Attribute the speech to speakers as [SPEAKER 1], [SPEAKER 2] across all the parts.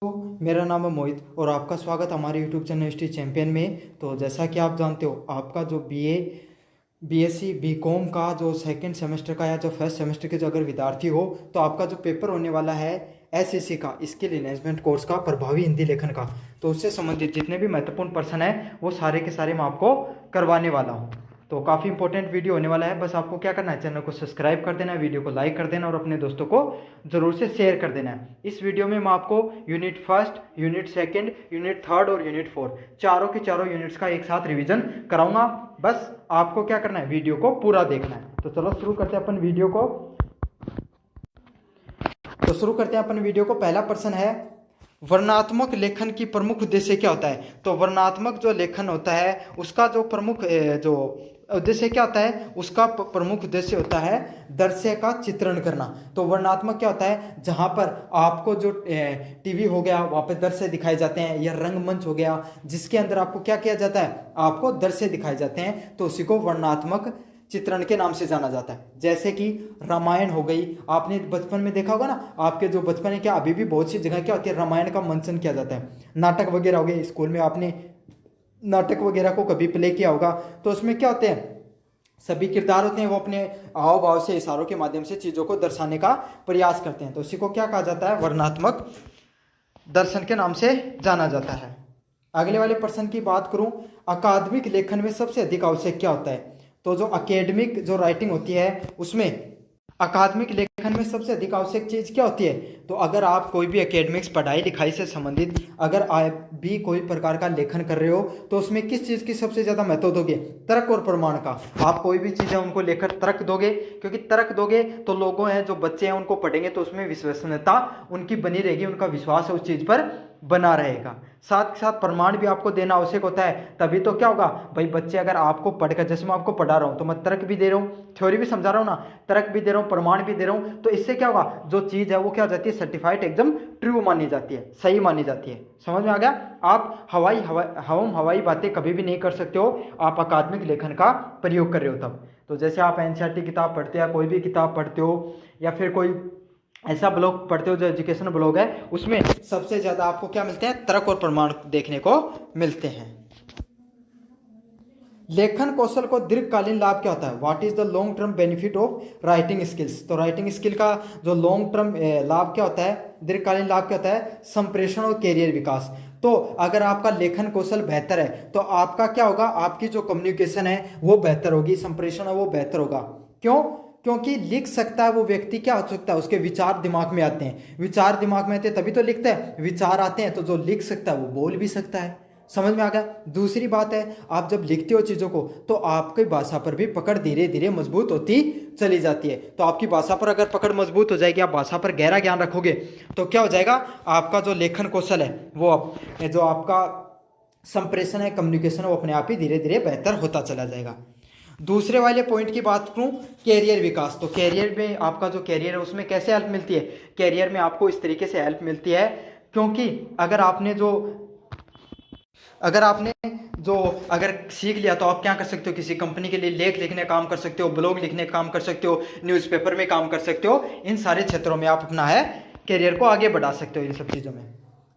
[SPEAKER 1] मेरा नाम है मोहित और आपका स्वागत हमारे यूट्यूब चैनल हिस्ट्री चैंपियन में। तो जैसा कि आप जानते हो, आपका जो बीए बीएससी बीकॉम का जो सेकंड सेमेस्टर का या जो फर्स्ट सेमेस्टर के जो अगर विद्यार्थी हो, तो आपका जो पेपर होने वाला है एसएससी का स्किल एनहेंसमेंट कोर्स का प्रभावी हिंदी लेखन का, तो उससे संबंधित जितने भी महत्वपूर्ण प्रश्न है वो सारे के सारे मैं आपको करवाने वाला हूँ। तो काफ़ी इंपॉर्टेंट वीडियो होने वाला है। बस आपको क्या करना है, चैनल को सब्सक्राइब कर देना है, वीडियो को लाइक कर देना और अपने दोस्तों को जरूर से शेयर कर देना है। इस वीडियो में मैं आपको unit first, unit second, unit third और यूनिट फोर चारों के चारों यूनिट्स का एक साथ रिवीजन कराऊंगा। बस आपको क्या करना है, वीडियो को पूरा देखना है। तो चलो शुरू करते हैं अपन वीडियो को। पहला प्रश्न है, वर्णनात्मक लेखन की प्रमुख उद्देश्य क्या होता है। तो वर्णनात्मक जो लेखन होता है उसका जो प्रमुख जो उद्देश्य क्या होता है, उसका प्रमुख उद्देश्य होता है दृश्य का चित्रण करना। तो वर्णनात्मक क्या होता है, जहां पर आपको जो टीवी हो गया वहां पर दृश्य दिखाए जाते हैं, या रंगमंच हो गया जिसके अंदर आपको क्या किया जाता है, आपको दृश्य दिखाए जाते हैं, तो उसी को वर्णनात्मक चित्रण के नाम से जाना जाता है। जैसे कि रामायण हो गई, आपने बचपन में देखा होगा ना, आपके जो बचपन है क्या अभी भी बहुत सी जगह क्या होती है, रामायण का मंचन किया जाता है। नाटक वगैरह हो गए, स्कूल में आपने नाटक वगैरह को कभी प्ले किया होगा, तो उसमें क्या होते हैं, सभी किरदार होते हैं वो अपने हाव भाव से, इशारों के माध्यम से चीजों को दर्शाने का प्रयास करते हैं। तो उसी को क्या कहा जाता है, वर्णनात्मक दर्शन के नाम से जाना जाता है। अगले वाले प्रश्न की बात करूं, अकादमिक लेखन में सबसे अधिक आवश्यक क्या होता है। तो जो अकेडमिक जो राइटिंग होती है उसमें अकादमिक लेखन में सबसे अधिक आवश्यक चीज क्या होती है। तो अगर आप कोई भी एकेडमिक्स पढ़ाई लिखाई से संबंधित अगर आप भी कोई प्रकार का लेखन कर रहे हो, तो उसमें किस चीज की सबसे ज्यादा महत्व दोगे, तर्क और प्रमाण का। आप कोई भी चीज है उनको लेकर तर्क दोगे, क्योंकि तर्क दोगे तो लोगों हैं जो बच्चे हैं उनको पढ़ेंगे तो उसमें विश्वसनीयता उनकी बनी रहेगी, उनका विश्वास है उस चीज पर बना रहेगा। साथ के साथ प्रमाण भी आपको देना आवश्यक होता है, तभी तो क्या होगा भाई, बच्चे अगर आपको पढ़कर, जैसे मैं आपको पढ़ा रहा हूं तो मैं तर्क भी दे रहा हूं, थ्योरी भी समझा रहा हूं ना, तर्क भी दे रहा हूं, प्रमाण भी दे रहा हूं, तो इससे क्या होगा, जो चीज है वो क्या हो जाती है, सर्टिफाइड एकदम ट्रू मानी जाती है, सही मानी जाती है। समझ में आ गया। आप हवाई बातें कभी भी नहीं कर सकते हो, आप अकादमिक लेखन का प्रयोग कर रहे हो तब। तो जैसे आप एनसीईआरटी किताब पढ़ते हो या कोई भी किताब पढ़ते हो, या फिर कोई ऐसा ब्लॉग पढ़ते हो जो एजुकेशन ब्लॉग है, उसमें सबसे ज्यादा आपको क्या मिलते हैं, तर्क और प्रमाण देखने को मिलते हैं। लेखन कौशल को दीर्घकालीन लाभ क्या होता है, what is the long term benefit of writing skills. तो राइटिंग स्किल का जो लॉन्ग टर्म लाभ क्या होता है, दीर्घकालीन लाभ क्या होता है, संप्रेषण और कैरियर विकास। तो अगर आपका लेखन कौशल बेहतर है तो आपका क्या होगा, आपकी जो कम्युनिकेशन है वो बेहतर होगी, संप्रेषण है वो बेहतर होगा। क्यों, क्योंकि लिख सकता है वो व्यक्ति, क्या हो सकता है, उसके विचार दिमाग में आते हैं, विचार दिमाग में आते हैं तभी तो लिखता है, विचार आते हैं तो जो लिख सकता है वो बोल भी सकता है। समझ में आ गया। दूसरी बात है, आप जब लिखते हो चीजों को तो आपकी भाषा पर भी पकड़ धीरे धीरे मजबूत होती चली जाती है। तो आपकी भाषा पर अगर पकड़ मजबूत हो जाएगी, आप भाषा पर गहरा ज्ञान रखोगे, तो क्या हो जाएगा, आपका जो लेखन कौशल है वो जो आपका संप्रेषण है, कम्युनिकेशन, वो अपने आप ही धीरे धीरे बेहतर होता चला जाएगा। दूसरे वाले पॉइंट की बात करूं, कैरियर विकास। तो कैरियर में आपका जो कैरियर है उसमें कैसे हेल्प मिलती है, कैरियर में आपको इस तरीके से हेल्प मिलती है, क्योंकि अगर सीख लिया तो आप क्या कर सकते हो, किसी कंपनी के लिए लेख लिखने काम कर सकते हो, ब्लॉग लिखने काम कर सकते हो, न्यूज़पेपर में काम कर सकते हो, इन सारे क्षेत्रों में आप अपना है कैरियर को आगे बढ़ा सकते हो इन सब चीज़ों में।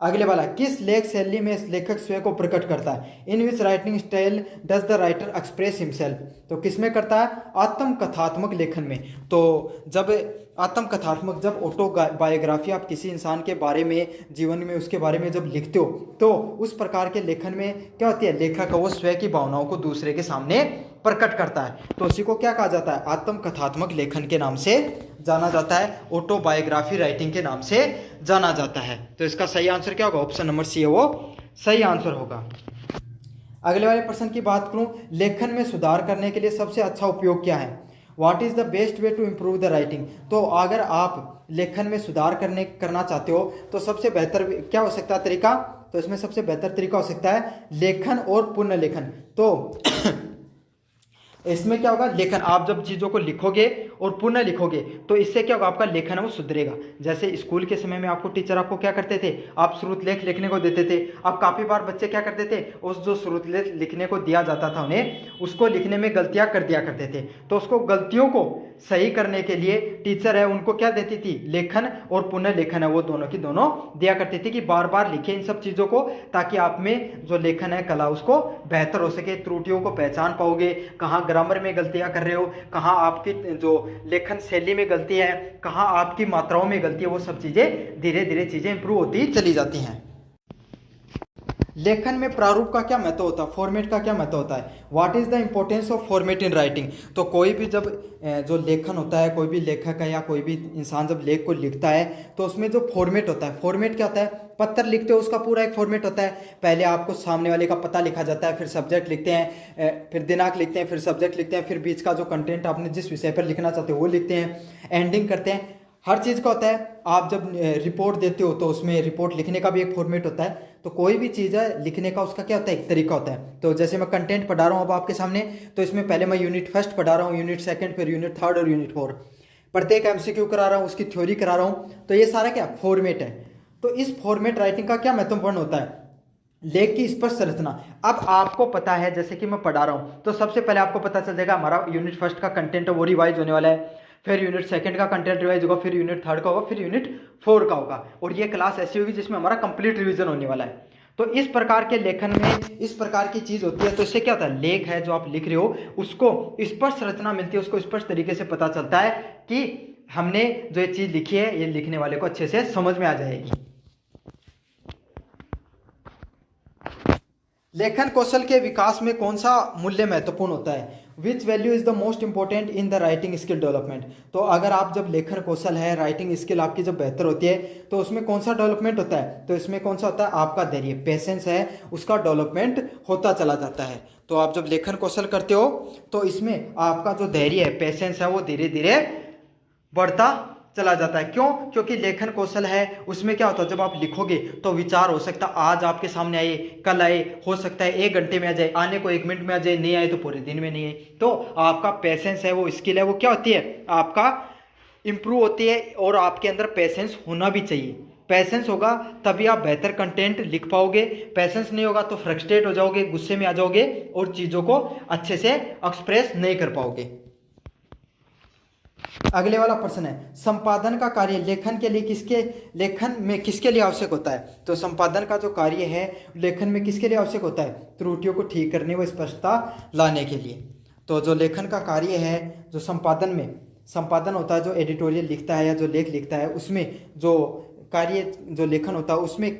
[SPEAKER 1] अगले वाला, किस लेख शैली में लेखक स्वयं को प्रकट करता है, in which writing style does the writer express himself. तो किस में करता है, आत्मकथात्मक लेखन में। तो जब आत्मकथात्मक, जब ऑटोबायोग्राफी आप किसी इंसान के बारे में, जीवन में उसके बारे में जब लिखते हो, तो उस प्रकार के लेखन में क्या होती है, लेखक वो स्वयं की भावनाओं को दूसरे के सामने प्रकट करता है, तो उसी को क्या कहा जाता है, आत्मकथात्मक लेखन के नाम से जाना जाता है, ऑटोबायोग्राफी राइटिंग के नाम से जाना जाता है। तो इसका सही आंसर क्या होगा, ऑप्शन नंबर सी है वो सही आंसर होगा। अगले वाले प्रश्न की बात करूं, लेखन में सुधार करने के लिए सबसे अच्छा उपयोग क्या है, what is the best way to improve the writing. तो अगर आप लेखन में सुधार करना चाहते हो तो सबसे बेहतर क्या हो सकता है तरीका, तो इसमें सबसे बेहतर तरीका हो सकता है लेखन और पुनर्लेखन। तो इसमें क्या होगा, लेखन। आप जब चीज़ों को लिखोगे और पुनः लिखोगे तो इससे क्या होगा, आपका लेखन है वो सुधरेगा। जैसे स्कूल के समय में आपको टीचर आपको क्या करते थे, आप श्रुतलेख लिखने को देते थे। अब काफ़ी बार बच्चे क्या करते थे, उस जो श्रुतलेख लिखने को दिया जाता था उन्हें, उसको लिखने में गलतियां कर दिया करते थे। तो उसको गलतियों को सही करने के लिए टीचर है उनको क्या देती थी, लेखन और पुनः लेखन है वो दोनों की दोनों दिया करती थी कि बार बार लिखे इन सब चीज़ों को, ताकि आप में जो लेखन है कला उसको बेहतर हो सके। त्रुटियों को पहचान पाओगे, कहाँ ग्रामर में गलतियां कर रहे हो, कहाँ आपकी जो लेखन शैली में गलती है, कहाँ आपकी मात्राओं में गलती है, वो सब चीज़ें धीरे धीरे चीज़ें इंप्रूव होती चली जाती हैं। लेखन में प्रारूप का क्या महत्व होता है, फॉर्मेट का क्या महत्व होता है। What is the importance of format in writing. तो कोई भी जब जो लेखन होता है, कोई भी लेखक है या कोई भी इंसान जब लेख को लिखता है तो उसमें जो फॉर्मेट होता है, फॉर्मेट क्या होता है, पत्र लिखते हो उसका पूरा एक फॉर्मेट होता है। पहले आपको सामने वाले का पता लिखा जाता है, फिर सब्जेक्ट लिखते हैं, फिर दिनांक लिखते हैं, फिर सब्जेक्ट लिखते हैं, फिर बीच का जो कंटेंट आपने जिस विषय पर लिखना चाहते हो वो लिखते हैं, एंडिंग करते हैं। हर चीज़ का होता है। आप जब रिपोर्ट देते हो तो उसमें रिपोर्ट लिखने का भी एक फॉर्मेट होता है। तो कोई भी चीज़ है लिखने का उसका क्या होता है, एक तरीका होता है। तो जैसे मैं कंटेंट पढ़ा रहा हूँ अब आपके सामने, तो इसमें पहले मैं यूनिट फर्स्ट पढ़ा रहा हूँ, यूनिट सेकंड, फिर यूनिट थर्ड और यूनिट फोर, प्रत्येक एमसीक्यू करा रहा हूँ, उसकी थ्योरी करा रहा हूँ। तो ये सारा क्या फॉर्मेट है। तो इस फॉर्मेट राइटिंग का क्या महत्वपूर्ण होता है, लेख की स्पष्ट संरचना। अब आपको पता है, जैसे कि मैं पढ़ा रहा हूँ तो सबसे पहले आपको पता चल जाएगा हमारा यूनिट फर्स्ट का कंटेंट है वो रिवाइज होने वाला है, फिर यूनिट सेकंड का कंटेंट रिवाइज होगा, फिर यूनिट थर्ड का होगा, फिर यूनिट फोर का होगा। और ये क्लास ऐसी होगी जिसमें हमारा कंप्लीट रिवीजन होने वाला है। तो इस प्रकार के लेखन में इस प्रकार की चीज होती है। तो इससे क्या होता है, लेख है जो आप लिख रहे हो उसको स्पष्ट संरचना मिलती है, उसको स्पष्ट तरीके से पता चलता है कि हमने जो ये चीज लिखी है ये लिखने वाले को अच्छे से समझ में आ जाएगी। लेखन कौशल के विकास में कौन सा मूल्य महत्वपूर्ण होता है, which value is the most important in the writing skill development. तो अगर आप जब लेखन कौशल है, राइटिंग स्किल आपकी जब बेहतर होती है तो उसमें कौन सा डेवलपमेंट होता है, तो इसमें कौन सा होता है, आपका धैर्य, पेशेंस है उसका डेवलपमेंट होता चला जाता है। तो आप जब लेखन कौशल करते हो तो इसमें आपका जो धैर्य है, पेशेंस है, वो धीरे धीरे बढ़ता चला जाता है। क्यों, क्योंकि लेखन कौशल है उसमें क्या होता है, जब आप लिखोगे तो विचार हो सकता है आज आपके सामने आए, कल आए, हो सकता है 1 घंटे में आ जाए, आने को 1 मिनट में आ जाए, नहीं आए तो पूरे दिन में नहीं आए। तो आपका पेशेंस है, वो स्किल है, वो क्या होती है, आपका इंप्रूव होती है। और आपके अंदर पेशेंस होना भी चाहिए। पेशेंस होगा तभी आप बेहतर कंटेंट लिख पाओगे। पेशेंस नहीं होगा तो फ्रस्ट्रेट हो जाओगे, गुस्से में आ जाओगे और चीज़ों को अच्छे से एक्सप्रेस नहीं कर पाओगे। अगले वाला प्रश्न है, संपादन का कार्य लेखन के लिए लेखन में किसके लिए आवश्यक होता है। तो संपादन का जो कार्य है लेखन में किसके लिए आवश्यक होता है, त्रुटियों को ठीक करने व स्पष्टता लाने के लिए। तो जो लेखन का कार्य है, जो संपादन होता है, जो एडिटोरियल लिखता है या जो लेख लिखता है, उसमें जो कार्य जो लेखन होता है उसमें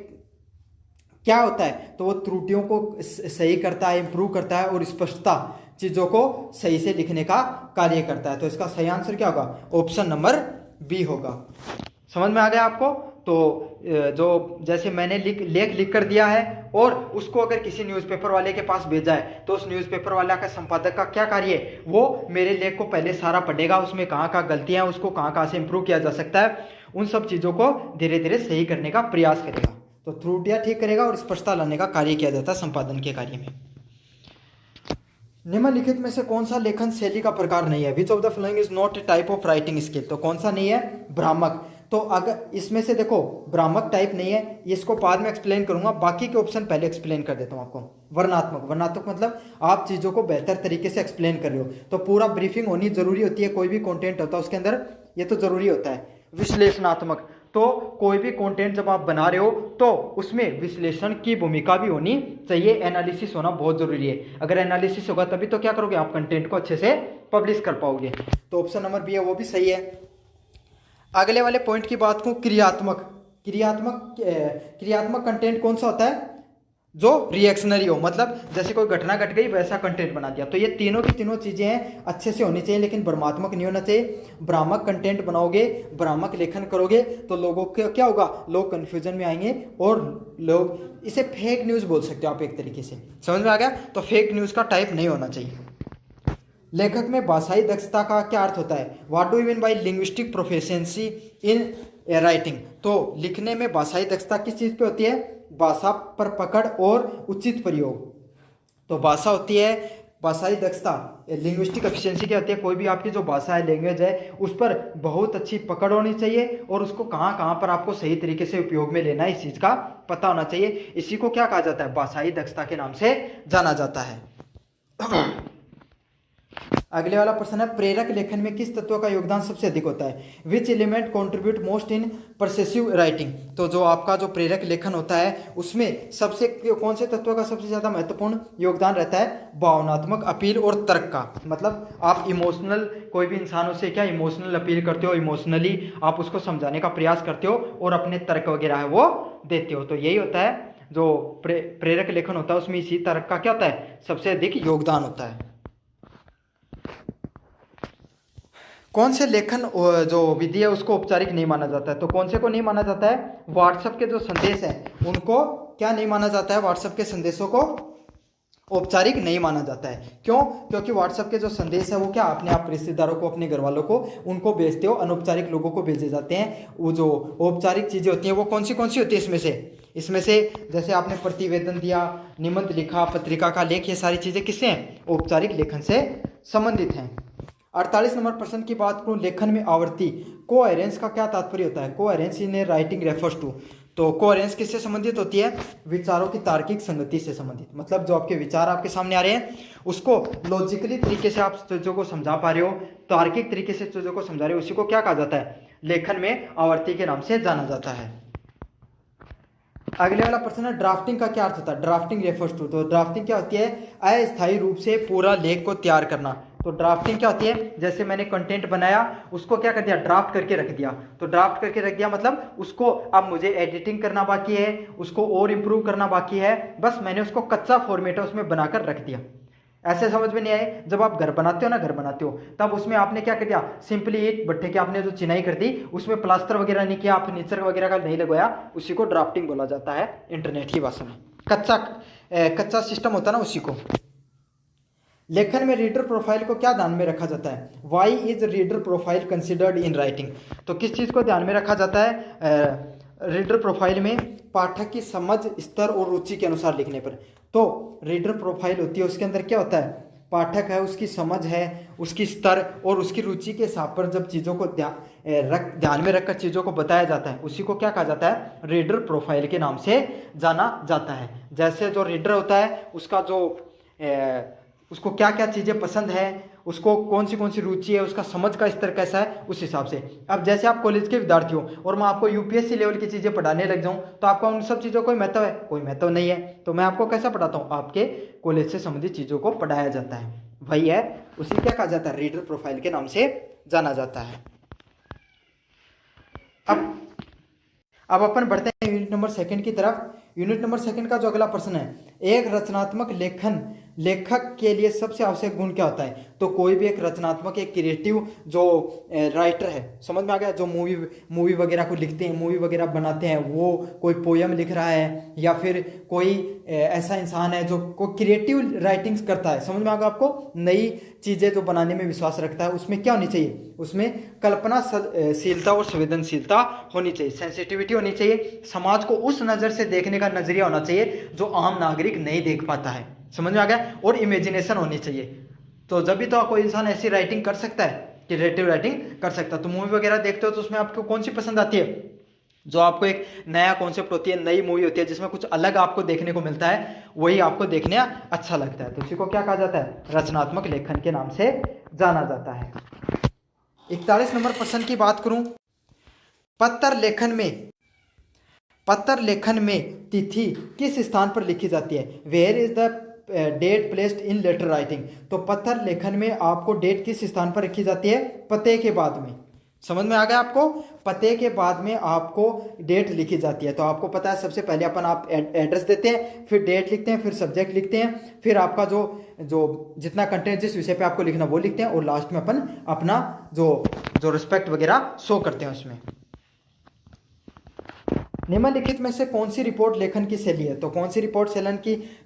[SPEAKER 1] क्या होता है, तो वो त्रुटियों को सही करता है, इंप्रूव करता है और स्पष्टता, चीज़ों को सही से लिखने का कार्य करता है। तो इसका सही आंसर क्या होगा, ऑप्शन नंबर बी होगा। समझ में आ गया आपको। तो जो जैसे मैंने लेख लिख कर दिया है और उसको अगर किसी न्यूज़पेपर वाले के पास भेजा है तो उस न्यूज़पेपर वाला का संपादक का क्या कार्य है, वो मेरे लेख को पहले सारा पढ़ेगा, उसमें कहाँ कहाँ गलतियाँ हैं, उसको कहाँ कहाँ से इंप्रूव किया जा सकता है, उन सब चीज़ों को धीरे धीरे सही करने का प्रयास करेगा। तो त्रुटियाँ ठीक करेगा और स्पष्टता लाने का कार्य किया जाता है संपादन के कार्य में। निम्नलिखित में से कौन सा लेखन शैली का प्रकार नहीं है, which of the following is not a type of writing skill. तो कौन सा नहीं है, भ्रामक। तो अगर इसमें से देखो भ्रामक टाइप नहीं है, इसको बाद में एक्सप्लेन करूंगा, बाकी के ऑप्शन पहले एक्सप्लेन कर देता हूं आपको। वर्णात्मक मतलब आप चीज़ों को बेहतर तरीके से एक्सप्लेन कर रहे हो, तो पूरा ब्रीफिंग होनी जरूरी होती है। कोई भी कंटेंट होता है उसके अंदर ये तो जरूरी होता है। विश्लेषणात्मक, तो कोई भी कंटेंट जब आप बना रहे हो तो उसमें विश्लेषण की भूमिका भी होनी चाहिए, एनालिसिस होना बहुत जरूरी है। अगर एनालिसिस होगा तभी तो क्या करोगे, आप कंटेंट को अच्छे से पब्लिश कर पाओगे। तो ऑप्शन नंबर बी है वो भी सही है। अगले वाले पॉइंट की बात करूं, क्रियात्मक कंटेंट कौन सा होता है, जो रिएक्शनरी हो, मतलब जैसे कोई घटना घट गई वैसा कंटेंट बना दिया। तो ये तीनों की तीनों चीजें हैं, अच्छे से होनी चाहिए, लेकिन भ्रमात्मक नहीं होना चाहिए। भ्रामक कंटेंट बनाओगे, भ्रामक लेखन करोगे तो लोगों को क्या होगा, लोग कंफ्यूजन में आएंगे और लोग इसे फेक न्यूज बोल सकते हो आप एक तरीके से। समझ में आ गया। तो फेक न्यूज का टाइप नहीं होना चाहिए। लेखक में भाषाई दक्षता का क्या अर्थ होता है, what do you mean by linguistic proficiency in writing. तो लिखने में भाषाई दक्षता किस चीज पे होती है, भाषा पर पकड़ और उचित प्रयोग। तो भाषा होती है भाषाई दक्षता, लिंग्विस्टिक एफिशिएंसी क्या होती है, कोई भी आपकी जो भाषा है, लैंग्वेज है, उस पर बहुत अच्छी पकड़ होनी चाहिए और उसको कहाँ कहाँ पर आपको सही तरीके से उपयोग में लेना है इस चीज़ का पता होना चाहिए। इसी को क्या कहा जाता है, भाषाई दक्षता के नाम से जाना जाता है। अगले वाला प्रश्न है, प्रेरक लेखन में किस तत्व का योगदान सबसे अधिक होता है? Which element contribute most in persuasive writing? तो जो आपका जो प्रेरक लेखन होता है उसमें सबसे कौन से तत्व का सबसे ज्यादा महत्वपूर्ण योगदान रहता है? भावनात्मक अपील और तर्क का। मतलब आप इमोशनल, कोई भी इंसानों से क्या इमोशनल अपील करते हो, इमोशनली आप उसको समझाने का प्रयास करते हो और अपने तर्क वगैरह है वो देते हो। तो यही होता है जो प्रेरक लेखन होता है, उसमें इसी तर्क का क्या होता है, सबसे अधिक योगदान होता है। कौन से लेखन जो विधि है उसको औपचारिक नहीं माना जाता है? तो कौन से को नहीं माना जाता है? व्हाट्सएप के जो संदेश हैं उनको क्या नहीं माना जाता है? व्हाट्सएप के संदेशों को औपचारिक नहीं माना जाता है। क्यों? क्योंकि व्हाट्सएप के जो संदेश है वो क्या अपने आप रिश्तेदारों को, अपने घर वालों को उनको भेजते हो, अनौपचारिक लोगों को भेजे जाते हैं। वो जो औपचारिक चीजें होती हैं वो कौन सी होती है इसमें से जैसे आपने प्रतिवेदन दिया, निबंध लिखा, पत्रिका का लेख, ये सारी चीजें किससे हैं? औपचारिक लेखन से संबंधित हैं। 48 नंबर प्रश्न की बात करूं, लेखन में आवृत्ति, कोहेरेंस का क्या तात्पर्य होता है? Coherence in writing refers to, तो कोहेरेंस किससे संबंधित होती है? विचारों की तार्किक संगति से संबंधित। मतलब जो आपके विचार आपके सामने आ रहे हैं उसको लॉजिकली तरीके से आप चीजों को समझा पा रहे हो, तार्किक तरीके से चीजों को समझा रहे हो, उसी को क्या कहा जाता है? लेखन में आवृत्ति के नाम से जाना जाता है। अगले वाला प्रश्न है, ड्राफ्टिंग का क्या अर्थ होता है? ड्राफ्टिंग रेफर्स टू, तो ड्राफ्टिंग क्या होती है? अस्थायी रूप से पूरा लेख को तैयार करना। तो ड्राफ्टिंग क्या होती है? जैसे मैंने कंटेंट बनाया, उसको क्या कर दिया? ड्राफ्ट करके रख दिया। तो ड्राफ्ट करके रख दिया मतलब उसको अब मुझे एडिटिंग करना बाकी है, उसको और इम्प्रूव करना बाकी है, बस मैंने उसको कच्चा फॉर्मेट है उसमें बनाकर रख दिया। ऐसे समझ में नहीं आए? जब आप घर बनाते हो तब उसमें आपने क्या कर दिया? सिंपली ईंट भट्ठे की आपने जो चिनाई कर दी, उसमें प्लास्टर वगैरह नहीं किया, आप फर्नीचर वगैरह का नहीं लगवाया, उसी को ड्राफ्टिंग बोला जाता है इंटरनेट की भाषा में। कच्चा सिस्टम होता है ना, उसी को। लेखन में रीडर प्रोफाइल को क्या ध्यान में रखा जाता है? Why is reader profile considered in writing? तो किस चीज को ध्यान में रखा जाता है रीडर प्रोफाइल में? पाठक की समझ, स्तर और रुचि के अनुसार लिखने पर। तो रीडर प्रोफाइल होती है, उसके अंदर क्या होता है? पाठक है, उसकी समझ है, उसकी स्तर और उसकी रुचि के हिसाब पर जब चीज़ों को ध्यान में रखकर चीज़ों को बताया जाता है, उसी को क्या कहा जाता है? रीडर प्रोफाइल के नाम से जाना जाता है। जैसे जो रीडर होता है उसका जो उसको क्या क्या चीज़ें पसंद है, उसको कौन सी रुचि है, उसका समझ का स्तर कैसा है, उस हिसाब से। अब जैसे आप कॉलेज के विद्यार्थी हो और मैं आपको यूपीएससी लेवल की चीज़ें पढ़ाने लग जाऊं तो आपका उन सब चीज़ों कोई महत्व है? कोई महत्व नहीं है। तो मैं आपको कैसा पढ़ाता हूँ? आपके कॉलेज से संबंधित चीज़ों को पढ़ाया जाता है, वही है, उसी क्या कहा जाता है? रीडर प्रोफाइल के नाम से जाना जाता है। अब अपन बढ़ते हैं यूनिट नंबर 2 की तरफ। यूनिट नंबर 2 का जो अगला प्रश्न है, एक रचनात्मक लेखक के लिए सबसे आवश्यक गुण क्या होता है? तो कोई भी एक रचनात्मक, एक क्रिएटिव जो राइटर है, समझ में आ गया, जो मूवी वगैरह को लिखते हैं, मूवी वगैरह बनाते हैं, वो कोई पोयम लिख रहा है या फिर कोई ऐसा इंसान है जो क्रिएटिव राइटिंग्स करता है, समझ में आ गया आपको, नई चीज़ें जो बनाने में विश्वास रखता है, उसमें क्या होनी चाहिए? उसमें कल्पनाशीलता और संवेदनशीलता होनी चाहिए, सेंसिटिविटी होनी चाहिए, समाज को उस नज़र से देखने का नजरिया होना चाहिए जो आम नागरिक नहीं देख पाता है, समझ में आ गया, और इमेजिनेशन होनी चाहिए। तो जब भी तो कोई इंसान ऐसी राइटिंग कर सकता है, क्रिएटिव राइटिंग कर सकता है। तो मूवी वगैरह देखते हो तो उसमें आपको कौन सी पसंद आती है? जो आपको एक नया कॉन्सेप्ट होती है, नई मूवी होती है जिसमें कुछ अलग आपको देखने को मिलता है, वही आपको देखने अच्छा लगता है। तो उसी को क्या कहा जाता है? रचनात्मक लेखन के नाम से जाना जाता है। 41 नंबर प्रश्न की बात करूं, पत्र लेखन में तिथि किस स्थान पर लिखी जाती है? Where is the date placed in letter writing? तो पत्र लेखन में आपको डेट किस स्थान पर रखी जाती है? पते के बाद में, समझ में आ गया आपको, पते के बाद में आपको डेट लिखी जाती है। तो आपको पता है सबसे पहले अपन आप एड्रेस देते हैं, फिर डेट लिखते हैं, फिर सब्जेक्ट लिखते हैं, फिर आपका जो जितना कंटेंट जिस विषय पे आपको लिखना वो लिखते हैं, और लास्ट में अपन अपना जो रिस्पेक्ट वगैरह शो करते हैं उसमें। निम्नलिखित में से कौन सी रिपोर्ट लेखन की शैली है? तो कौन सी रिपोर्ट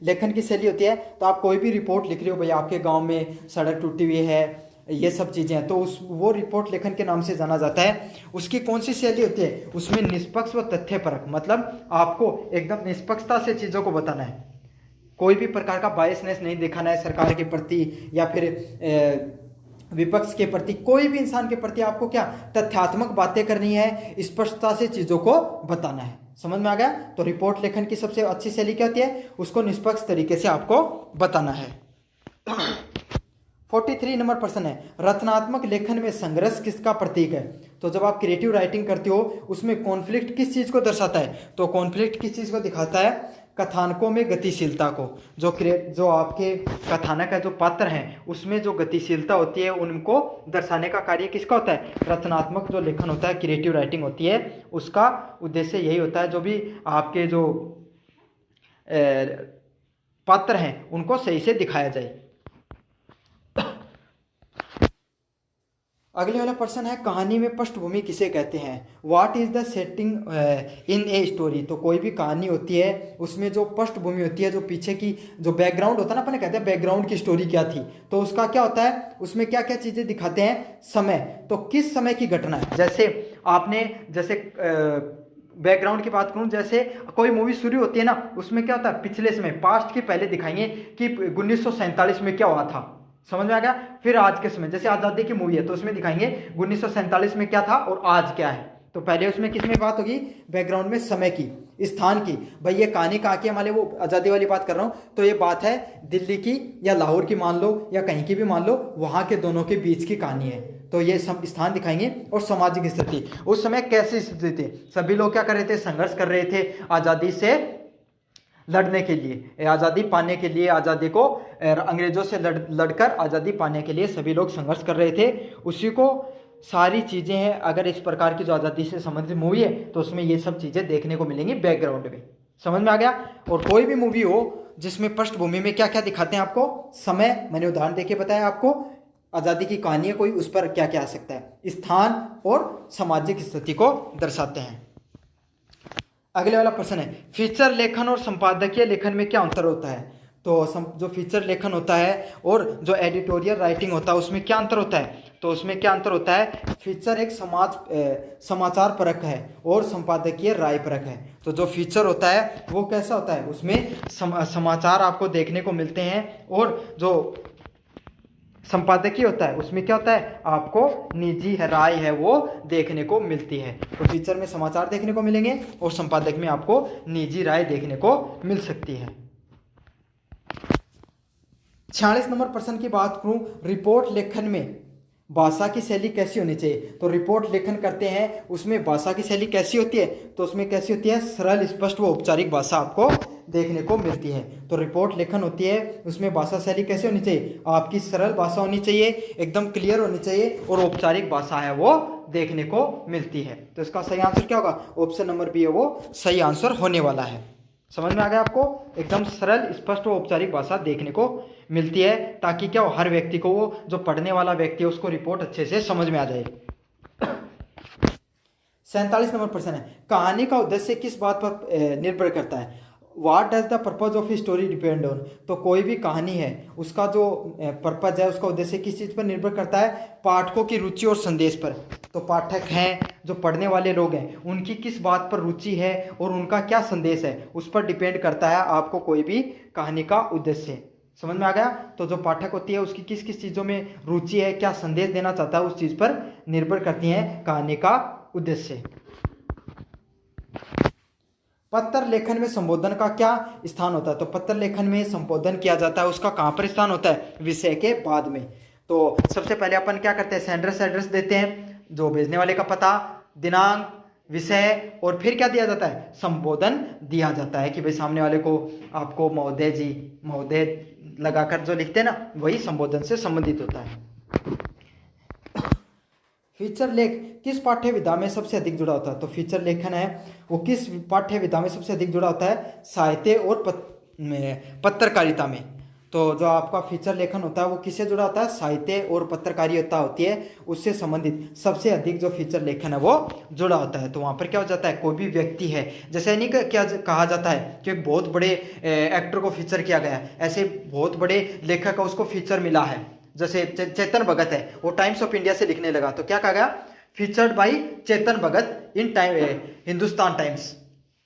[SPEAKER 1] लेखन की शैली होती है? तो आप कोई भी रिपोर्ट लिख रहे हो, भाई आपके गांव में सड़क टूटी हुई है, ये सब चीज़ें हैं, तो वो रिपोर्ट लेखन के नाम से जाना जाता है। उसकी कौन सी शैली होती है? उसमें निष्पक्ष व तथ्यपरक, मतलब आपको एकदम निष्पक्षता से चीज़ों को बताना है, कोई भी प्रकार का बायसनेस नहीं दिखाना है सरकार के प्रति या फिर विपक्ष के प्रति, कोई भी इंसान के प्रति आपको क्या तथ्यात्मक बातें करनी है, स्पष्टता से चीजों को बताना है। समझ में आ गया? तो रिपोर्ट लेखन की सबसे अच्छी शैली क्या होती है? उसको निष्पक्ष तरीके से आपको बताना है। 43 नंबर प्रश्न है, रचनात्मक लेखन में संघर्ष किसका प्रतीक है? तो जब आप क्रिएटिव राइटिंग करते हो उसमें कॉन्फ्लिक्ट किस चीज को दर्शाता है? तो कॉन्फ्लिक्ट किस चीज को दिखाता है? कथानकों में गतिशीलता को। जो आपके कथानक है, जो पात्र हैं, उसमें जो गतिशीलता होती है उनको दर्शाने का कार्य किसका होता है? रचनात्मक जो लेखन होता है, क्रिएटिव राइटिंग होती है, उसका उद्देश्य यही होता है जो भी आपके जो पात्र हैं उनको सही से दिखाया जाए। अगले वाला प्रश्न है, कहानी में पृष्ठभूमि किसे कहते हैं? What is the setting in a story? तो कोई भी कहानी होती है उसमें जो पृष्ठभूमि होती है, जो पीछे की जो बैकग्राउंड होता है ना, अपन कहते हैं बैकग्राउंड की स्टोरी क्या थी, तो उसका क्या होता है? उसमें क्या क्या चीजें दिखाते हैं? समय। तो किस समय की घटना है? जैसे बैकग्राउंड की बात करूं, जैसे कोई मूवी शुरू होती है ना, उसमें क्या होता है? पिछले समय, पास्ट की पहले दिखाएंगे कि 1947 में क्या हुआ था। समझ में आ गया? फिर आज के समय, जैसे आजादी की मूवी है तो उसमें दिखाएंगे 1947 में क्या था और आज क्या है। तो पहले उसमें किस में बात होगी? बैकग्राउंड में समय की, स्थान की। भाई ये कहानी कहाँ की है? मान लो वो आजादी वाली बात कर रहा हूँ तो ये बात है दिल्ली की या लाहौर की मान लो या कहीं की भी मान लो, वहां के दोनों के बीच की कहानी है। तो ये स्थान दिखाएंगे। और सामाजिक स्थिति, उस समय कैसी स्थिति थी? सभी लोग क्या कर रहे थे? संघर्ष कर रहे थे आजादी से लड़ने के लिए, आज़ादी पाने के लिए, आज़ादी को अंग्रेजों से लड़कर आज़ादी पाने के लिए सभी लोग संघर्ष कर रहे थे। उसी को सारी चीज़ें हैं। अगर इस प्रकार की जो आज़ादी से संबंधित मूवी है तो उसमें ये सब चीज़ें देखने को मिलेंगी बैकग्राउंड में। समझ में आ गया? और कोई भी मूवी हो जिसमें पृष्ठभूमि में क्या क्या दिखाते हैं आपको? समय, मैंने उदाहरण देके बताया आपको। आज़ादी की कहानी है कोई, उस पर क्या क्या आ सकता है? स्थान और सामाजिक स्थिति को दर्शाते हैं। अगले वाला प्रश्न है, फीचर लेखन और संपादकीय लेखन में क्या अंतर होता है? तो जो फीचर लेखन होता है और जो एडिटोरियल राइटिंग होता है उसमें क्या अंतर होता है? तो उसमें क्या अंतर होता है? फीचर एक समाचार परक है और संपादकीय राय परक है। तो जो फीचर होता है वो कैसा होता है? उसमें समाचार आपको देखने को मिलते हैं, और जो संपादकीय होता है उसमें क्या होता है? आपको निजी राय है वो देखने को मिलती है। तो फीचर में समाचार देखने को मिलेंगे और संपादक में आपको निजी राय देखने को मिल सकती है। 46 नंबर प्रश्न की बात करूं, रिपोर्ट लेखन में भाषा की शैली कैसी होनी चाहिए? तो रिपोर्ट लेखन करते हैं उसमें भाषा की शैली कैसी होती है? तो उसमें कैसी होती है? सरल, स्पष्ट व औपचारिक भाषा आपको देखने को मिलती है। तो रिपोर्ट लेखन होती है उसमें भाषा शैली कैसे होनी चाहिए? आपकी सरल भाषा होनी चाहिए, एकदम क्लियर होनी चाहिए, और औपचारिक भाषा है वो देखने को मिलती है। तो इसका सही आंसर क्या होगा? ऑप्शन नंबर बी है वो सही आंसर होने वाला है। समझ में आ गया आपको? एकदम सरल, स्पष्ट और औपचारिक भाषा देखने को मिलती है, ताकि क्या हो, हर व्यक्ति को, वो जो पढ़ने वाला व्यक्ति है उसको रिपोर्ट अच्छे से समझ में आ जाए। 47 नंबर प्रश्न है, कहानी का उद्देश्य किस बात पर निर्भर करता है? What does the purpose of story depend on? तो कोई भी कहानी है उसका जो पर्पज है, उसका उद्देश्य किस चीज़ पर निर्भर करता है? पाठकों की रुचि और संदेश पर। तो पाठक हैं, जो पढ़ने वाले लोग हैं, उनकी किस बात पर रुचि है और उनका क्या संदेश है, उस पर डिपेंड करता है आपको कोई भी कहानी का उद्देश्य। समझ में आ गया? तो जो पाठक होती है उसकी किस किस चीज़ों में रुचि है, क्या संदेश देना चाहता है, उस चीज़ पर निर्भर करती है कहानी का उद्देश्य। पत्र लेखन में संबोधन का क्या स्थान होता है? तो पत्र लेखन में संबोधन किया जाता है, उसका कहाँ पर स्थान होता है? विषय के बाद में। तो सबसे पहले अपन क्या करते हैं? सेंडर्स एड्रेस देते हैं, जो भेजने वाले का पता, दिनांक, विषय, और फिर क्या दिया जाता है? संबोधन दिया जाता है कि भाई सामने वाले को आपको महोदय जी, महोदय लगाकर जो लिखते हैं ना, वही संबोधन से संबंधित होता है। फीचर लेख किस पाठ्य विधा में सबसे अधिक जुड़ा होता है? तो फीचर लेखन है वो किस पाठ्य विधा में सबसे अधिक जुड़ा होता है? साहित्य और पत्रकारिता में। तो जो आपका फीचर लेखन होता है वो किससे जुड़ा होता है? साहित्य और पत्रकारिता होती है, उससे संबंधित सबसे अधिक जो फीचर लेखन है वो जुड़ा होता है। तो वहाँ पर क्या हो जाता है? कोई भी व्यक्ति है, जैसे नहीं क्या कहा जाता है कि एक बहुत बड़े एक्टर को फीचर किया गया है, ऐसे बहुत बड़े लेखक का उसको फीचर मिला है। जैसे चेतन भगत है, वो टाइम्स ऑफ इंडिया से लिखने लगा, तो क्या कहा गया? Featured by Chetan Bhagat in Hindustan times.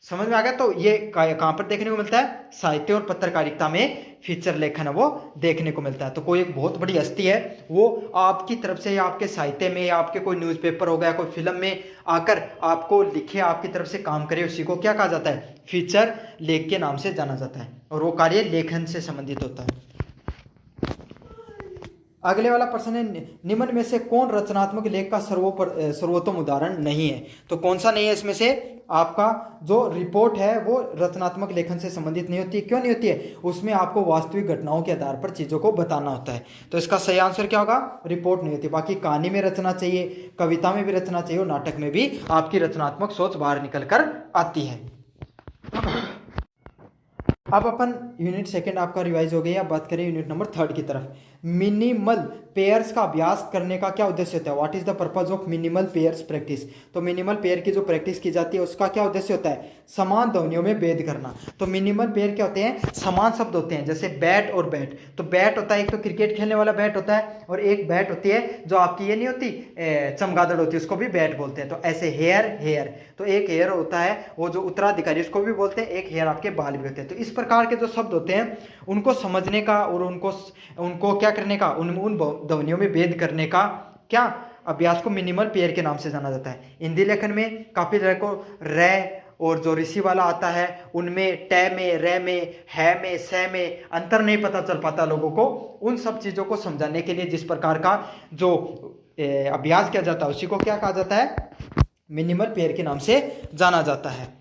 [SPEAKER 1] समझ में आ गया। तो ये कहाँ पर देखने को मिलता है, साहित्य और पत्रकारिता में फीचर लेखन है वो देखने को मिलता है। तो कोई एक बहुत बड़ी हस्ती है वो आपकी तरफ से या आपके साहित्य में या आपके कोई न्यूज़पेपर हो गया, कोई फिल्म में आकर आपको लिखे, आपकी तरफ से काम करे, उसी को क्या कहा जाता है, फीचर लेख के नाम से जाना जाता है, और वो कार्य लेखन से संबंधित होता है। अगले वाला प्रश्न है, निम्न में से कौन रचनात्मक लेख का सर्वोत्तम उदाहरण नहीं है। तो कौन सा नहीं है इसमें से, आपका जो रिपोर्ट है वो रचनात्मक लेखन से संबंधित नहीं होती है। क्यों नहीं होती है, उसमें आपको वास्तविक घटनाओं के आधार पर चीज़ों को बताना होता है। तो इसका सही आंसर क्या होगा, रिपोर्ट नहीं होती। बाकी कहानी में रचना चाहिए, कविता में भी रचना चाहिए, और नाटक में भी आपकी रचनात्मक सोच बाहर निकल कर आती है। अब अपन यूनिट सेकंड आपका रिवाइज हो गया। अब बात करें यूनिट नंबर 3 की तरफ। मिनिमल पेयर्स का अभ्यास करने का क्या उद्देश्य होता है, what is the purpose of minimal pairs practice. तो मिनिमल पेयर की जो प्रैक्टिस की जाती है उसका क्या उद्देश्य होता है, समान ध्वनियों में भेद करना। तो मिनिमल पेयर क्या होते हैं, समान शब्द होते हैं, जैसे बैट और बैट। तो बैट होता है, एक तो क्रिकेट खेलने वाला बैट होता है, और एक बैट होती है जो आपकी ये नहीं होती चमगादड़ होती है, उसको भी बैट बोलते हैं। तो ऐसे हेयर हेयर, तो एक हेयर होता है वो जो उत्तराधिकारी, उसको भी बोलते हैं, एक हेयर आपके बाल भी होते हैं। तो इस प्रकार के जो शब्द होते हैं उनको समझने का और उनको क्या करने का, उन ध्वनियों में भेद करने का क्या अभ्यास को मिनिमल पेयर के नाम से जाना जाता है। हिंदी लेखन में काफी तरह को रे और जो ऋषि वाला आता है उनमें टे में, रे में, है में, से में अंतर नहीं पता चल पाता लोगों को। उन सब चीजों को समझाने के लिए जिस प्रकार का जो अभ्यास किया जाता है उसी को क्या कहा जाता है, मिनिमल पेयर के नाम से जाना जाता है।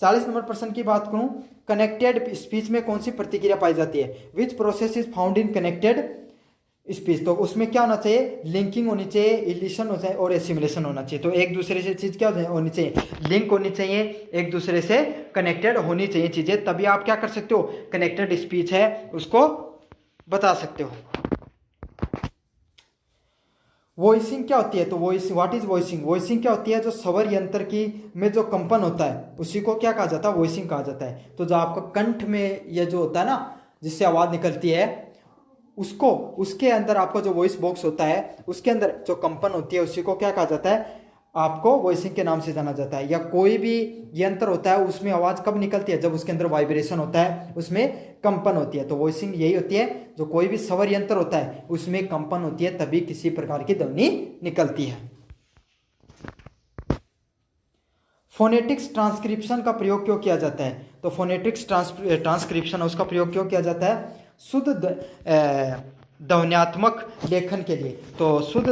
[SPEAKER 1] 40 नंबर प्रश्न की बात करूं, कनेक्टेड स्पीच में कौन सी प्रतिक्रिया पाई जाती है, which process is found in connected speech. तो उसमें क्या होना चाहिए, लिंकिंग होनी चाहिए, इलिशन होना चाहिए, और एसिमुलेशन होना चाहिए। तो एक दूसरे से चीज क्या होनी चाहिए, लिंक होनी चाहिए, एक दूसरे से कनेक्टेड होनी चाहिए चीजें, तभी आप क्या कर सकते हो, कनेक्टेड स्पीच है उसको बता सकते हो। वॉइसिंग क्या होती है, तो voice what is voicing, voicing क्या होती है, जो स्वर यंत्र की में जो कंपन होता है उसी को क्या कहा जाता है, वॉइसिंग कहा जाता है। तो जो आपका कंठ में ये जो होता है ना जिससे आवाज निकलती है उसको, उसके अंदर आपका जो वॉइस बॉक्स होता है उसके अंदर जो कंपन होती है उसी को क्या कहा जाता है, आपको वॉइसिंग के नाम से जाना जाता है। या कोई भी यंत्र होता है उसमें आवाज कब निकलती है, जब उसके अंदर वाइब्रेशन होता है, उसमें कंपन होती है। तो वॉइसिंग यही होती है, जो कोई भी स्वर यंत्र होता है उसमें कंपन होती है तभी किसी प्रकार की ध्वनि निकलती है। फोनेटिक्स ट्रांसक्रिप्शन का प्रयोग क्यों किया जाता है, तो फोनेटिक्स ट्रांसक्रिप्शन उसका प्रयोग क्यों किया जाता है, शुद्ध ध्वन्यात्मक लेखन के लिए। तो शुद्ध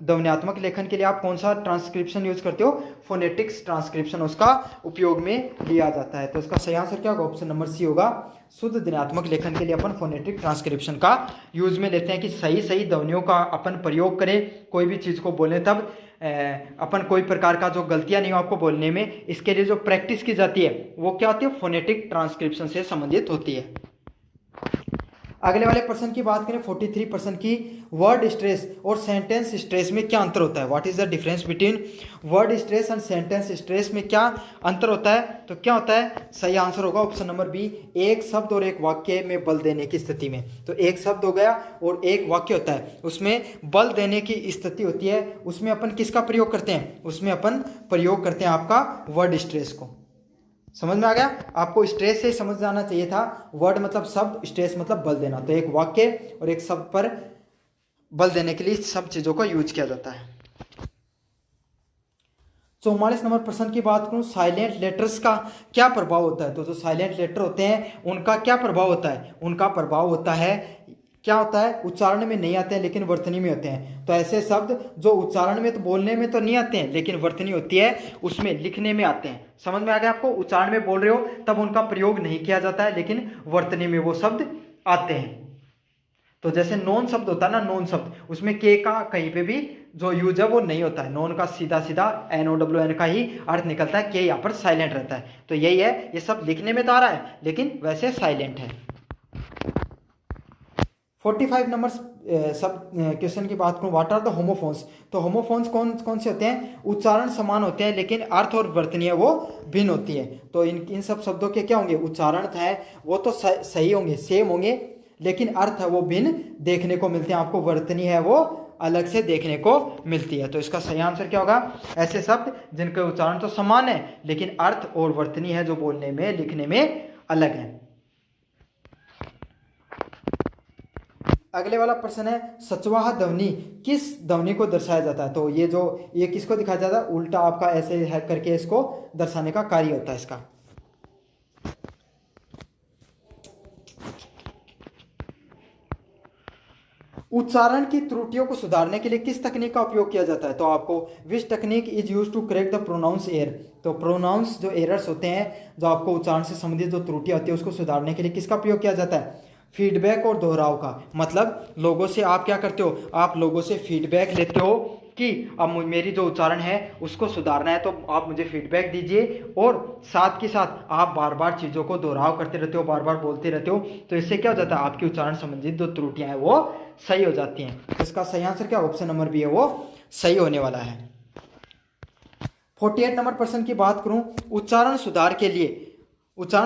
[SPEAKER 1] ध्वन्यात्मक लेखन के लिए आप कौन सा ट्रांसक्रिप्शन यूज करते हो, फोनेटिक्स ट्रांसक्रिप्शन उसका उपयोग में लिया जाता है। तो इसका सही आंसर क्या होगा, ऑप्शन नंबर सी होगा। शुद्ध ध्वन्यात्मक लेखन के लिए अपन फोनेटिक ट्रांसक्रिप्शन का यूज में लेते हैं कि सही सही ध्वनियों का अपन प्रयोग करें, कोई भी चीज को बोले तब अपन कोई प्रकार का जो गलतियां नहीं हो आपको बोलने में, इसके लिए जो प्रैक्टिस की जाती है वो क्या होती है, फोनेटिक ट्रांसक्रिप्शन से संबंधित होती है। अगले वाले प्रश्न की बात करें 43% की, वर्ड स्ट्रेस और सेंटेंस स्ट्रेस में क्या अंतर होता है, what is the difference between word stress and sentence stress में क्या अंतर होता है। तो क्या होता है, सही आंसर होगा ऑप्शन नंबर बी, एक शब्द और एक वाक्य में बल देने की स्थिति में। तो एक शब्द हो गया और एक वाक्य होता है, उसमें बल देने की स्थिति होती है, उसमें अपन किसका प्रयोग करते हैं, उसमें अपन प्रयोग करते हैं आपका वर्ड स्ट्रेस को। समझ में आ गया, आपको स्ट्रेस से समझ जाना चाहिए था, वर्ड मतलब शब्द, स्ट्रेस मतलब बल देना। तो एक वाक्य और एक शब्द पर बल देने के लिए सब चीजों का यूज किया जाता है। 44 नंबर प्रश्न की बात करूं, साइलेंट लेटर्स का क्या प्रभाव होता है। तो जो साइलेंट लेटर होते हैं उनका क्या प्रभाव होता है, उनका प्रभाव होता है क्या होता है, उच्चारण में नहीं आते हैं लेकिन वर्तनी में होते हैं। तो ऐसे शब्द जो उच्चारण में तो बोलने में तो नहीं आते हैं लेकिन वर्तनी होती है उसमें लिखने में आते हैं। समझ में आ गया आपको, उच्चारण में बोल रहे हो तब उनका प्रयोग नहीं किया जाता है लेकिन वर्तनी में वो शब्द आते हैं। तो जैसे नॉन शब्द होता है ना, नॉन शब्द, उसमें के का कहीं पे भी जो यूज है वो नहीं होता है, नॉन का सीधा सीधा NOWN का ही अर्थ निकलता है, के यहाँ पर साइलेंट रहता है। तो यही है, ये सब लिखने में तो आ रहा है लेकिन वैसे साइलेंट है। 45 नंबर सब क्वेश्चन की बात करूं, व्हाट आर द होमोफोन्स। तो होमोफोन्स कौन कौन से होते हैं, उच्चारण समान होते हैं लेकिन अर्थ और वर्तनी है वो भिन्न होती है। तो इन सब शब्दों के क्या होंगे, उच्चारण है वो तो सही होंगे, सेम होंगे, लेकिन अर्थ है वो भिन्न देखने को मिलते हैं आपको, वर्तनी है वो अलग से देखने को मिलती है। तो इसका सही आंसर क्या होगा? ऐसे शब्द जिनके उच्चारण तो समान है लेकिन अर्थ और वर्तनी है जो बोलने में लिखने में अलग है। अगले वाला प्रश्न है, सचवाह ध्वनि किस ध्वनि को दर्शाया जाता है? तो ये किसको दिखाया जाता है? उल्टा आपका ऐसे है करके इसको दर्शाने का कार्य होता है इसका। उच्चारण की त्रुटियों को सुधारने के लिए किस तकनीक का उपयोग किया जाता है? तो आपको which technique is use to correct the pronounce error. तो प्रोनाउंस जो एरर्स होते हैं, जो आपको उच्चारण से संबंधित जो त्रुटियां होती है, उसको सुधारने के लिए किसका उपयोग किया जाता है? फीडबैक और दोहराव का। मतलब लोगों से आप क्या करते हो? आप लोगों से फीडबैक लेते हो कि अब मेरी जो उच्चारण है उसको सुधारना है, तो आप मुझे फीडबैक दीजिए, और साथ के साथ आप बार बार चीज़ों को दोहराव करते रहते हो, बार बार बोलते रहते हो, तो इससे क्या हो जाता है? आपकी उच्चारण संबंधित जो त्रुटियां हैं वो सही हो जाती हैं। तो इसका सही आंसर क्या? ऑप्शन नंबर बी है वो सही होने वाला है। 48 नंबर प्रश्न की बात करूं, उच्चारण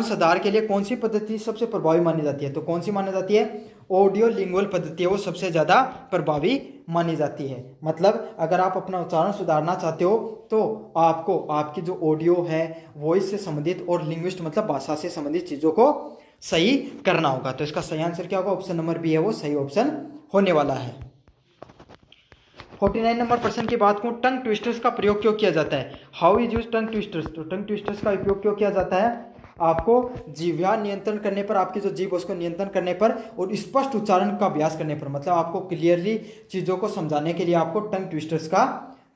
[SPEAKER 1] सुधार के लिए कौन सी पद्धति सबसे प्रभावी मानी जाती है? तो कौन सी मानी जाती है? ऑडियो लिंगुअल पद्धति है वो सबसे ज़्यादा प्रभावी मानी जाती है। मतलब अगर आप अपना उच्चारण सुधारना चाहते हो तो आपको आपकी जो ऑडियो है, वॉइस से संबंधित और लिंग्विस्ट मतलब भाषा से संबंधित चीज़ों को सही करना होगा। तो इसका सही आंसर क्या होगा? ऑप्शन नंबर बी है वो सही ऑप्शन होने वाला है। 49 नंबर प्रश्न की बात करूं, टंग ट्विस्टर्स का प्रयोग क्यों किया जाता है? How is use tongue twisters? तो टंग ट्विस्टर्स का उपयोग क्यों किया जाता है? आपको जीवा नियंत्रण करने पर, आपकी जो जीभ उसको नियंत्रण करने पर और स्पष्ट उच्चारण का अभ्यास करने पर, मतलब आपको क्लियरली चीज़ों को समझाने के लिए आपको टंग ट्विस्टर्स का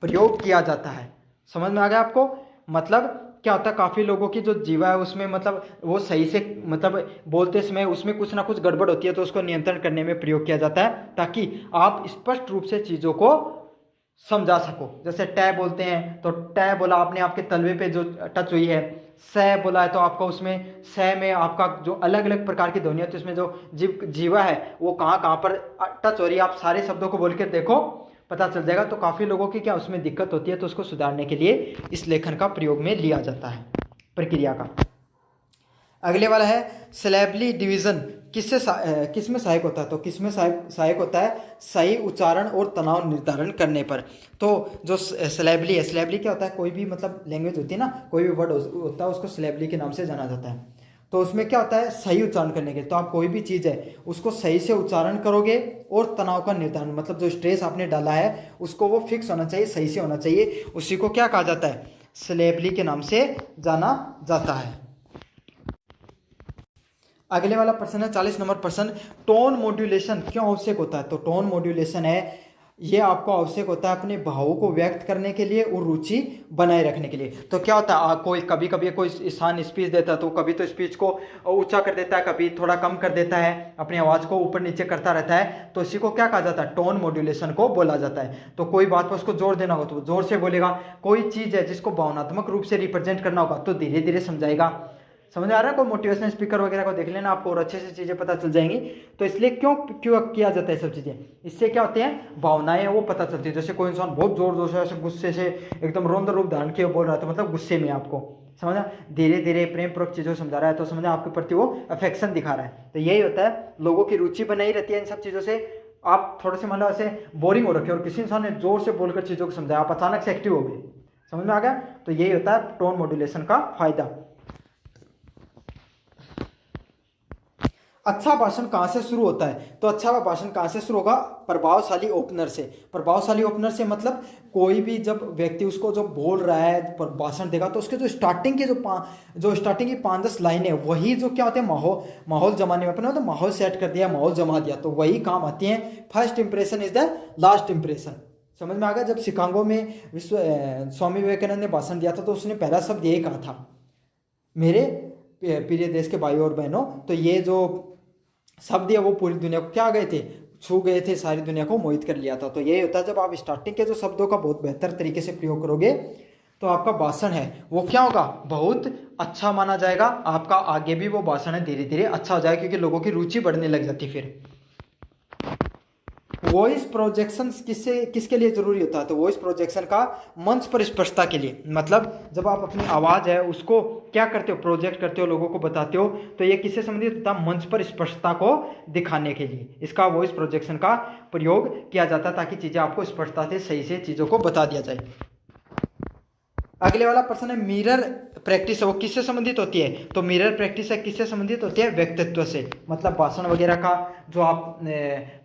[SPEAKER 1] प्रयोग किया जाता है। समझ में आ गया आपको? मतलब क्या होता है, काफ़ी लोगों की जो जीवा है उसमें मतलब वो सही से मतलब बोलते समय उसमें कुछ ना कुछ गड़बड़ होती है, तो उसको नियंत्रण करने में प्रयोग किया जाता है ताकि आप स्पष्ट रूप से चीज़ों को समझा सको। जैसे टै बोलते हैं तो टै बोला आपने आपके तलवे पे जो टच हुई है, सै बोला है तो आपका उसमें सै में आपका जो अलग अलग प्रकार की ध्वनि होती है उसमें जो जीवा है वो कहाँ कहाँ पर टच हो रही है, आप सारे शब्दों को बोल के देखो, पता चल जाएगा। तो काफ़ी लोगों की क्या उसमें दिक्कत होती है, तो उसको सुधारने के लिए इस लेखन का प्रयोग में लिया जाता है, प्रक्रिया का। अगले वाला है, सिलेबली डिवीजन किसमें सहायक होता है? तो किसमें सहायक होता है? सही उच्चारण और तनाव निर्धारण करने पर। तो जो सिलेबली है, सिलेबली क्या होता है? कोई भी मतलब लैंग्वेज होती है ना, कोई भी वर्ड होता है उसको सिलेबली के नाम से जाना जाता है। तो उसमें क्या होता है? सही उच्चारण करने के, तो आप कोई भी चीज़ है उसको सही से उच्चारण करोगे, और तनाव का निर्धारण मतलब जो स्ट्रेस आपने डाला है उसको वो फिक्स होना चाहिए, सही से होना चाहिए, उसी को क्या कहा जाता है? सिलेबली के नाम से जाना जाता है। अगले वाला प्रश्न है 40 नंबर प्रश्न, टोन मॉड्यूलेशन क्यों आवश्यक होता है? तो टोन मॉड्यूलेशन है ये आपको आवश्यक होता है अपने भावों को व्यक्त करने के लिए और रुचि बनाए रखने के लिए। तो क्या होता है, कोई कभी कभी कोई इंसान स्पीच देता है तो कभी तो स्पीच को ऊंचा कर देता है, कभी थोड़ा कम कर देता है, अपनी आवाज़ को ऊपर नीचे करता रहता है, तो इसी को क्या कहा जाता है? टोन मॉड्यूलेशन को बोला जाता है। तो कोई बात पर उसको जोर देना हो तो जोर से बोलेगा, कोई चीज़ है जिसको भावनात्मक रूप से रिप्रेजेंट करना होगा तो धीरे धीरे समझाएगा। समझ आ रहा है? कोई मोटिवेशनल स्पीकर वगैरह को देख लेना, आपको और अच्छे से चीज़ें पता चल जाएंगी। तो इसलिए क्यों किया जाता है सब चीज़ें? इससे क्या होते हैं? भावनाएं वो पता चलती है। जैसे कोई इंसान बहुत जोर जोर से ऐसे गुस्से से एकदम रौद्र रूप धारण किए बोल रहा था, मतलब गुस्से में आपको समझा, धीरे धीरे प्रेम पूर्वक चीज़ों को समझा रहा है, तो समझा आपके प्रति वो अफेक्शन दिखा रहा है। तो यही होता है, लोगों की रुचि बनाई रहती है इन सब चीज़ों से। आप थोड़े से मतलब ऐसे बोरिंग हो रखे और किसी इंसान ने जोर से बोलकर चीज़ों को समझाया, आप अचानक से एक्टिव हो गए। समझ में आ गया? तो यही होता है टोन मॉड्यूलेशन का फायदा। अच्छा भाषण कहाँ से शुरू होता है? तो अच्छा भाषण कहाँ से शुरू होगा? प्रभावशाली ओपनर से। प्रभावशाली ओपनर से मतलब कोई भी जब व्यक्ति उसको जो बोल रहा है भाषण देगा, तो उसके जो स्टार्टिंग की जो स्टार्टिंग की 5-10 लाइन है, वही जो क्या होते हैं? माहौल जमाने में अपने तो माहौल सेट कर दिया, माहौल जमा दिया, तो वही काम आती हैं। First impression is the last impression. समझ में आ गया? जब शिकागो में स्वामी विवेकानंद ने भाषण दिया था तो उसने पहला शब्द यही कहा था, मेरे प्रिय देश के भाइयों और बहनों। तो ये जो शब्द है वो पूरी दुनिया को क्या गए थे? छू गए थे, सारी दुनिया को मोहित कर लिया था। तो यही होता है, जब आप स्टार्टिंग के जो शब्दों का बहुत बेहतर तरीके से प्रयोग करोगे तो आपका भाषण है वो क्या होगा? बहुत अच्छा माना जाएगा। आपका आगे भी वो भाषण है धीरे धीरे अच्छा हो जाएगा, क्योंकि लोगों की रुचि बढ़ने लग जाती फिर। वॉइस प्रोजेक्शन किसके लिए जरूरी होता है? तो वॉइस प्रोजेक्शन का मंच पर स्पष्टता के लिए, मतलब जब आप अपनी आवाज़ है उसको क्या करते हो, प्रोजेक्ट करते हो, लोगों को बताते हो, तो ये किससे संबंधित होता है? मंच पर स्पष्टता को दिखाने के लिए इसका वॉइस प्रोजेक्शन का प्रयोग किया जाता है, ताकि चीज़ें आपको स्पष्टता से सही से चीज़ों को बता दिया जाए। अगले वाला प्रश्न है मिरर प्रैक्टिस है वो किससे संबंधित होती है? तो मिरर प्रैक्टिस है किससे संबंधित होती है? व्यक्तित्व से, मतलब भाषण वगैरह का जो आप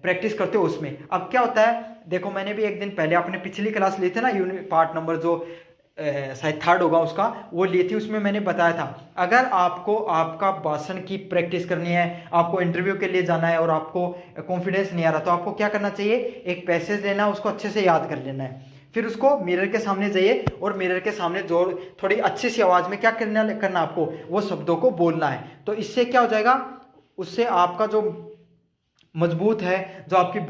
[SPEAKER 1] प्रैक्टिस करते हो उसमें। अब क्या होता है, देखो मैंने भी एक दिन पहले अपने पिछली क्लास ली थी ना, यूनिट पार्ट नंबर जो शायद 3rd होगा उसका, वो ली थी। उसमें मैंने बताया था अगर आपको आपका भाषण की प्रैक्टिस करनी है, आपको इंटरव्यू के लिए जाना है और आपको कॉन्फिडेंस नहीं आ रहा, तो आपको क्या करना चाहिए, एक पैसेज लेना है, उसको अच्छे से याद कर लेना है, फिर उसको मिरर के सामने जाइए और मिरर के सामने जोर थोड़ी अच्छी सी आवाज में क्या करना आपको, वो शब्दों को बोलना है। तो इससे क्या हो जाएगा, उससे आपका जो मजबूत है, जो आपकी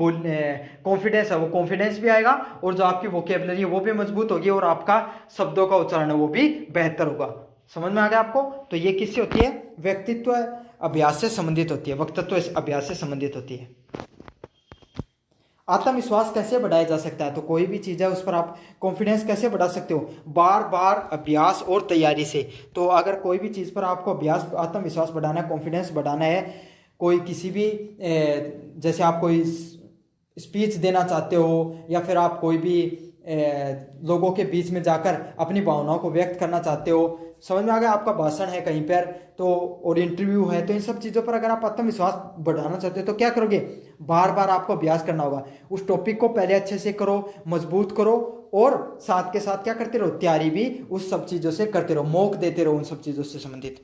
[SPEAKER 1] कॉन्फिडेंस है वो कॉन्फिडेंस भी आएगा, और जो आपकी वोकेबलरी है वो भी मजबूत होगी, और आपका शब्दों का उच्चारण है वो भी बेहतर होगा। समझ में आ गया आपको? तो ये किससे होती है? व्यक्तित्व अभ्यास से संबंधित होती है, वक्तत्व अभ्यास से संबंधित होती है। आत्मविश्वास कैसे बढ़ाया जा सकता है? तो कोई भी चीज़ है उस पर आप कॉन्फिडेंस कैसे बढ़ा सकते हो? बार बार अभ्यास और तैयारी से। तो अगर कोई भी चीज़ पर आपको अभ्यास, आत्मविश्वास बढ़ाना है, कॉन्फिडेंस बढ़ाना है, कोई किसी भी जैसे आप कोई स्पीच देना चाहते हो, या फिर आप कोई भी लोगों के बीच में जाकर अपनी भावनाओं को व्यक्त करना चाहते हो, समझ में आ गया? आपका भाषण है कहीं पर तो, और इंटरव्यू है, तो इन सब चीज़ों पर अगर आप आत्मविश्वास बढ़ाना चाहते हो तो क्या करोगे? बार बार आपको अभ्यास करना होगा। उस टॉपिक को पहले अच्छे से करो, मजबूत करो, और साथ के साथ क्या करते रहो, तैयारी भी उस सब चीज़ों से करते रहो, मॉक देते रहो उन सब चीज़ों से संबंधित।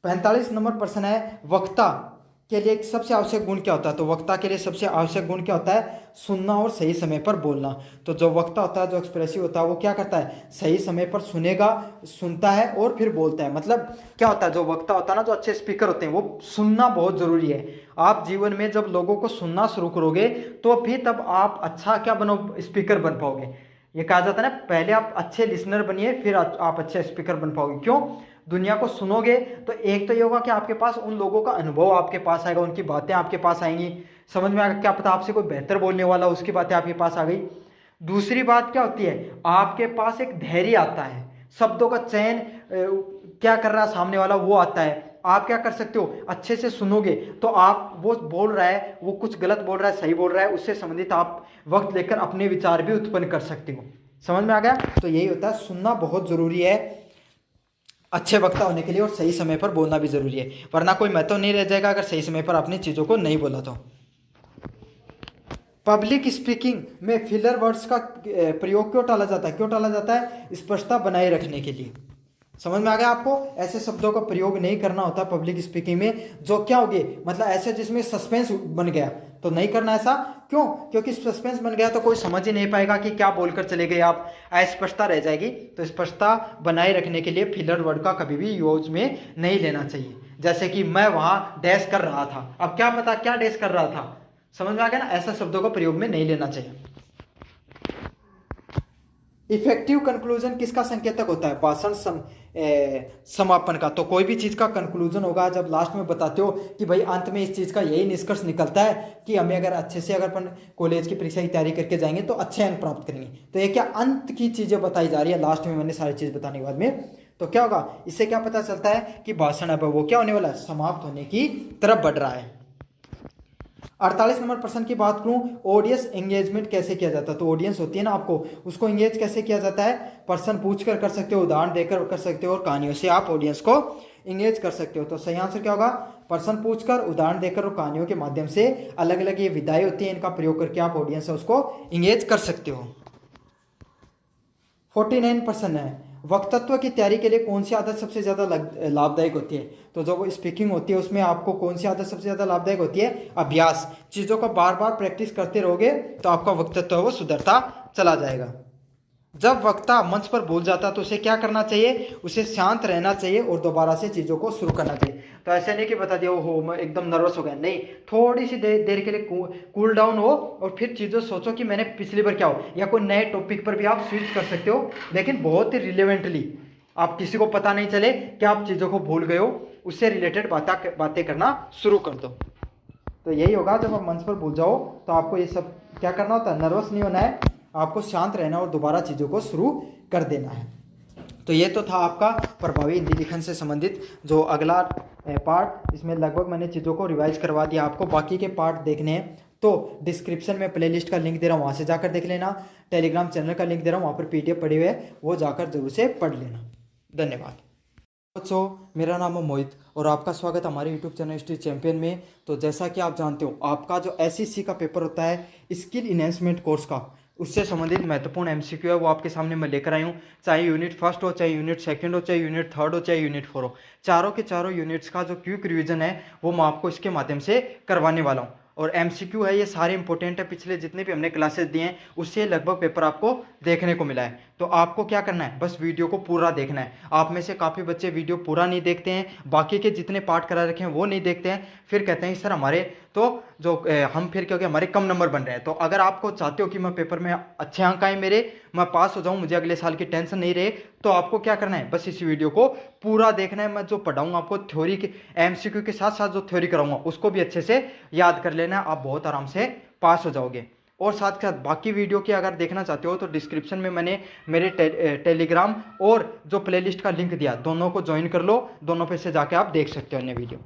[SPEAKER 1] 45 नंबर प्रश्न है वक्ता के लिए सबसे आवश्यक गुण क्या होता है? तो वक्ता के लिए सबसे आवश्यक गुण क्या होता है? सुनना और सही समय पर बोलना। तो जो वक्ता होता है, जो एक्सप्रेसिव होता है, वो क्या करता है? सही समय पर सुनता है और फिर बोलता है। मतलब क्या होता है, जो वक्ता होता है ना, जो अच्छे स्पीकर होते हैं, वो सुनना बहुत जरूरी है। आप जीवन में जब लोगों को सुनना शुरू करोगे तो भी तब आप अच्छा क्या बनो, स्पीकर बन पाओगे। ये कहा जाता है ना, पहले आप अच्छे लिसनर बनिए, फिर आप अच्छे स्पीकर बन पाओगे। क्यों? दुनिया को सुनोगे तो एक तो ये होगा कि आपके पास उन लोगों का अनुभव आपके पास आएगा, उनकी बातें आपके पास आएंगी, समझ में आएगा, क्या पता आपसे कोई बेहतर बोलने वाला, उसकी बातें आपके पास आ गई। दूसरी बात क्या होती है, आपके पास एक धैर्य आता है, शब्दों का चयन क्या कर रहा है सामने वाला वो आता है। आप क्या कर सकते हो, अच्छे से सुनोगे तो आप वो बोल रहा है, वो कुछ गलत बोल रहा है, सही बोल रहा है, उससे संबंधित आप वक्त लेकर अपने विचार भी उत्पन्न कर सकते हो। समझ में आ गया? तो यही होता है, सुनना बहुत जरूरी है अच्छे वक्ता होने के लिए, और सही समय पर बोलना भी जरूरी है, वरना कोई महत्व नहीं रह जाएगा अगर सही समय पर अपनी चीजों को नहीं बोला तो। पब्लिक स्पीकिंग में फिलर वर्ड्स का प्रयोग क्यों टाला जाता है? क्यों टाला जाता है? स्पष्टता बनाए रखने के लिए। समझ में आ गया आपको? ऐसे शब्दों का प्रयोग नहीं करना होता पब्लिक स्पीकिंग में जो क्या होगी, मतलब ऐसे जिसमें सस्पेंस बन गया, तो नहीं करना ऐसा। क्यों? क्योंकि सस्पेंस बन गया तो कोई समझ ही नहीं पाएगा कि क्या बोलकर चले गए आप, अस्पष्टता रह जाएगी। तो स्पष्टता बनाए रखने के लिए फिलर वर्ड का कभी भी यूज में नहीं लेना चाहिए। जैसे कि मैं वहां डैश कर रहा था, अब क्या पता क्या डैश कर रहा था, समझ में आ गया ना? ऐसा शब्दों का प्रयोग में नहीं लेना चाहिए। इफेक्टिव कंक्लूजन किसका संकेतक होता है? भाषण समापन का। तो कोई भी चीज का कंक्लूजन होगा जब लास्ट में बताते हो कि भाई अंत में इस चीज का यही निष्कर्ष निकलता है कि हमें अगर अच्छे से अगर अपन कॉलेज की परीक्षा की तैयारी करके जाएंगे तो अच्छे अंक प्राप्त करेंगे। तो ये क्या अंत की चीजें बताई जा रही है, लास्ट में मैंने सारी चीज बताने के बाद में, तो क्या होगा, इससे क्या पता चलता है कि भाषण अब वो क्या होने वाला है, समाप्त होने की तरफ बढ़ रहा है। 48 नंबर प्रश्न की बात करूं, ऑडियंस एंगेजमेंट कैसे किया जाता है? तो ऑडियंस होती है ना आपको, उसको एंगेज कैसे किया जाता है? प्रश्न पूछकर कर सकते हो, उदाहरण देकर कर सकते हो, और कहानियों से आप ऑडियंस को एंगेज कर सकते हो। तो सही आंसर क्या होगा? प्रश्न पूछकर, उदाहरण देकर और कहानियों के माध्यम से, अलग अलग ये विधाएं होती हैं, इनका प्रयोग करके आप ऑडियंस है उसको एंगेज कर सकते हो। 49 प्रश्न है, वक्तत्व की तैयारी के लिए कौन सी आदत सबसे ज्यादा लाभदायक होती है? तो जो स्पीकिंग होती है उसमें आपको कौन सी आदत सबसे ज्यादा लाभदायक होती है? अभ्यास। चीजों का बार बार प्रैक्टिस करते रहोगे तो आपका वक्तत्व वो सुधरता चला जाएगा। जब वक्ता मंच पर भूल जाता तो उसे क्या करना चाहिए? उसे शांत रहना चाहिए और दोबारा से चीजों को शुरू करना चाहिए। तो ऐसे नहीं कि बता दिया हो मैं एकदम नर्वस हो गया, नहीं, थोड़ी सी देर के लिए कूल डाउन हो और फिर चीज़ों सोचो कि मैंने पिछली बार क्या हो, या कोई नए टॉपिक पर भी आप स्विच कर सकते हो, लेकिन बहुत ही रिलेवेंटली, आप किसी को पता नहीं चले कि आप चीज़ों को भूल गए हो, उससे रिलेटेड बातें करना शुरू कर दो। तो यही होगा, जब आप मंच पर भूल जाओ तो आपको ये सब क्या करना होता है, नर्वस नहीं होना है, आपको शांत रहना और दोबारा चीज़ों को शुरू कर देना है। तो ये तो था आपका प्रभावी हिंदी लिखन से संबंधित जो अगला पार्ट। इसमें लगभग मैंने चीज़ों को रिवाइज करवा दिया आपको। बाकी के पार्ट देखने हैं तो डिस्क्रिप्शन में प्लेलिस्ट का लिंक दे रहा हूँ, वहाँ से जाकर देख लेना। टेलीग्राम चैनल का लिंक दे रहा हूँ, वहाँ पर PDF पड़े हुए है, वो जाकर जरूर से पढ़ लेना। धन्यवाद दोस्तों, मेरा नाम है मोहित और आपका स्वागत हमारे यूट्यूब चैनल हिस्ट्री चैंपियन में। तो जैसा कि आप जानते हो, आपका जो SEC का पेपर होता है स्किल इन्हेंसमेंट कोर्स का, उससे संबंधित महत्वपूर्ण MCQ है, वो आपके सामने मैं लेकर आई हूँ। चाहे यूनिट 1 हो, चाहे यूनिट 2 हो, चाहे यूनिट 3 हो, चाहे यूनिट 4 हो, चारों के चारों यूनिट्स का जो क्विक रिवीजन है वो मैं आपको इसके माध्यम से करवाने वाला हूँ। और MCQ है, ये सारे इंपॉर्टेंट है, पिछले जितने भी हमने क्लासेस दिए हैं उससे लगभग पेपर आपको देखने को मिला है। तो आपको क्या करना है, बस वीडियो को पूरा देखना है। आप में से काफ़ी बच्चे वीडियो पूरा नहीं देखते हैं, बाकी के जितने पार्ट करा रखे हैं वो नहीं देखते हैं, फिर कहते हैं सर हमारे तो जो हम फिर क्योंकि हमारे कम नंबर बन रहे हैं। तो अगर आपको चाहते हो कि मैं पेपर में अच्छे अंक आए मेरे, मैं पास हो जाऊं, मुझे अगले साल की टेंशन नहीं रहे, तो आपको क्या करना है, बस इस वीडियो को पूरा देखना है। मैं जो पढ़ाऊंगा आपको थ्योरी के MCQ के साथ साथ जो थ्योरी कराऊंगा उसको भी अच्छे से याद कर लेना है, आप बहुत आराम से पास हो जाओगे। और साथ के साथ बाकी वीडियो की अगर देखना चाहते हो तो डिस्क्रिप्शन में मैंने मेरे टेलीग्राम और जो प्लेलिस्ट का लिंक दिया, दोनों को ज्वाइन कर लो, दोनों पे से जाके आप देख सकते हो अन्य वीडियो।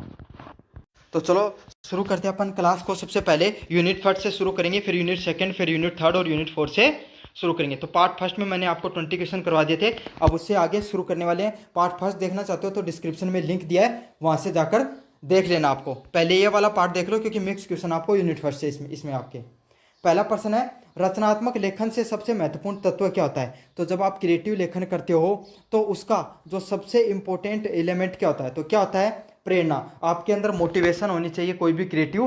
[SPEAKER 1] तो चलो शुरू करते हैं अपन क्लास को। सबसे पहले यूनिट 1 से शुरू करेंगे, फिर यूनिट 2, फिर यूनिट 3 और यूनिट 4 से शुरू करेंगे। तो पार्ट 1 में मैंने आपको 20 क्वेश्चन करवा दिए थे, अब उससे आगे शुरू करने वाले हैं। पार्ट 1 देखना चाहते हो तो डिस्क्रिप्शन में लिंक दिया है, वहाँ से जाकर देख लेना। आपको पहले ये वाला पार्ट देख लो, क्योंकि मिक्स क्वेश्चन आपको यूनिट 1 से इसमें आपके पहला प्रश्न है, रचनात्मक लेखन से सबसे महत्वपूर्ण तत्व क्या होता है। तो जब आप क्रिएटिव लेखन करते हो तो उसका जो सबसे इंपॉर्टेंट एलिमेंट क्या होता है, तो क्या होता है, प्रेरणा। आपके अंदर मोटिवेशन होनी चाहिए कोई भी क्रिएटिव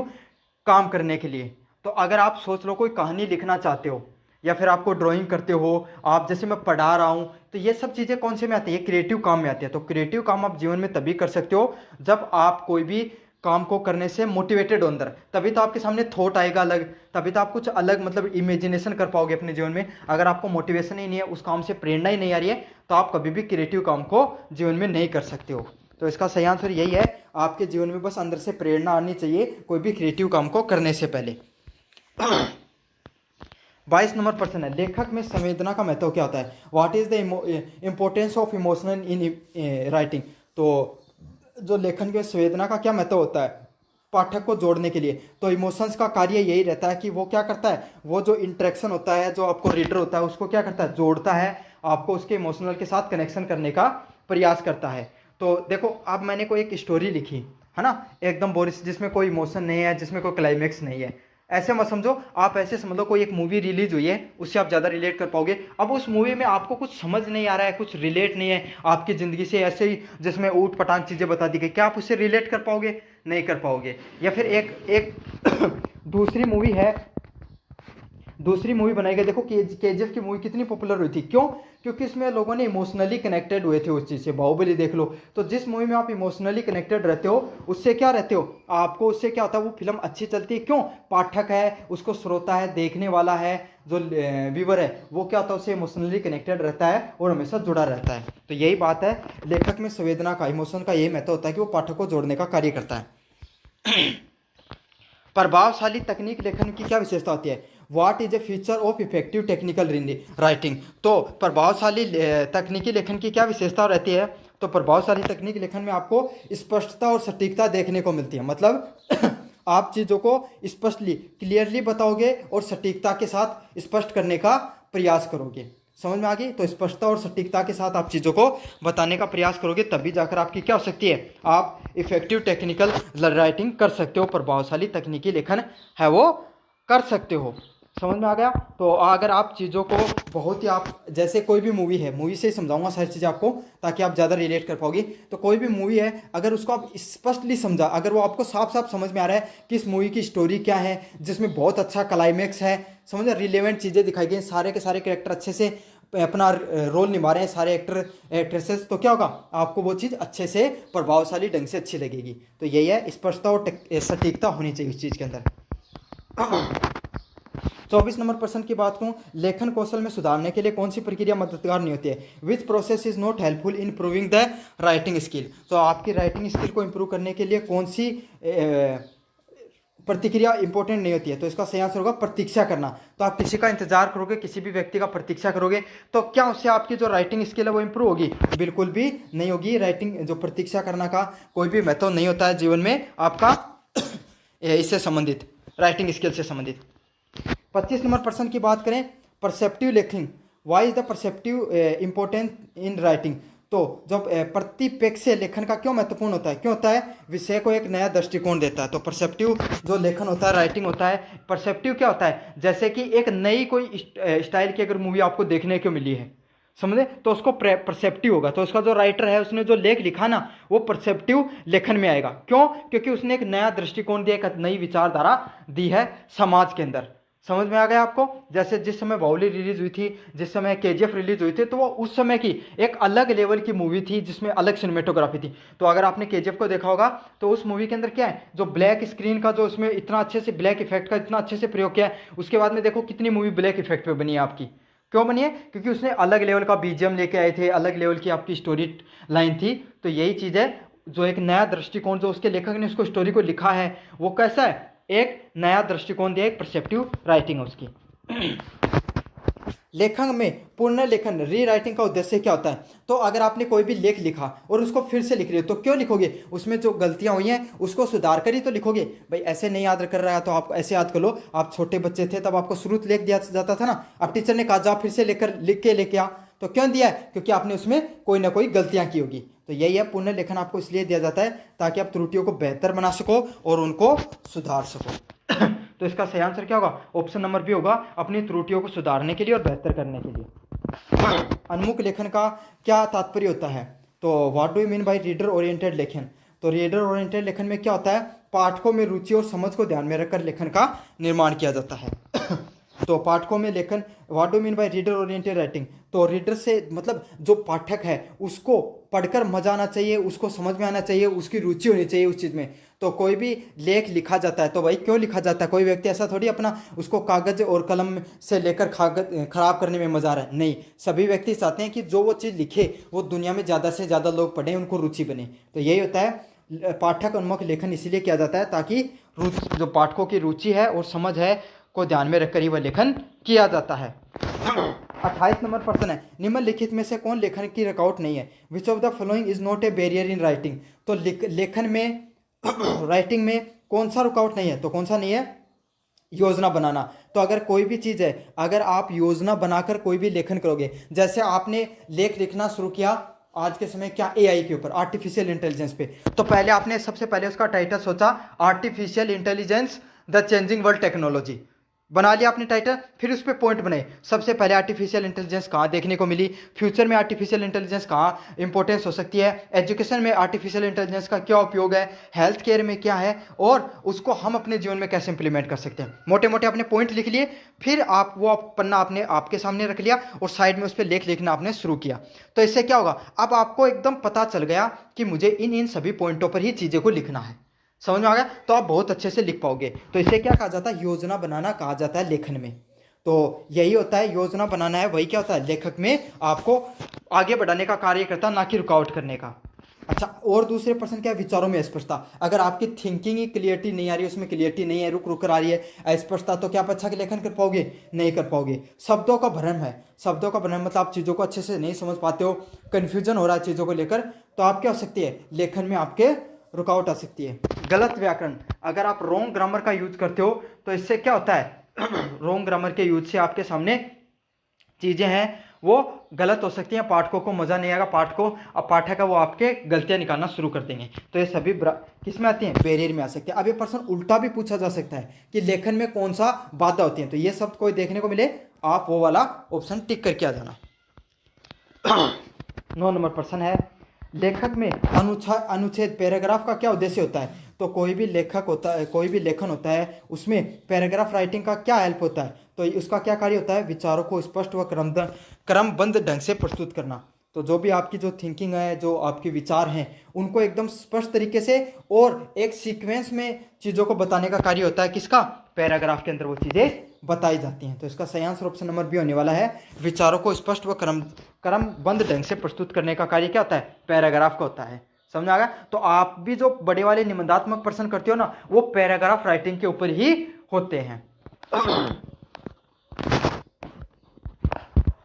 [SPEAKER 1] काम करने के लिए। तो अगर आप सोच लो कोई कहानी लिखना चाहते हो या फिर आपको ड्राइंग करते हो, आप जैसे मैं पढ़ा रहा हूँ, तो ये सब चीज़ें कौन से में आती है, क्रिएटिव काम में आती है। तो क्रिएटिव काम आप जीवन में तभी कर सकते हो जब आप कोई भी काम को करने से मोटिवेटेड हो अंदर, तभी तो आपके सामने थॉट आएगा अलग, तभी तो आप कुछ अलग मतलब इमेजिनेशन कर पाओगे अपने जीवन में। अगर आपको मोटिवेशन ही नहीं है, उस काम से प्रेरणा ही नहीं आ रही है, तो आप कभी भी क्रिएटिव काम को जीवन में नहीं कर सकते हो। तो इसका सही आंसर यही है, आपके जीवन में बस अंदर से प्रेरणा आनी चाहिए कोई भी क्रिएटिव काम को करने से पहले। 22 नंबर प्रश्न है, लेखक में संवेदना का महत्व क्या होता है। What is the importance of emotional in writing. तो जो लेखन के संवेदना का क्या महत्व होता है पाठक को जोड़ने के लिए। तो इमोशंस का कार्य यही रहता है कि वो क्या करता है, वो जो इंटरेक्शन होता है, जो आपको रीडर होता है उसको क्या करता है, जोड़ता है, आपको उसके इमोशनल के साथ कनेक्शन करने का प्रयास करता है। तो देखो, अब मैंने कोई एक स्टोरी लिखी है ना, एकदम बोरिंग, जिसमें कोई इमोशन नहीं है, जिसमें कोई क्लाइमेक्स नहीं है, ऐसे मत समझो। आप ऐसे समझ लो कोई एक मूवी रिलीज हुई है, उससे आप ज़्यादा रिलेट कर पाओगे। अब उस मूवी में आपको कुछ समझ नहीं आ रहा है, कुछ रिलेट नहीं है आपकी ज़िंदगी से, ऐसे ही जिसमें ऊट पटांग चीज़ें बता दी गई, क्या आप उससे रिलेट कर पाओगे, नहीं कर पाओगे। या फिर एक दूसरी मूवी बनाई गई, देखो KGF की मूवी कितनी पॉपुलर हुई थी, क्यों, क्योंकि इसमें लोगों ने इमोशनली कनेक्टेड हुए थे उस चीज़ से। बाहुबली देख लो, तो जिस मूवी में आप इमोशनली कनेक्टेड रहते हो, उससे क्या रहते हो, आपको उससे क्या होता है, वो फिल्म अच्छी चलती है। क्यों, पाठक है, उसको श्रोता है, देखने वाला है, जो व्यूवर है, वो क्या होता है, उससे इमोशनली कनेक्टेड रहता है और हमेशा जुड़ा रहता है। तो यही बात है, लेखक में संवेदना का, इमोशन का यही महत्व होता है कि वो पाठक को जोड़ने का कार्य करता है। प्रभावशाली तकनीक लेखन की क्या विशेषता होती है। What is a feature of effective technical writing. तो प्रभावशाली तकनीकी लेखन की क्या विशेषता रहती है। तो प्रभावशाली तकनीकी लेखन में आपको स्पष्टता और सटीकता देखने को मिलती है। मतलब आप चीज़ों को स्पष्टली क्लियरली बताओगे और सटीकता के साथ स्पष्ट करने का प्रयास करोगे। समझ में आ गई। तो स्पष्टता और सटीकता के साथ आप चीज़ों को बताने का प्रयास करोगे, तभी जाकर आपकी क्या हो सकती है, आप इफेक्टिव टेक्निकल राइटिंग कर सकते हो। प्रभावशाली तकनीकी लेखन है वो कर सकते हो। समझ में आ गया। तो अगर आप चीज़ों को बहुत ही, आप जैसे कोई भी मूवी है, मूवी से ही समझाऊंगा सारी चीज़ें आपको, ताकि आप ज़्यादा रिलेट कर पाओगे। तो कोई भी मूवी है, अगर उसको आप स्पष्टली समझा, अगर वो आपको साफ साफ समझ में आ रहा है कि इस मूवी की स्टोरी क्या है, जिसमें बहुत अच्छा क्लाइमेक्स है, समझ, रिलेवेंट चीज़ें दिखाई गई, सारे के सारे कैरेक्टर अच्छे से अपना रोल निभा रहे हैं, सारे एक्टर एक्ट्रेसेस, तो क्या होगा, आपको वो चीज़ अच्छे से प्रभावशाली ढंग से अच्छी लगेगी। तो यही है, स्पष्टता और सटीकता होनी चाहिए उस चीज़ के अंदर। 24 नंबर प्रश्न की बात करूं, लेखन कौशल में सुधारने के लिए कौन सी प्रक्रिया मददगार नहीं होती है। Which process is not helpful in improving the writing skill. तो आपकी राइटिंग स्किल को इम्प्रूव करने के लिए कौन सी प्रतिक्रिया इंपॉर्टेंट नहीं होती है, तो इसका सही आंसर होगा प्रतीक्षा करना। तो आप किसी का इंतजार करोगे, किसी भी व्यक्ति का प्रतीक्षा करोगे, तो क्या उससे आपकी जो राइटिंग स्किल है वो इंप्रूव होगी? बिल्कुल भी नहीं होगी। राइटिंग जो प्रतीक्षा करना का कोई भी महत्व नहीं होता है जीवन में आपका इससे संबंधित, राइटिंग स्किल से संबंधित। 25 नंबर प्रश्न की बात करें, परसेप्टिव लेखिंग, why is the perceptive important in writing. तो जब प्रतिपेक्ष लेखन का क्यों महत्वपूर्ण होता है, क्यों होता है? विषय को एक नया दृष्टिकोण देता है। तो परसेप्टिव जो लेखन होता है, राइटिंग होता है, परसेप्टिव क्या होता है? जैसे कि एक नई कोई स्टाइल की अगर मूवी आपको देखने को मिली है, समझे, तो उसको परसेप्टिव होगा। तो उसका जो राइटर है, उसने जो लेख लिखा ना, वो परसेप्टिव लेखन में आएगा। क्यों? क्योंकि उसने एक नया दृष्टिकोण दिया, एक नई विचारधारा दी है समाज के अंदर। समझ में आ गया आपको? जैसे जिस समय बाहुबली रिलीज हुई थी, जिस समय केजीएफ रिलीज हुई थी, तो वो उस समय की एक अलग लेवल की मूवी थी जिसमें अलग सिनेमेटोग्राफी थी। तो अगर आपने केजीएफ को देखा होगा, तो उस मूवी के अंदर क्या है, जो ब्लैक स्क्रीन का जो उसमें इतना अच्छे से ब्लैक इफेक्ट का इतना अच्छे से प्रयोग किया है, उसके बाद में देखो कितनी मूवी ब्लैक इफेक्ट पे बनी है आपकी। क्यों बनी है? क्योंकि उसने अलग लेवल का बीजीएम लेके आए थे, अलग लेवल की आपकी स्टोरी लाइन थी। तो यही चीज़ है, जो एक नया दृष्टिकोण जो उसके लेखक ने उसको स्टोरी को लिखा है, वो कैसा है? एक नया दृष्टिकोण दिया, एक परसेप्टिव राइटिंग उसकी। लेखन में पूर्ण लेखन, री राइटिंग का उद्देश्य क्या होता है? तो अगर आपने कोई भी लेख लिखा और उसको फिर से लिख रहे हो, तो क्यों लिखोगे? उसमें जो गलतियां हुई हैं उसको सुधार कर ही तो लिखोगे। भाई ऐसे नहीं याद कर रहा है तो आप ऐसे याद कर लो, आप छोटे बच्चे थे तब आपको शुरू लेख दिया जाता था ना, अब टीचर ने कहा जा फिर से लिख के लेके आ, तो क्यों दिया है? क्योंकि आपने उसमें कोई ना कोई गलतियां की होगी। तो यही है, पुनः लेखन आपको इसलिए दिया जाता है ताकि आप त्रुटियों को बेहतर बना सको और उनको सुधार सको। तो इसका सही आंसर क्या होगा? ऑप्शन नंबर बी होगा, अपनी त्रुटियों को सुधारने के लिए और बेहतर करने के लिए। उन्मुख लेखन का क्या तात्पर्य होता है? तो what do you mean by reader oriented लेखन? तो रीडर ओरिएंटेड लेखन में क्या होता है? पाठकों में रुचि और समझ को ध्यान में रखकर लेखन का निर्माण किया जाता है। तो पाठकों में लेखन, what do mean by reader oriented writing? तो रीडर से मतलब जो पाठक है उसको पढ़कर मजा आना चाहिए, उसको समझ में आना चाहिए, उसकी रुचि होनी चाहिए उस चीज़ में। तो कोई भी लेख लिखा जाता है तो भाई क्यों लिखा जाता है? कोई व्यक्ति ऐसा थोड़ी अपना उसको कागज और कलम से लेकर खराब करने में मजा आ रहा है, नहीं। सभी व्यक्ति चाहते हैं कि जो वो चीज़ लिखे वो दुनिया में ज़्यादा से ज़्यादा लोग पढ़ें, उनको रुचि बने। तो यही होता है पाठक उन्मुख लेखन, इसीलिए किया जाता है ताकि जो पाठकों की रुचि है और समझ है को ध्यान में रखकर ही वह लेखन किया जाता है। 28 नंबर प्रश्न है, निम्नलिखित में से कौन लेखन की रुकावट नहीं है? Which of the following is not a barrier in writing? तो लेखन में राइटिंग में कौन सा रुकावट नहीं है? तो कौन सा नहीं है? योजना बनाना। तो अगर कोई भी चीज़ है, अगर आप योजना बनाकर कोई भी लेखन करोगे, जैसे आपने लेख लिखना शुरू किया आज के समय क्या एआई के ऊपर, आर्टिफिशियल इंटेलिजेंस पे, तो पहले आपने सबसे पहले उसका टाइटल सोचा artificial intelligence the changing world technology, बना लिया आपने टाइटल, फिर उस पर पॉइंट बनाए। सबसे पहले आर्टिफिशियल इंटेलिजेंस कहाँ देखने को मिली, फ्यूचर में आर्टिफिशियल इंटेलिजेंस कहाँ इंपॉर्टेंस हो सकती है, एजुकेशन में आर्टिफिशियल इंटेलिजेंस का क्या उपयोग है, हेल्थ केयर में क्या है, और उसको हम अपने जीवन में कैसे इंप्लीमेंट कर सकते हैं। मोटे मोटे आपने पॉइंट लिख लिए, फिर आप वो पन्ना आपने आपके सामने रख लिया और साइड में उस पर लेख लिखना आपने शुरू किया। तो इससे क्या होगा, अब आपको एकदम पता चल गया कि मुझे इन सभी पॉइंटों पर ही चीज़ें को लिखना है। समझ में आ गया? तो आप बहुत अच्छे से लिख पाओगे। तो इसे क्या कहा जाता है? योजना बनाना कहा जाता है लेखन में। तो यही होता है, योजना बनाना है, वही क्या होता है? लेखक में आपको आगे बढ़ाने का कार्य करता है, ना कि रुकावट करने का। अच्छा, और दूसरे प्रश्न क्या है? विचारों में अस्पष्टता। अगर आपकी थिंकिंग ही क्लियरिटी नहीं आ रही है, उसमें क्लियरिटी नहीं है, रुक रुक कर आ रही है, अस्पष्टता, तो क्या आप अच्छा लेखन कर पाओगे? नहीं कर पाओगे। शब्दों का भ्रम है, शब्दों का भ्रम मतलब आप चीज़ों को अच्छे से नहीं समझ पाते हो, कन्फ्यूजन हो रहा है चीज़ों को लेकर, तो आप क्या हो सकती है? लेखन में आपके रुकावट आ सकती है। गलत व्याकरण, अगर आप रॉन्ग ग्रामर का यूज करते हो तो इससे क्या होता है? रॉन्ग ग्रामर के यूज से आपके सामने चीजें हैं वो गलत हो सकती हैं, पाठकों को मजा नहीं आएगा, पाठक है वो आपके गलतियां निकालना शुरू कर देंगे। तो ये सभी किस में आती हैं? बैरियर में आ सकते हैं। अब ये प्रश्न उल्टा भी पूछा जा सकता है कि लेखन में कौन सा बाधा होती है, तो ये शब्द कोई देखने को मिले आप वो वाला ऑप्शन टिक करके आ जाना। 9 नंबर प्रश्न है, लेखक में अनुच्छेद पैराग्राफ का क्या उद्देश्य होता है? तो कोई भी लेखक होता है, कोई भी लेखन होता है, उसमें पैराग्राफ राइटिंग का क्या हेल्प होता है? तो उसका क्या कार्य होता है? विचारों को स्पष्ट व क्रमबद्ध ढंग से प्रस्तुत करना। तो जो भी आपकी जो थिंकिंग है, जो आपके विचार हैं, उनको एकदम स्पष्ट तरीके से और एक सीक्वेंस में चीज़ों को बताने का कार्य होता है किसका? पैराग्राफ के अंदर वो चीज़ें बताई जाती हैं। तो इसका सही आंसर ऑप्शन नंबर बी होने वाला है। विचारों को स्पष्ट व क्रमबद्ध ढंग से प्रस्तुत करने का कार्य क्या होता है? पैराग्राफ का होता है। समझ आ गया। तो आप भी जो बड़े वाले निबंधात्मक प्रश्न करते हो ना, वो पैराग्राफ राइटिंग के ऊपर ही होते हैं।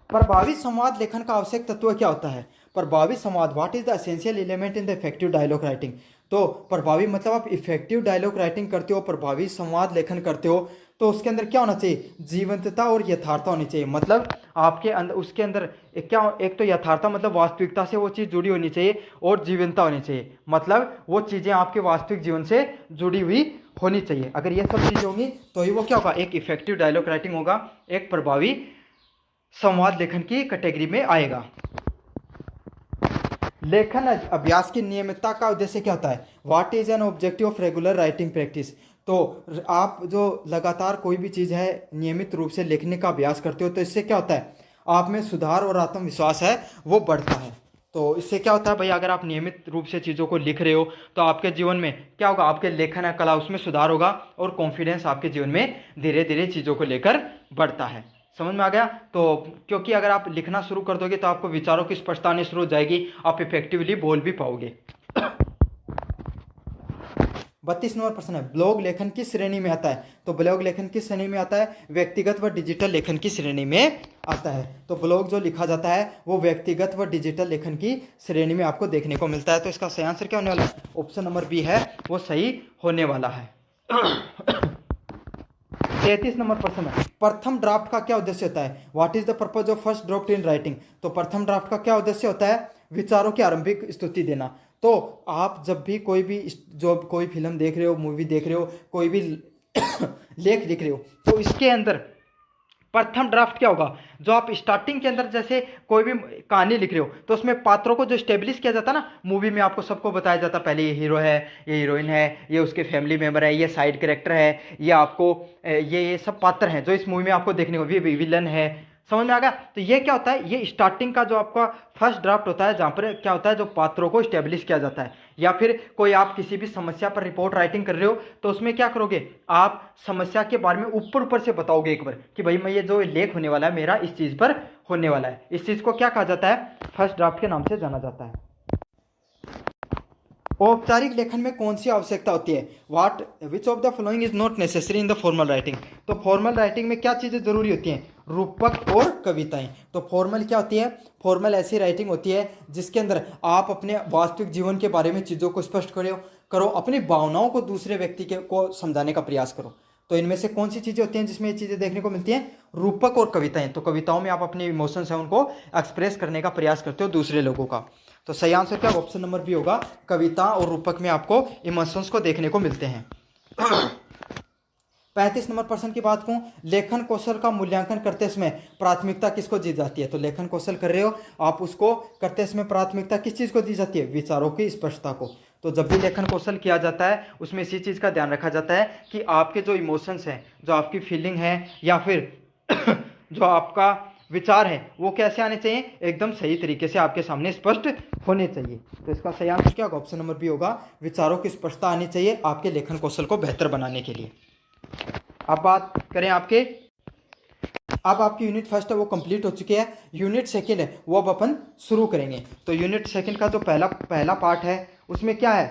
[SPEAKER 1] प्रभावी संवाद लेखन का आवश्यक तत्व क्या होता है? प्रभावी संवाद, what is the essential element in the effective dialogue writing. तो प्रभावी मतलब आप इफेक्टिव डायलॉग राइटिंग करते हो, प्रभावी संवाद लेखन करते हो, तो उसके अंदर क्या होना चाहिए? जीवंतता और यथार्थता होनी चाहिए। मतलब आपके अंदर, उसके अंदर एक तो यथार्थता मतलब वास्तविकता से वो चीज़ जुड़ी होनी चाहिए, और जीवंतता होनी चाहिए मतलब वो चीज़ें आपके वास्तविक जीवन से जुड़ी हुई होनी चाहिए। अगर ये सब चीज़ें होंगी तो ही वो क्या होगा? एक इफेक्टिव डायलॉग राइटिंग होगा, एक प्रभावी संवाद लेखन की कैटेगरी में आएगा। लेखन अभ्यास की नियमितता का उद्देश्य क्या होता है? What is an objective of regular writing practice. तो आप जो लगातार कोई भी चीज़ है नियमित रूप से लिखने का अभ्यास करते हो, तो इससे क्या होता है? आप में सुधार और आत्मविश्वास है वो बढ़ता है। तो इससे क्या होता है भाई, अगर आप नियमित रूप से चीज़ों को लिख रहे हो तो आपके जीवन में क्या होगा? आपके लेखन कला उसमें सुधार होगा, और कॉन्फिडेंस आपके जीवन में धीरे धीरे चीज़ों को लेकर बढ़ता है। समझ में आ गया? तो क्योंकि अगर आप लिखना शुरू कर दोगे तो आपको विचारों की स्पष्टता आनी शुरू हो जाएगी, आप इफेक्टिवली बोल भी पाओगे। 32 नंबर प्रश्न है, ब्लॉग लेखन किस श्रेणी में आता है? तो ब्लॉग लेखन किस श्रेणी में आता है? व्यक्तिगत व डिजिटल लेखन की श्रेणी में आता है। तो ब्लॉग जो लिखा जाता है वो व्यक्तिगत व डिजिटल लेखन की श्रेणी में आपको देखने को मिलता है। तो इसका सही आंसर क्या होने वाला है? ऑप्शन नंबर बी है, वो सही होने वाला है। 33 नंबर प्रश्न है, प्रथम ड्राफ्ट का क्या उद्देश्य होता है? What is the purpose of first draft in writing. तो प्रथम ड्राफ्ट का क्या उद्देश्य होता है? विचारों की आरंभिक स्तुति देना। तो आप जब भी कोई फिल्म देख रहे हो, मूवी देख रहे हो, कोई भी लेख लिख रहे हो, तो इसके अंदर प्रथम ड्राफ्ट क्या होगा? जो आप स्टार्टिंग के अंदर जैसे कोई भी कहानी लिख रहे हो तो उसमें पात्रों को जो स्टेब्लिश किया जाता है ना, मूवी में आपको सबको बताया जाता है, पहले ये हीरो है, ये हीरोइन है, ये उसके फैमिली मेम्बर है, ये साइड कैरेक्टर है, ये आपको ये सब पात्र हैं जो इस मूवी में आपको देखने को, ये विलन है। समझ में आ गया? तो ये क्या होता है? ये स्टार्टिंग का जो आपका फर्स्ट ड्राफ्ट होता है, जहाँ पर क्या होता है, जो पात्रों को स्टेब्लिश किया जाता है। या फिर कोई आप किसी भी समस्या पर रिपोर्ट राइटिंग कर रहे हो तो उसमें क्या करोगे? आप समस्या के बारे में ऊपर ऊपर से बताओगे एक बार कि भाई मैं ये जो लेख होने वाला है मेरा इस चीज़ पर होने वाला है। इस चीज़ को क्या कहा जाता है? फर्स्ट ड्राफ्ट के नाम से जाना जाता है। औपचारिक लेखन में कौन सी आवश्यकता होती है? What which of the following is not necessary in the formal writing. तो फॉर्मल राइटिंग में क्या चीज़ें जरूरी होती हैं? रूपक और कविताएं। तो फॉर्मल क्या होती है? फॉर्मल ऐसी राइटिंग होती है जिसके अंदर आप अपने वास्तविक जीवन के बारे में चीज़ों को स्पष्ट करो, अपनी भावनाओं को दूसरे व्यक्ति को समझाने का प्रयास करो। तो इनमें से कौन सी चीज़ें होती हैं जिसमें ये चीज़ें देखने को मिलती हैं? रूपक और कविताएं। तो कविताओं में आप अपने इमोशंस हैं उनको एक्सप्रेस करने का प्रयास करते हो दूसरे लोगों का। तो सही आंसर क्या? ऑप्शन नंबर बी होगा, कविता और रूपक में आपको इमोशंस को देखने को मिलते हैं। 35 नंबर प्रश्न की बात करूं, लेखन कौशल का मूल्यांकन करते समय प्राथमिकता किसको दी जाती है? तो लेखन कौशल कर रहे हो आप, उसको करते समय प्राथमिकता किस चीज़ को दी जाती है? विचारों की स्पष्टता को। तो जब भी लेखन कौशल किया जाता है उसमें इसी चीज़ का ध्यान रखा जाता है कि आपके जो इमोशंस हैं, जो आपकी फीलिंग है, या फिर जो आपका विचार है, वो कैसे आने चाहिए? एकदम सही तरीके से आपके सामने स्पष्ट होने चाहिए। तो इसका सही आंसर क्या होगा? ऑप्शन नंबर बी होगा, विचारों की स्पष्टता आनी चाहिए आपके लेखन कौशल को बेहतर बनाने के लिए। अब बात करें अब आपकी यूनिट फर्स्ट है वो कंप्लीट हो चुकी है। यूनिट सेकंड है वो अब अपन शुरू करेंगे। तो यूनिट सेकंड का जो पहला पार्ट है उसमें क्या है?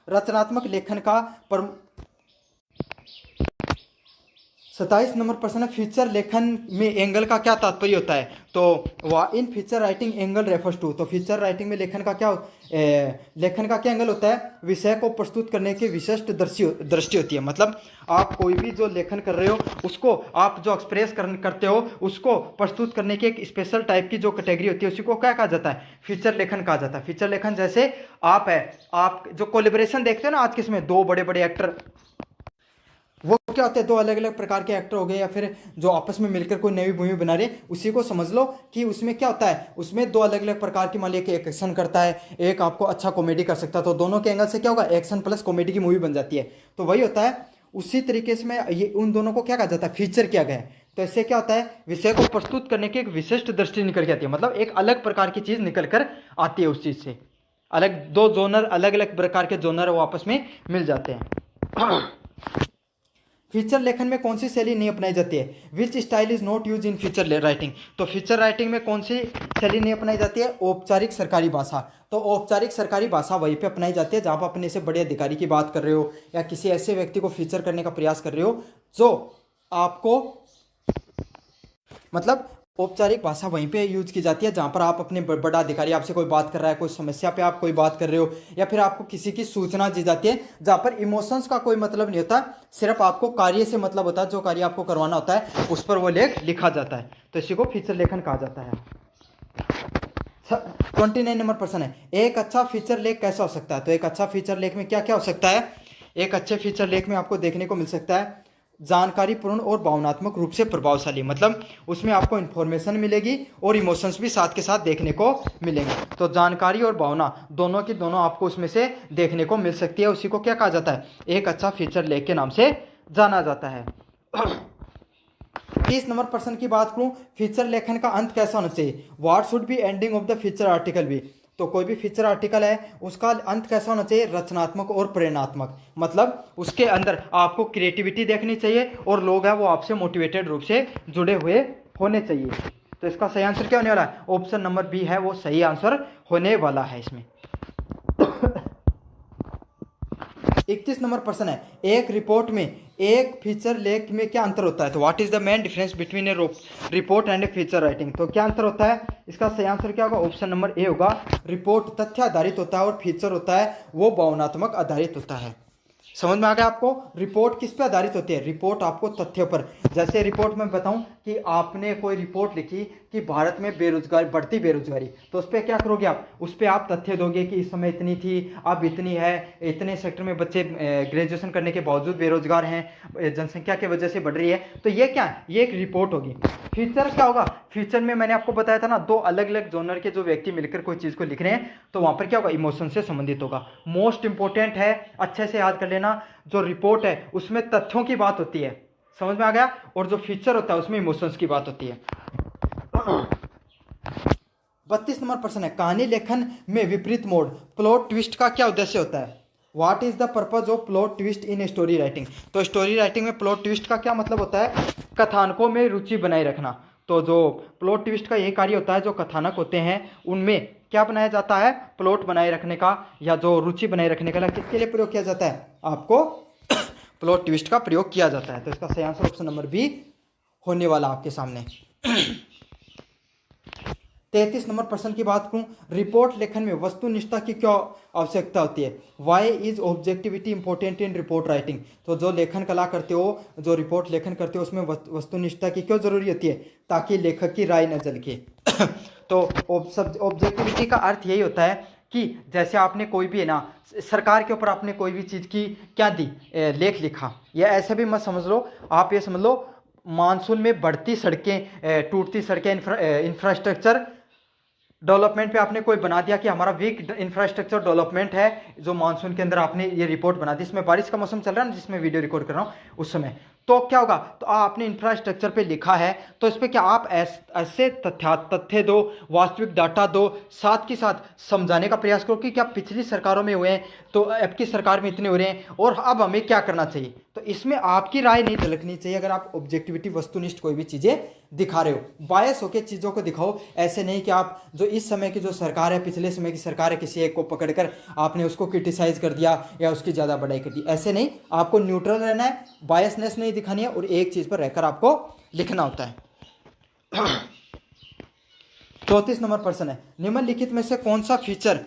[SPEAKER 1] रचनात्मक लेखन का 27 नंबर प्रश्न है, फीचर लेखन में एंगल का क्या तात्पर्य होता है? तो in feature writing angle refers to. तो फीचर राइटिंग में लेखन का क्या एंगल होता है? विषय को प्रस्तुत करने की विशिष्ट दृष्टि होती है। मतलब आप कोई भी जो लेखन कर रहे हो उसको आप जो एक्सप्रेस करते हो उसको प्रस्तुत करने की एक स्पेशल टाइप की जो कैटेगरी होती है उसी को क्या कहा जाता है? फीचर लेखन कहा जाता है। फीचर लेखन जैसे आप जो कोलैबोरेशन देखते हो ना आज के समय, दो बड़े बड़े एक्टर, वो क्या होते हैं? दो अलग अलग प्रकार के एक्टर हो गए, या फिर जो आपस में मिलकर कोई नई मूवी बना रहे, उसी को समझ लो कि उसमें क्या होता है? उसमें दो अलग अलग प्रकार की, मान लीजिए एक एक्शन करता है, एक आपको अच्छा कॉमेडी कर सकता है, तो दोनों के एंगल से क्या होगा? एक्शन प्लस कॉमेडी की मूवी बन जाती है। तो वही होता है, उसी तरीके से ये उन दोनों को क्या कहा जाता है? फीचर किया गया है। तो इससे क्या होता है? विषय को प्रस्तुत करने की एक विशिष्ट दृष्टि निकल के आती है। मतलब एक अलग प्रकार की चीज़ निकल कर आती है उस चीज़ से। दो जोनर, अलग अलग प्रकार के जोनर वो आपस में मिल जाते हैं। फीचर लेखन में कौन सी शैली नहीं अपनाई जाती है? विच style is not use in feature writing? तो फीचर राइटिंग में कौन सी शैली नहीं अपनाई जाती है? औपचारिक सरकारी भाषा। तो औपचारिक सरकारी भाषा वहीं पे अपनाई जाती है जहाँ पर अपने से बड़े अधिकारी की बात कर रहे हो या किसी ऐसे व्यक्ति को फीचर करने का प्रयास कर रहे हो जो आपको, मतलब औपचारिक भाषा वहीं पे यूज की जाती है जहाँ पर आप अपने बड़ा अधिकारी आपसे कोई बात कर रहा है, कोई समस्या पे आप कोई बात कर रहे हो, या फिर आपको किसी की सूचना दी जाती है जहाँ पर इमोशंस का कोई मतलब नहीं होता, सिर्फ आपको कार्य से मतलब होता है, जो कार्य आपको करवाना होता है उस पर वो लेख लिखा जाता है। तो इसी को फीचर लेखन कहा जाता है। 29 नंबर प्रश्न है, एक अच्छा फीचर लेख कैसा हो सकता है? तो एक अच्छा फीचर लेख में क्या क्या हो सकता है? एक अच्छे फीचर लेख में आपको देखने को मिल सकता है जानकारीपूर्ण और भावनात्मक रूप से प्रभावशाली, मतलब उसमें आपको इन्फॉर्मेशन मिलेगी और इमोशंस भी साथ के साथ देखने को मिलेंगे। तो जानकारी और भावना दोनों की दोनों आपको उसमें से देखने को मिल सकती है। उसी को क्या कहा जाता है? एक अच्छा फीचर लेख के नाम से जाना जाता है। 30 नंबर प्रश्न की बात करूं, फीचर लेखन का अंत कैसा होना चाहिए? What should be ending of the feature article be? तो कोई भी फीचर आर्टिकल है उसका अंत कैसा होना चाहिए? रचनात्मक और प्रेरणात्मक, मतलब उसके अंदर आपको क्रिएटिविटी देखनी चाहिए और लोग हैं वो आपसे मोटिवेटेड रूप से जुड़े हुए होने चाहिए। तो इसका सही आंसर क्या होने वाला है? ऑप्शन नंबर बी है वो सही आंसर होने वाला है इसमें। 31 नंबर प्रश्न है, एक रिपोर्ट में एक फीचर लेख में क्या अंतर होता है? तो what is the main difference between A report and A feature writing? तो क्या अंतर होता है? इसका सही आंसर क्या होगा? ऑप्शन नंबर ए होगा। रिपोर्ट तथ्य आधारित होता है और फीचर होता है वो भावनात्मक आधारित होता है। समझ में आ गया आपको? रिपोर्ट किस पे आधारित होती है? रिपोर्ट आपको तथ्यों पर, जैसे रिपोर्ट में बताऊं कि आपने कोई रिपोर्ट लिखी कि भारत में बेरोजगारी बढ़ती बेरोजगारी, तो उस पर क्या करोगे आप? उस पर आप तथ्य दोगे कि इस समय इतनी थी, अब इतनी है, इतने सेक्टर में बच्चे ग्रेजुएशन करने के बावजूद बेरोजगार हैं, जनसंख्या की वजह से बढ़ रही है। तो ये क्या है? ये एक रिपोर्ट होगी। फीचर क्या होगा? फीचर में मैंने आपको बताया था ना, दो अलग अलग जोनर के जो व्यक्ति मिलकर कोई चीज को लिख रहे हैं, तो वहां पर क्या होगा? इमोशन से संबंधित होगा। मोस्ट इंपोर्टेंट है, अच्छे से याद कर लेना, जो रिपोर्ट है उसमें तथ्यों की बात होती है, समझ में आ गया? और जो फीचर होता है उसमें इमोशंस की बात होती है। 32 नंबर प्रश्न है, कहानी लेखन में विपरीत मोड प्लॉट ट्विस्ट का क्या उद्देश्य होता है? What is the purpose of plot twist in story writing? तो स्टोरी राइटिंग में प्लॉट ट्विस्ट का क्या मतलब होता है? कथानकों में रुचि बनाए रखना। तो जो प्लॉट ट्विस्ट का यही कार्य होता है, जो कथानक होते हैं उनमें क्या बनाया जाता है? प्लॉट बनाए रखने का, या जो रुचि बनाए रखने का किसके लिए प्रयोग किया जाता है? आपको प्लॉट ट्विस्ट का प्रयोग किया जाता है। तो इसका सही आंसर ऑप्शन नंबर बी होने वाला आपके सामने। 33 नंबर प्रश्न की बात करूं, रिपोर्ट लेखन में वस्तुनिष्ठता की क्या आवश्यकता होती है? Why is objectivity important in report writing? तो जो लेखन कला करते हो, जो रिपोर्ट लेखन करते हो, उसमें वस्तुनिष्ठता की क्यों जरूरी होती है? ताकि लेखक की राय न झलके। तो ऑब्जेक्टिविटी का अर्थ यही होता है कि जैसे आपने कोई भी है ना, सरकार के ऊपर आपने कोई भी चीज़ की क्या दी, लेख लिखा, या ऐसे भी मत समझ लो, आप ये समझ लो मानसून में बढ़ती सड़कें, टूटती सड़कें, इंफ्रास्ट्रक्चर डेवलपमेंट पे आपने कोई बना दिया कि हमारा वीक इंफ्रास्ट्रक्चर डेवलपमेंट है, जो मानसून के अंदर आपने ये रिपोर्ट बना दी। इसमें बारिश का मौसम चल रहा है ना, जिसमें वीडियो रिकॉर्ड कर रहा हूँ उस समय, तो क्या होगा? तो आपने इंफ्रास्ट्रक्चर पे लिखा है, तो इस पर क्या आप ऐसे तथ्य दो, वास्तविक डाटा दो, साथ के साथ समझाने का प्रयास करो कि क्या पिछली सरकारों में हुए हैं, तो अब की सरकार में इतने हो रहे हैं और अब हमें क्या करना चाहिए। तो इसमें आपकी राय नहीं झलकनी चाहिए। अगर आप ऑब्जेक्टिविटी वस्तुनिष्ठ कोई भी चीज़ें दिखा रहे हो, बायस होकर चीज़ों को दिखाओ। ऐसे नहीं कि आप जो इस समय की जो सरकार है, पिछले समय की सरकार है, किसी एक को पकड़कर आपने उसको क्रिटिसाइज कर दिया या उसकी ज़्यादा बड़ाई कर दी। ऐसे नहीं, आपको न्यूट्रल रहना है, बायसनेस नहीं दिखानी है और एक चीज़ पर रहकर आपको लिखना होता है। 34 नंबर प्रश्न है, निम्नलिखित में से कौन सा फीचर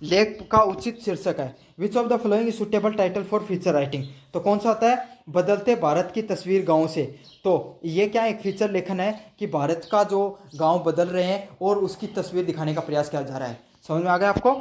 [SPEAKER 1] लेख का उचित शीर्षक है? Which of the following is suitable title for feature writing? तो कौन सा होता है? बदलते भारत की तस्वीर गांव से। तो ये क्या एक फीचर लेखन है कि भारत का जो गांव बदल रहे हैं और उसकी तस्वीर दिखाने का प्रयास किया जा रहा है। समझ में आ गया आपको?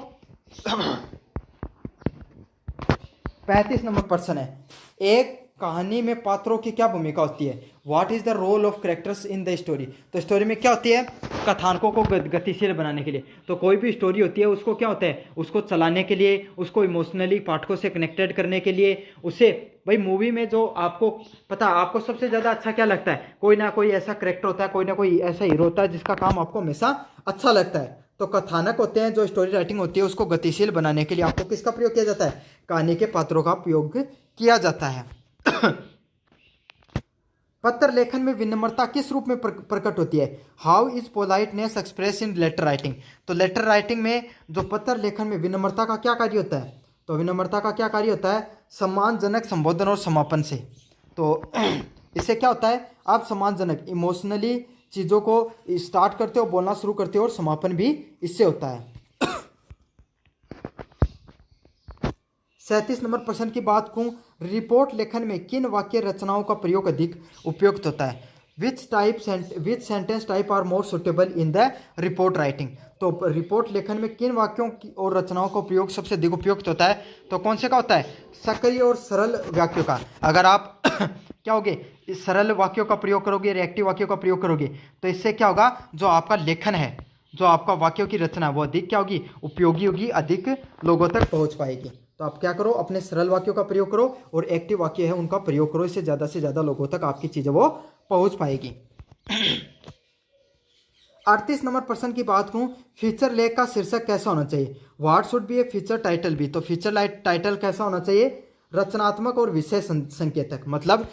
[SPEAKER 1] 35 नंबर प्रश्न है, एक कहानी में पात्रों की क्या भूमिका होती है? What is the role of characters in the story? तो स्टोरी में क्या होती है? कथानकों को गतिशील बनाने के लिए। तो कोई भी स्टोरी होती है उसको क्या होता है? उसको चलाने के लिए, उसको इमोशनली पाठकों से कनेक्टेड करने के लिए, उसे भाई मूवी में जो आपको पता, आपको सबसे ज़्यादा अच्छा क्या लगता है? कोई ना कोई ऐसा कैरेक्टर होता है, कोई ना कोई ऐसा हीरो होता है जिसका काम आपको हमेशा अच्छा लगता है। तो कथानक होते हैं, जो स्टोरी राइटिंग होती है उसको गतिशील बनाने के लिए आपको किसका प्रयोग किया जाता है? कहानी के पात्रों का प्रयोग किया जाता है। पत्र लेखन में विनम्रता किस रूप में प्रकट होती है? How is politeness express in letter writing? तो लेटर राइटिंग में जो पत्र लेखन में विनम्रता का क्या कार्य होता है? तो विनम्रता का क्या कार्य होता है? सम्मानजनक संबोधन और समापन से। तो इससे क्या होता है? आप सम्मानजनक इमोशनली चीज़ों को स्टार्ट करते हो, बोलना शुरू करते हो, और समापन भी इससे होता है। 37 नंबर प्रश्न की बात करूं, रिपोर्ट लेखन में किन वाक्य रचनाओं का प्रयोग अधिक उपयुक्त होता है? Which sentence type are more suitable in the report writing? तो रिपोर्ट लेखन में किन वाक्यों की और रचनाओं का प्रयोग सबसे अधिक उपयुक्त होता है? तो कौन से का होता है? सक्रिय और सरल वाक्यों का। अगर आप क्या होगे, इस सरल वाक्यों का प्रयोग करोगे, रिएक्टिव वाक्यों का प्रयोग करोगे, तो इससे क्या होगा, जो आपका लेखन है, जो आपका वाक्यों की रचना, वो अधिक क्या होगी, उपयोगी होगी, अधिक लोगों तक पहुंच पाएगी। तो आप क्या करो, अपने सरल वाक्यों का प्रयोग करो और एक्टिव वाक्य है उनका प्रयोग करो, इससे से ज़्यादा लोगों तक आपकी चीज़ें वो पहुंच पाएगी। 38 नंबर प्रश्न की बात करूं, फीचर लेख का शीर्षक कैसा होना चाहिए? What should be a feature title be? तो फीचर टाइटल कैसा होना चाहिए? रचनात्मक और विषय संकेतक, मतलब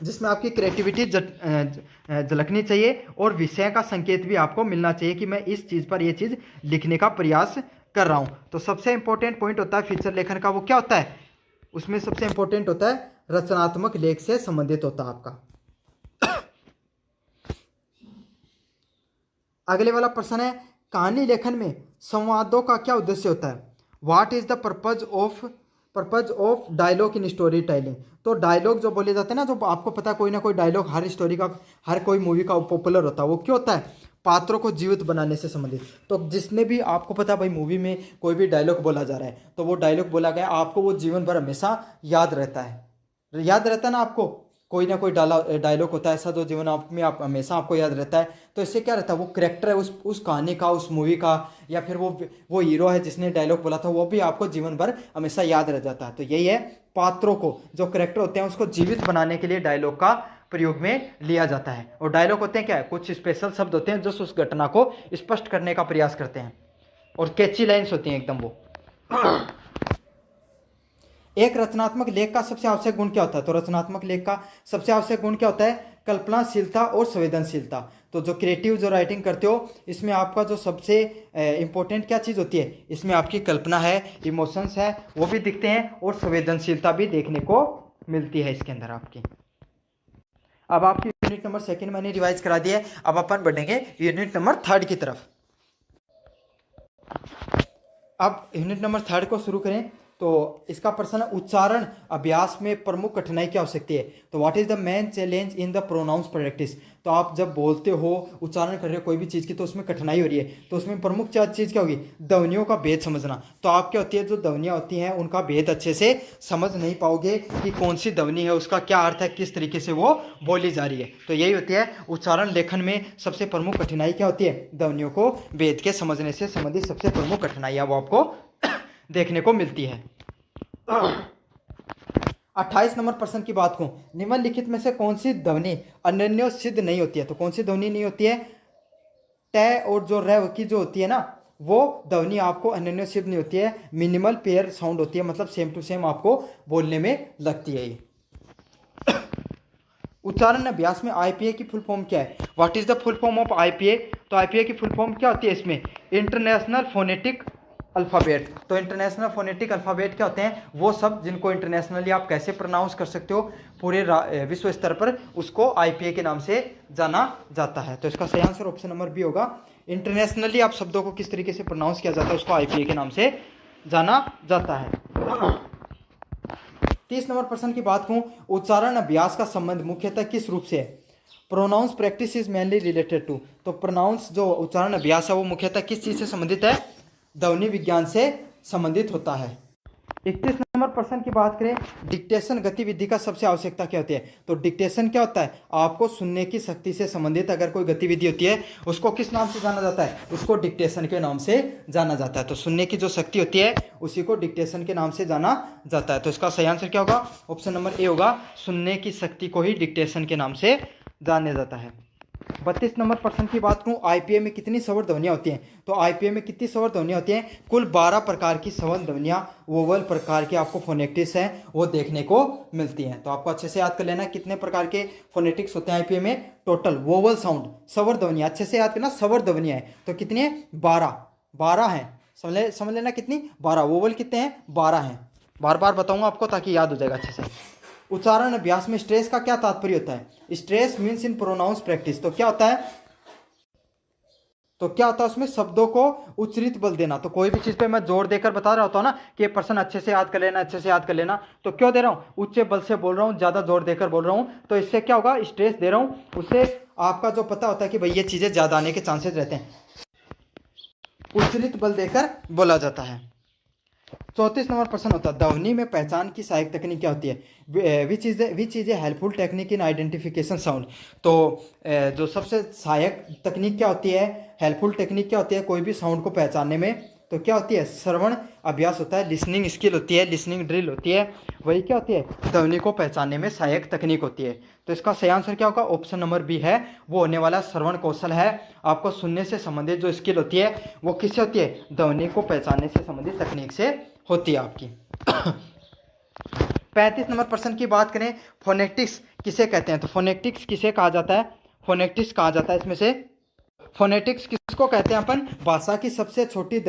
[SPEAKER 1] जिसमें आपकी क्रिएटिविटी झलकनी चाहिए और विषय का संकेत भी आपको मिलना चाहिए कि मैं इस चीज़ पर यह चीज़ लिखने का प्रयास कर रहा हूं। तो सबसे इंपॉर्टेंट पॉइंट होता है फीचर लेखन का, वो क्या होता है? उसमें सबसे इंपॉर्टेंट होता है रचनात्मक लेख से संबंधित होता है आपका। अगले वाला प्रश्न है, कहानी लेखन में संवादों का क्या उद्देश्य होता है? What is the purpose of dialogue in storytelling? तो डायलॉग जो बोले जाते हैं ना, जो आपको पता है कोई ना कोई डायलॉग हर स्टोरी का, हर कोई मूवी का पॉपुलर होता है, वो क्यों होता है? पात्रों को जीवित बनाने से संबंधित। तो जिसने भी आपको पता है भाई मूवी में कोई भी डायलॉग बोला जा रहा है, तो वो डायलॉग बोला गया, आपको वो जीवन भर हमेशा याद रहता है। याद रहता है ना आपको, कोई ना कोई डायलॉग होता है ऐसा जो जीवन में आप हमेशा आपको याद रहता है। तो इससे क्या रहता है, वो करेक्टर है उस कहानी का, उस मूवी का, या फिर वो हीरो है जिसने डायलॉग बोला था, वो भी आपको जीवन भर हमेशा याद रह जाता है। तो यही है, पात्रों को, जो करेक्टर होते हैं उसको जीवित बनाने के लिए डायलॉग का प्रयोग में लिया जाता है। और डायलॉग होते हैं क्या है, कुछ स्पेशल शब्द होते हैं जो उस घटना को स्पष्ट करने का प्रयास करते हैं, और कैची लाइन्स होती हैं एकदम वो। एक रचनात्मक लेख का सबसे आवश्यक गुण क्या होता है? तो रचनात्मक लेख का सबसे आवश्यक गुण क्या होता है? कल्पनाशीलता और संवेदनशीलता। तो जो क्रिएटिव जो राइटिंग करते हो, इसमें आपका जो सबसे इंपॉर्टेंट क्या चीज़ होती है? इसमें आपकी कल्पना है, इमोशंस है, वो भी दिखते हैं, और संवेदनशीलता भी देखने को मिलती है इसके अंदर आपकी। अब आपकी यूनिट नंबर 2 मैंने रिवाइज करा दिया है। अब अपन बढ़ेंगे यूनिट नंबर 3 की तरफ। अब यूनिट नंबर 3 को शुरू करें तो इसका प्रश्न है, उच्चारण अभ्यास में प्रमुख कठिनाई क्या हो सकती है? तो what is the main challenge in the pronounce practice? तो आप जब बोलते हो, उच्चारण कर रहे हो कोई भी चीज़ की, तो उसमें कठिनाई हो रही है, तो उसमें प्रमुख चीज़ क्या होगी? ध्वनियों का भेद समझना। तो आप क्या होती है, जो ध्वनियाँ होती हैं उनका भेद अच्छे से समझ नहीं पाओगे कि कौन सी ध्वनि है, उसका क्या अर्थ है, किस तरीके से वो बोली जा रही है। तो यही होती है उच्चारण लेखन में सबसे प्रमुख कठिनाई क्या होती है? ध्वनियों को भेद के समझने से संबंधित सबसे प्रमुख कठिनाइयाँ वो आपको देखने को मिलती है। 28 नंबर प्रश्न की बात करूं, निम्नलिखित में से कौन सी ध्वनि अनन्य सिद्ध नहीं होती है? तो कौन सी ध्वनि नहीं होती है? ट और जो र की जो होती है ना, वो ध्वनि आपको अनन्य सिद्ध नहीं होती है, मिनिमल पेयर साउंड होती है, मतलब सेम टू सेम आपको बोलने में लगती है ये। उच्चारण अभ्यास में आईपीए की फुल फॉर्म क्या है? What is the full form of IPA? तो आईपीए की फुल फॉर्म क्या होती है? इसमें इंटरनेशनल फोनेटिक अल्फ़ाबेट। तो इंटरनेशनल फोनेटिक अल्फ़ाबेट क्या होते हैं? वो सब जिनको इंटरनेशनली आप कैसे प्रोनाउंस कर सकते हो पूरे विश्व स्तर पर, उसको आईपीए के नाम से जाना जाता है। तो इसका सही आंसर ऑप्शन नंबर बी होगा। इंटरनेशनली आप शब्दों को किस तरीके से प्रोनाउंस किया जाता है, उसको आईपीए के नाम से जाना जाता है। 30 नंबर प्रश्न की बात करूं, उच्चारण अभ्यास का संबंध मुख्यतः किस रूप से है? Pronounce practice is mainly related to. तो प्रोनाउंस जो उच्चारण अभ्यास है वो मुख्यतः किस चीज़ से संबंधित है? ध्वनि विज्ञान से संबंधित होता है। 31 नंबर प्रश्न की बात करें, डिक्टेशन गतिविधि का सबसे आवश्यकता क्या होती है? तो डिक्टेशन क्या होता है? आपको सुनने की शक्ति से संबंधित अगर कोई गतिविधि होती है, उसको किस नाम से जाना जाता है? उसको डिक्टेशन के नाम से जाना जाता है। तो सुनने की जो शक्ति होती है उसी को डिक्टेशन के नाम से जाना जाता है। तो इसका सही आंसर क्या होगा? ऑप्शन नंबर ए होगा, सुनने की शक्ति को ही डिक्टेशन के नाम से जाना जाता है। 32 नंबर प्रश्न की बात करूं, आईपीए में कितनी स्वर ध्वनियां होती हैं? तो आईपीए में कितनी स्वर ध्वनियां होती हैं? कुल 12 प्रकार की स्वर ध्वनियां, वोवल प्रकार के आपको फोनेटिक्स हैं वो देखने को मिलती हैं। तो आपको अच्छे से याद कर लेना कितने प्रकार के फोनेटिक्स होते हैं आईपीए में। टोटल वोवल साउंड, स्वर ध्वनियां अच्छे से याद करना, स्वर ध्वनियां है तो कितनी है? 12 हैं। समझ लेना कितनी? 12। वोवल कितने हैं? 12 हैं। बार बार बताऊंगा आपको ताकि याद हो जाएगा अच्छे से। उच्चारण अभ्यास में स्ट्रेस का क्या तात्पर्य होता है? Stress means in pronounce practice. तो क्या होता है? उसमें शब्दों को उच्चरित बल देना। तो कोई भी चीज पे मैं जोर देकर बता रहा होता हूं ना कि ये प्रश्न अच्छे से याद कर लेना, अच्छे से याद कर लेना, तो क्यों दे रहा हूं? उच्च बल से बोल रहा हूं, ज्यादा जोर देकर बोल रहा हूं, तो इससे क्या होगा? स्ट्रेस दे रहा हूं, उससे आपका जो पता होता है कि भाई ये चीजें ज्यादा आने के चांसेस रहते हैं, उच्चरित बल देकर बोला जाता है। 34 नंबर प्रश्न होता है, ध्वनि में पहचान की सहायक तकनीक क्या होती है? Which is a helpful technique in identification sound. तो जो सबसे सहायक तकनीक क्या होती है, हेल्पफुल टेक्निक क्या होती है कोई भी साउंड को पहचानने में? तो क्या होती है? श्रवण अभ्यास होता है, लिसनिंग स्किल होती है, लिसनिंग ड्रिल होती है, वही क्या होती है? ध्वनि को पहचानने में सहायक तकनीक होती है। तो इसका सही आंसर क्या होगा? ऑप्शन नंबर बी है, वो होने वाला श्रवण कौशल है। आपको सुनने से संबंधित जो स्किल होती है वो किससे होती है? ध्वनि को पहचानने से संबंधित तकनीक से होती है आपकी। 35 नंबर प्रश्न की बात करें, फोनेटिक्स किसे कहते हैं? तो फोनेटिक्स किसे कहा जाता है? फोनेटिक्स कहा जाता है इसमें से, फोनेटिक्स किसको कहते हैं अपन? भाषा की सबसे छोटी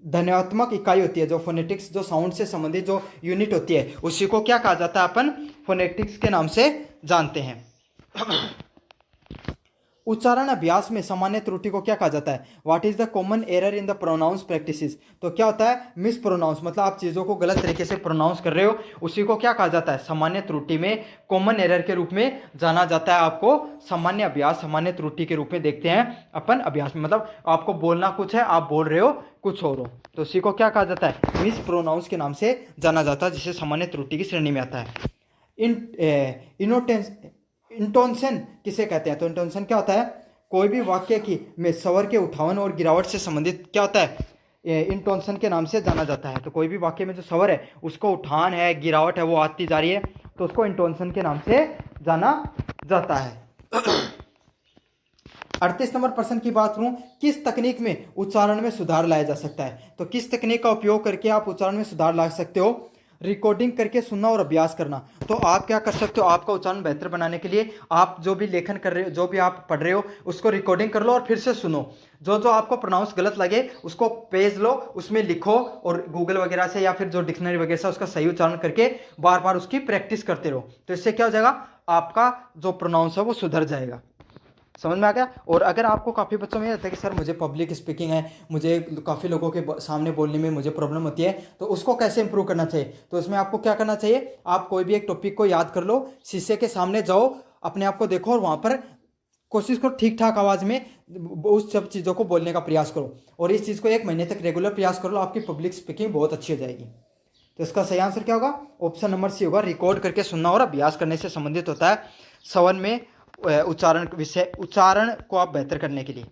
[SPEAKER 1] ध्वन्यात्मक इकाई होती है। जो फोनेटिक्स, जो साउंड से संबंधित जो यूनिट होती है, उसी को क्या कहा जाता है? अपन फोनेटिक्स के नाम से जानते हैं। उच्चारण अभ्यास में सामान्य त्रुटि को क्या कहा जाता है? What is the common error in the pronounce practices. तो क्या होता है? मिस प्रोनाउंस, मतलब आप चीज़ों को गलत तरीके से प्रोनाउंस कर रहे हो, उसी को क्या कहा जाता है? सामान्य त्रुटि में, कॉमन एरर के रूप में जाना जाता है। आपको सामान्य अभ्यास, सामान्य त्रुटि के रूप में देखते हैं अपन अभ्यास में। मतलब आपको बोलना कुछ है, आप बोल रहे हो कुछ और हो, तो उसी को क्या कहा जाता है? मिस प्रोनाउंस के नाम से जाना जाता है, जिसे सामान्य त्रुटि की श्रेणी में आता है। इंटोनेशन किसे कहते हैं? तो इंटोनेशन क्या होता है? कोई भी वाक्य की में स्वर के उठावन और गिरावट से संबंधित क्या होता है? इंटोनेशन के नाम से जाना जाता है। तो कोई भी वाक्य में जो स्वर है उसको उठान है, गिरावट है, वो आती जा रही है, तो उसको इंटोनेशन के नाम से जाना जाता है। 38 नंबर प्रश्न की बात करूं, किस तकनीक में उच्चारण में सुधार लाया जा सकता है? तो किस तकनीक का उपयोग करके आप उच्चारण में सुधार ला सकते हो? रिकॉर्डिंग करके सुनना और अभ्यास करना। तो आप क्या कर सकते हो? आपका उच्चारण बेहतर बनाने के लिए आप जो भी लेखन कर रहे हो, जो भी आप पढ़ रहे हो, उसको रिकॉर्डिंग कर लो और फिर से सुनो। जो जो आपको प्रोनाउंस गलत लगे उसको पेज लो, उसमें लिखो और गूगल वगैरह से या फिर जो डिक्शनरी वगैरह से उसका सही उच्चारण करके बार बार उसकी प्रैक्टिस करते रहो। तो इससे क्या हो जाएगा? आपका जो प्रोनाउंस है वो सुधर जाएगा। समझ में आ गया? और अगर आपको काफ़ी बच्चों में ये रहता है कि सर मुझे पब्लिक स्पीकिंग है, मुझे काफ़ी लोगों के सामने बोलने में मुझे प्रॉब्लम होती है, तो उसको कैसे इंप्रूव करना चाहिए? तो इसमें आपको क्या करना चाहिए? आप कोई भी एक टॉपिक को याद कर लो, शीशे के सामने जाओ, अपने आप को देखो और वहाँ पर कोशिश करो ठीक ठाक आवाज़ में उस सब चीज़ों को बोलने का प्रयास करो, और इस चीज़ को 1 महीने तक रेगुलर प्रयास कर लो, आपकी पब्लिक स्पीकिंग बहुत अच्छी हो जाएगी। तो इसका सही आंसर क्या होगा? ऑप्शन नंबर सी होगा, रिकॉर्ड करके सुनना और अभ्यास करने से संबंधित होता है श्रवण में उच्चारण को आप बेहतर करने के लिए।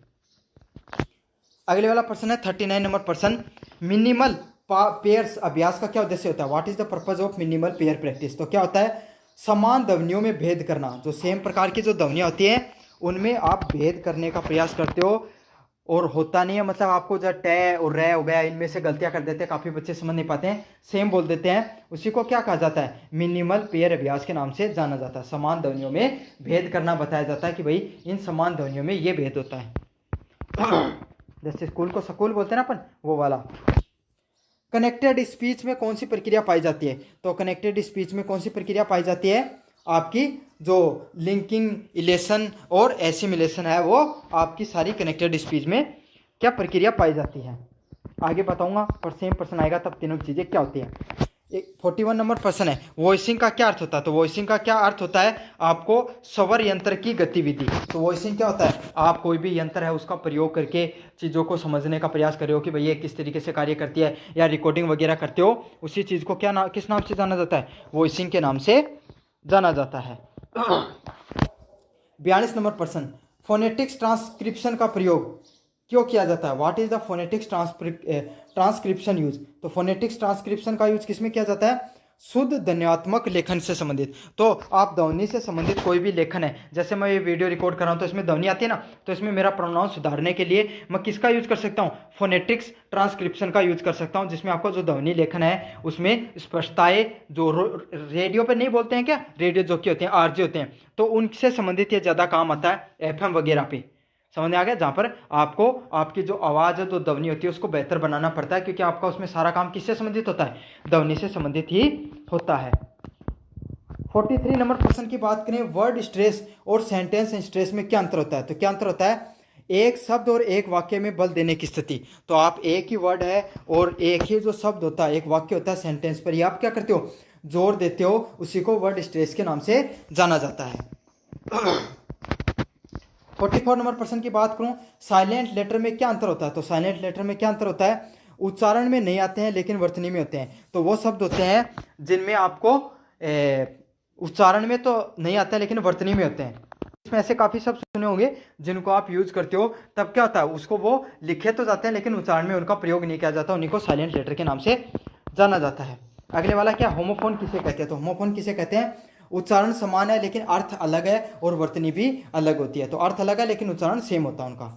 [SPEAKER 1] अगले वाला प्रश्न है 39 नंबर प्रश्न, मिनिमल पेयर्स अभ्यास का क्या उद्देश्य होता है? What is the purpose of minimal pair practice. तो क्या होता है? समान ध्वनियों में भेद करना। जो सेम प्रकार की जो ध्वनियां होती हैं उनमें आप भेद करने का प्रयास करते हो, और होता नहीं है, मतलब आपको जो टे और रे हो गया, इनमें से गलतियां कर देते हैं, काफ़ी बच्चे समझ नहीं पाते हैं, सेम बोल देते हैं, उसी को क्या कहा जाता है? मिनिमल पेयर अभ्यास के नाम से जाना जाता है। समान ध्वनियों में भेद करना बताया जाता है कि भाई इन समान ध्वनियों में ये भेद होता है। जैसे स्कूल को स्कूल बोलते हैं ना अपन, वो वाला। कनेक्टेड स्पीच में कौन सी प्रक्रिया पाई जाती है? तो कनेक्टेड स्पीच में कौन सी प्रक्रिया पाई जाती है? आपकी जो लिंकिंग, इलेशन और एसिमिलेशन है, वो आपकी सारी कनेक्टेड स्पीच में क्या प्रक्रिया पाई जाती है? आगे बताऊंगा, पर सेम प्रश्न आएगा तब तीनों चीज़ें क्या होती हैं। एक 41 नंबर प्रश्न है, वॉइसिंग का क्या अर्थ होता है? तो वॉइसिंग का क्या अर्थ होता है? आपको स्वर यंत्र की गतिविधि। तो वॉइसिंग क्या होता है? आप कोई भी यंत्र है उसका प्रयोग करके चीज़ों को समझने का प्रयास कर रहे हो कि भाई ये किस तरीके से कार्य करती है, या रिकॉर्डिंग वगैरह करते हो, उसी चीज़ को क्या किस नाम से जाना जाता है? वॉइसिंग के नाम से जाना जाता है। 42 नंबर प्रश्न, फोनेटिक्स ट्रांसक्रिप्शन का प्रयोग क्यों किया जाता है? What is the phonetics transcription use. तो फोनेटिक्स ट्रांसक्रिप्शन का यूज किस में किया जाता है? शुद्ध ध्वन्यात्मक लेखन से संबंधित। तो आप ध्वनि से संबंधित कोई भी लेखन है, जैसे मैं ये वीडियो रिकॉर्ड कर रहा हूँ तो इसमें ध्वनि आती है ना, तो इसमें मेरा प्रोनाउंस सुधारने के लिए मैं किसका यूज कर सकता हूँ, फोनेटिक्स ट्रांसक्रिप्शन का यूज कर सकता हूँ, जिसमें आपको जो ध्वनि लेखन है उसमें स्पष्टताएं जो रेडियो पर नहीं बोलते हैं क्या, रेडियो जॉकी होते हैं, आरजे होते हैं, तो उनसे संबंधित ये ज़्यादा काम आता है एफएम वगैरह पे। समझ में आ गया, जहाँ पर आपको आपकी जो आवाज़ है जो ध्वनि होती है उसको बेहतर बनाना पड़ता है, क्योंकि आपका उसमें सारा काम किससे संबंधित होता है, ध्वनि से संबंधित ही होता है। 43 नंबर प्रश्न की बात करें, वर्ड स्ट्रेस और सेंटेंस स्ट्रेस में क्या अंतर होता है। तो क्या अंतर होता है, एक शब्द और एक वाक्य में बल देने की स्थिति। तो आप एक ही वर्ड है और एक ही जो शब्द होता है, एक वाक्य होता है, सेंटेंस पर ही आप क्या करते हो, जोर देते हो, उसी को वर्ड स्ट्रेस के नाम से जाना जाता है। 44 नंबर प्रश्न की बात करूं, साइलेंट लेटर में क्या अंतर होता है। तो साइलेंट लेटर में क्या अंतर होता है, उच्चारण में नहीं आते हैं लेकिन वर्तनी में होते हैं। तो वो शब्द होते हैं जिनमें आपको उच्चारण में तो नहीं आते हैं लेकिन वर्तनी में होते हैं। इसमें ऐसे काफ़ी शब्द सुने होंगे जिनको आप यूज करते हो, तब क्या होता है, उसको वो लिखे तो जाते हैं लेकिन उच्चारण में उनका प्रयोग नहीं किया जाता, उन्हीं को साइलेंट लेटर के नाम से जाना जाता है। अगले वाला क्या, होमोफोन किसे कहते हैं। तो होमोफोन किसे कहते हैं, उच्चारण समान है लेकिन अर्थ अलग है और वर्तनी भी अलग होती है। तो अर्थ अलग है लेकिन उच्चारण सेम होता है उनका।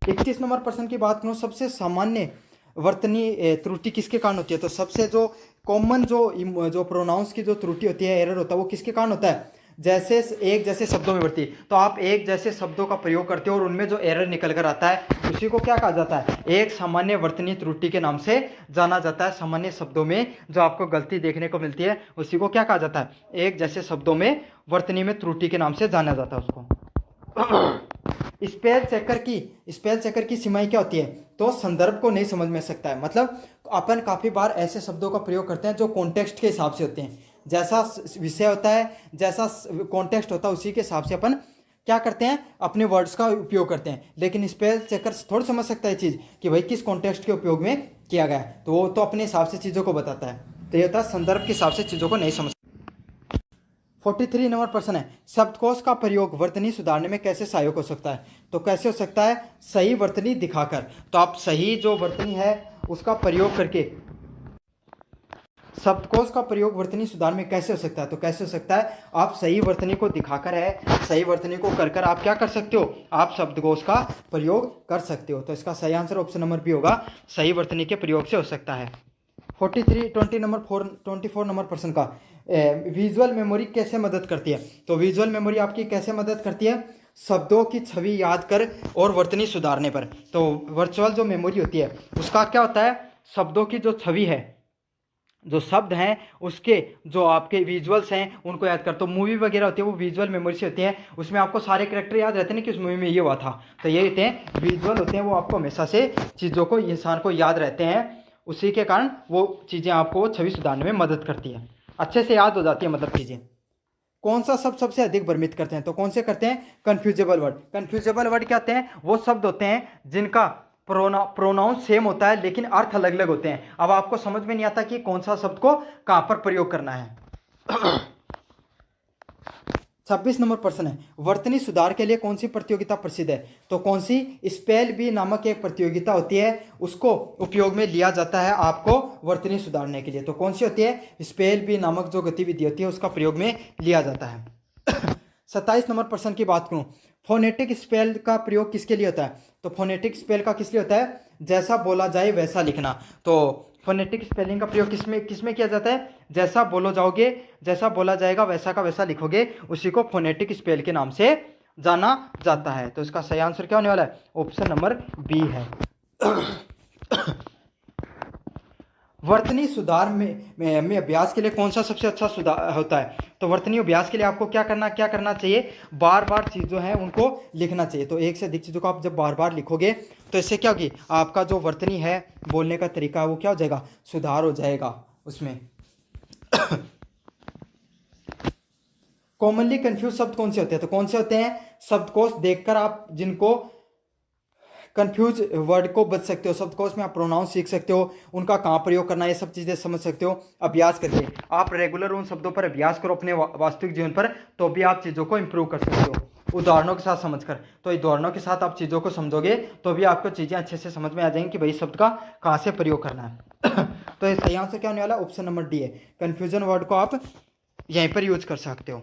[SPEAKER 1] 31 नंबर प्रश्न की बात करूं, सबसे सामान्य वर्तनी त्रुटि किसके कारण होती है। तो सबसे जो कॉमन जो प्रोनाउंस की जो त्रुटि होती है, एरर होता है, वो किसके कारण होता है, जैसे एक जैसे शब्दों में बढ़ती। तो आप एक जैसे शब्दों का प्रयोग करते हो और उनमें जो एरर निकल कर आता है उसी को क्या कहा जाता है, एक सामान्य वर्तनी त्रुटि के नाम से जाना जाता है। सामान्य शब्दों में जो आपको गलती देखने को मिलती है उसी को क्या कहा जाता है, एक जैसे शब्दों में वर्तनी में त्रुटि के नाम से जाना जाता है उसको। स्पेल चेकर की सीमाएं क्या होती है। तो संदर्भ को नहीं समझ में सकता है, मतलब अपन काफ़ी बार ऐसे शब्दों का प्रयोग करते हैं जो कॉन्टेक्स्ट के हिसाब से होते हैं, जैसा विषय होता है, जैसा कॉन्टेक्स्ट होता है, उसी के हिसाब से अपन क्या करते हैं, अपने वर्ड्स का उपयोग करते हैं। लेकिन स्पेल चेकर थोड़ी समझ सकता है चीज़ कि भाई किस कॉन्टेक्स्ट के उपयोग में किया गया है, तो वो तो अपने हिसाब से चीज़ों को बताता है। तो ये होता है संदर्भ के हिसाब से चीज़ों को नहीं समझ। 43 नंबर प्रश्न है, शब्दकोश का प्रयोग वर्तनी सुधारने में कैसे सहायक हो सकता है। तो कैसे हो सकता है, सही वर्तनी दिखाकर। तो आप सही जो वर्तनी है उसका प्रयोग करके शब्दकोश का प्रयोग वर्तनी सुधार में कैसे हो सकता है। तो कैसे हो सकता है, आप सही वर्तनी को दिखाकर है, सही वर्तनी को कर कर आप क्या कर सकते हो, आप शब्दकोश का प्रयोग कर सकते हो। तो इसका सही आंसर ऑप्शन नंबर बी होगा, सही वर्तनी के प्रयोग से हो सकता है। 24 नंबर प्रश्न का, विजुअल मेमोरी कैसे मदद करती है। तो विजुअल मेमोरी आपकी कैसे मदद करती है, शब्दों की छवि याद कर और वर्तनी सुधारने पर। तो वर्चुअल जो मेमोरी होती है उसका क्या होता है, शब्दों की जो छवि है, जो शब्द हैं उसके जो आपके विजुअल्स हैं उनको याद कर। तो मूवी वगैरह होती है वो विजुअल मेमोरी से होती है, उसमें आपको सारे कैरेक्टर याद रहते हैं ना कि उस मूवी में ये हुआ था। तो ये होते हैं विजुअल होते हैं, वो आपको हमेशा से चीज़ों को, इंसान को याद रहते हैं, उसी के कारण वो चीज़ें आपको छवि सुधारने में मदद करती है, अच्छे से याद हो जाती है मतलब चीज़ें। कौन सा शब्द सबसे अधिक भ्रमित करते हैं। तो कौन से करते हैं, कन्फ्यूजेबल वर्ड। कन्फ्यूजेबल वर्ड क्या होते हैं, वो शब्द होते हैं जिनका प्रोनाउंस सेम होता है लेकिन अर्थ अलग अलग होते हैं। अब आपको समझ में नहीं आता कि कौन सा शब्द को कहां पर प्रयोग करना है। 26 नंबर प्रश्न है, वर्तनी सुधार के लिए कौन सी प्रतियोगिता प्रसिद्ध है। तो कौन सी, स्पेल बी नामक एक प्रतियोगिता होती है, उसको उपयोग में लिया जाता है आपको वर्तनी सुधारने के लिए। तो कौन सी होती है, स्पेल बी नामक जो गतिविधि होती है उसका प्रयोग में लिया जाता है। 27 नंबर प्रश्न की बात करूं, फोनेटिक स्पेल का प्रयोग किसके लिए होता है। तो फोनेटिक स्पेल का किस लिए होता है, जैसा बोला जाए वैसा लिखना। तो फोनेटिक स्पेलिंग का प्रयोग किसमें किया जाता है, जैसा जैसा बोला जाएगा वैसा का वैसा लिखोगे, उसी को फोनेटिक स्पेल के नाम से जाना जाता है। तो इसका सही आंसर क्या होने वाला है, ऑप्शन नंबर बी है। वर्तनी सुधार में अभ्यास के लिए कौन सा सबसे अच्छा सुधार होता है। तो वर्तनी अभ्यास के लिए आपको क्या करना चाहिए, बार बार चीज़ों हैं उनको लिखना चाहिए। तो एक से अधिक चीज़ों को आप जब बार बार लिखोगे तो इससे क्या होगी, आपका जो वर्तनी है, बोलने का तरीका, वो क्या हो जाएगा, सुधार हो जाएगा उसमें। कॉमनली कंफ्यूज शब्द कौन से होते हैं। तो कौन से होते हैं, शब्दकोश देखकर आप जिनको कंफ्यूज वर्ड को बच सकते हो, शब्दकोश में आप प्रोनाउंस सीख सकते हो, उनका कहाँ प्रयोग करना है, ये सब चीज़ें समझ सकते हो अभ्यास करके। आप रेगुलर उन शब्दों पर अभ्यास करो अपने वास्तविक जीवन पर, तो भी आप चीज़ों को इंप्रूव कर सकते हो उदाहरणों के साथ समझकर। तो उदाहरणों के साथ आप चीज़ों को समझोगे तो भी आपको चीज़ें अच्छे से समझ में आ जाएंगी कि भाई शब्द का कहाँ से प्रयोग करना है। तो ये सही आंसर क्या होने वाला है? ऑप्शन नंबर डी है। कन्फ्यूजन वर्ड को आप यहीं पर यूज कर सकते हो।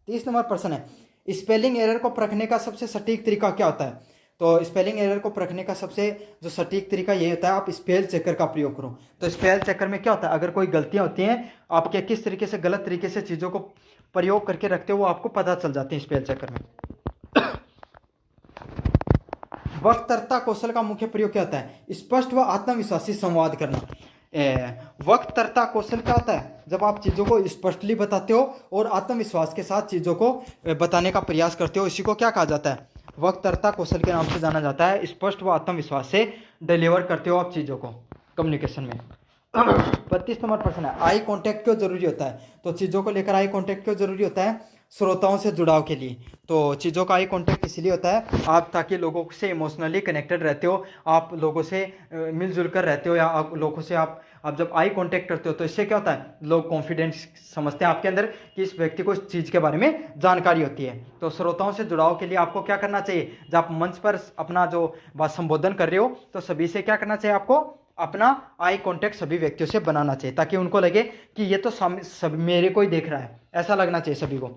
[SPEAKER 1] 30 नंबर प्रश्न है, स्पेलिंग एरर को परखने का सबसे सटीक तरीका क्या होता है? तो स्पेलिंग एरर को परखने का सबसे जो सटीक तरीका ये होता है, आप स्पेल चेकर का प्रयोग करो। तो स्पेल चेकर में क्या होता है, अगर कोई गलतियां होती हैं, आप क्या किस तरीके से गलत तरीके से चीज़ों को प्रयोग करके रखते हो वो आपको पता चल जाते हैं स्पेल चेकर में। वक्तृता कौशल का मुख्य प्रयोग क्या होता है? स्पष्ट व आत्मविश्वासी संवाद करना। वक्तृता कौशल क्या होता है? जब आप चीज़ों को स्पष्टली बताते हो और आत्मविश्वास के साथ चीज़ों को बताने का प्रयास करते हो, इसी को क्या कहा जाता है? वक्तृता कौशल के नाम से जाना जाता है। स्पष्ट व आत्मविश्वास से डिलीवर करते हो आप चीज़ों को कम्युनिकेशन में। 32 नंबर प्रश्न है, आई कांटेक्ट क्यों जरूरी होता है? तो चीज़ों को लेकर आई कांटेक्ट क्यों जरूरी होता है? श्रोताओं से जुड़ाव के लिए। तो चीज़ों का आई कांटेक्ट इसलिए होता है आप ताकि लोगों से इमोशनली कनेक्टेड रहते हो, आप लोगों से मिलजुल कर रहते हो, या आप लोगों से आप जब आई कांटेक्ट करते हो तो इससे क्या होता है, लोग कॉन्फिडेंस समझते हैं आपके अंदर कि इस व्यक्ति को इस चीज़ के बारे में जानकारी होती है। तो श्रोताओं से जुड़ाव के लिए आपको क्या करना चाहिए? जब आप मंच पर अपना जो बात संबोधन कर रहे हो तो सभी से क्या करना चाहिए? आपको अपना आई कांटेक्ट सभी व्यक्तियों से बनाना चाहिए ताकि उनको लगे कि ये तो सब मेरे को ही देख रहा है, ऐसा लगना चाहिए सभी को।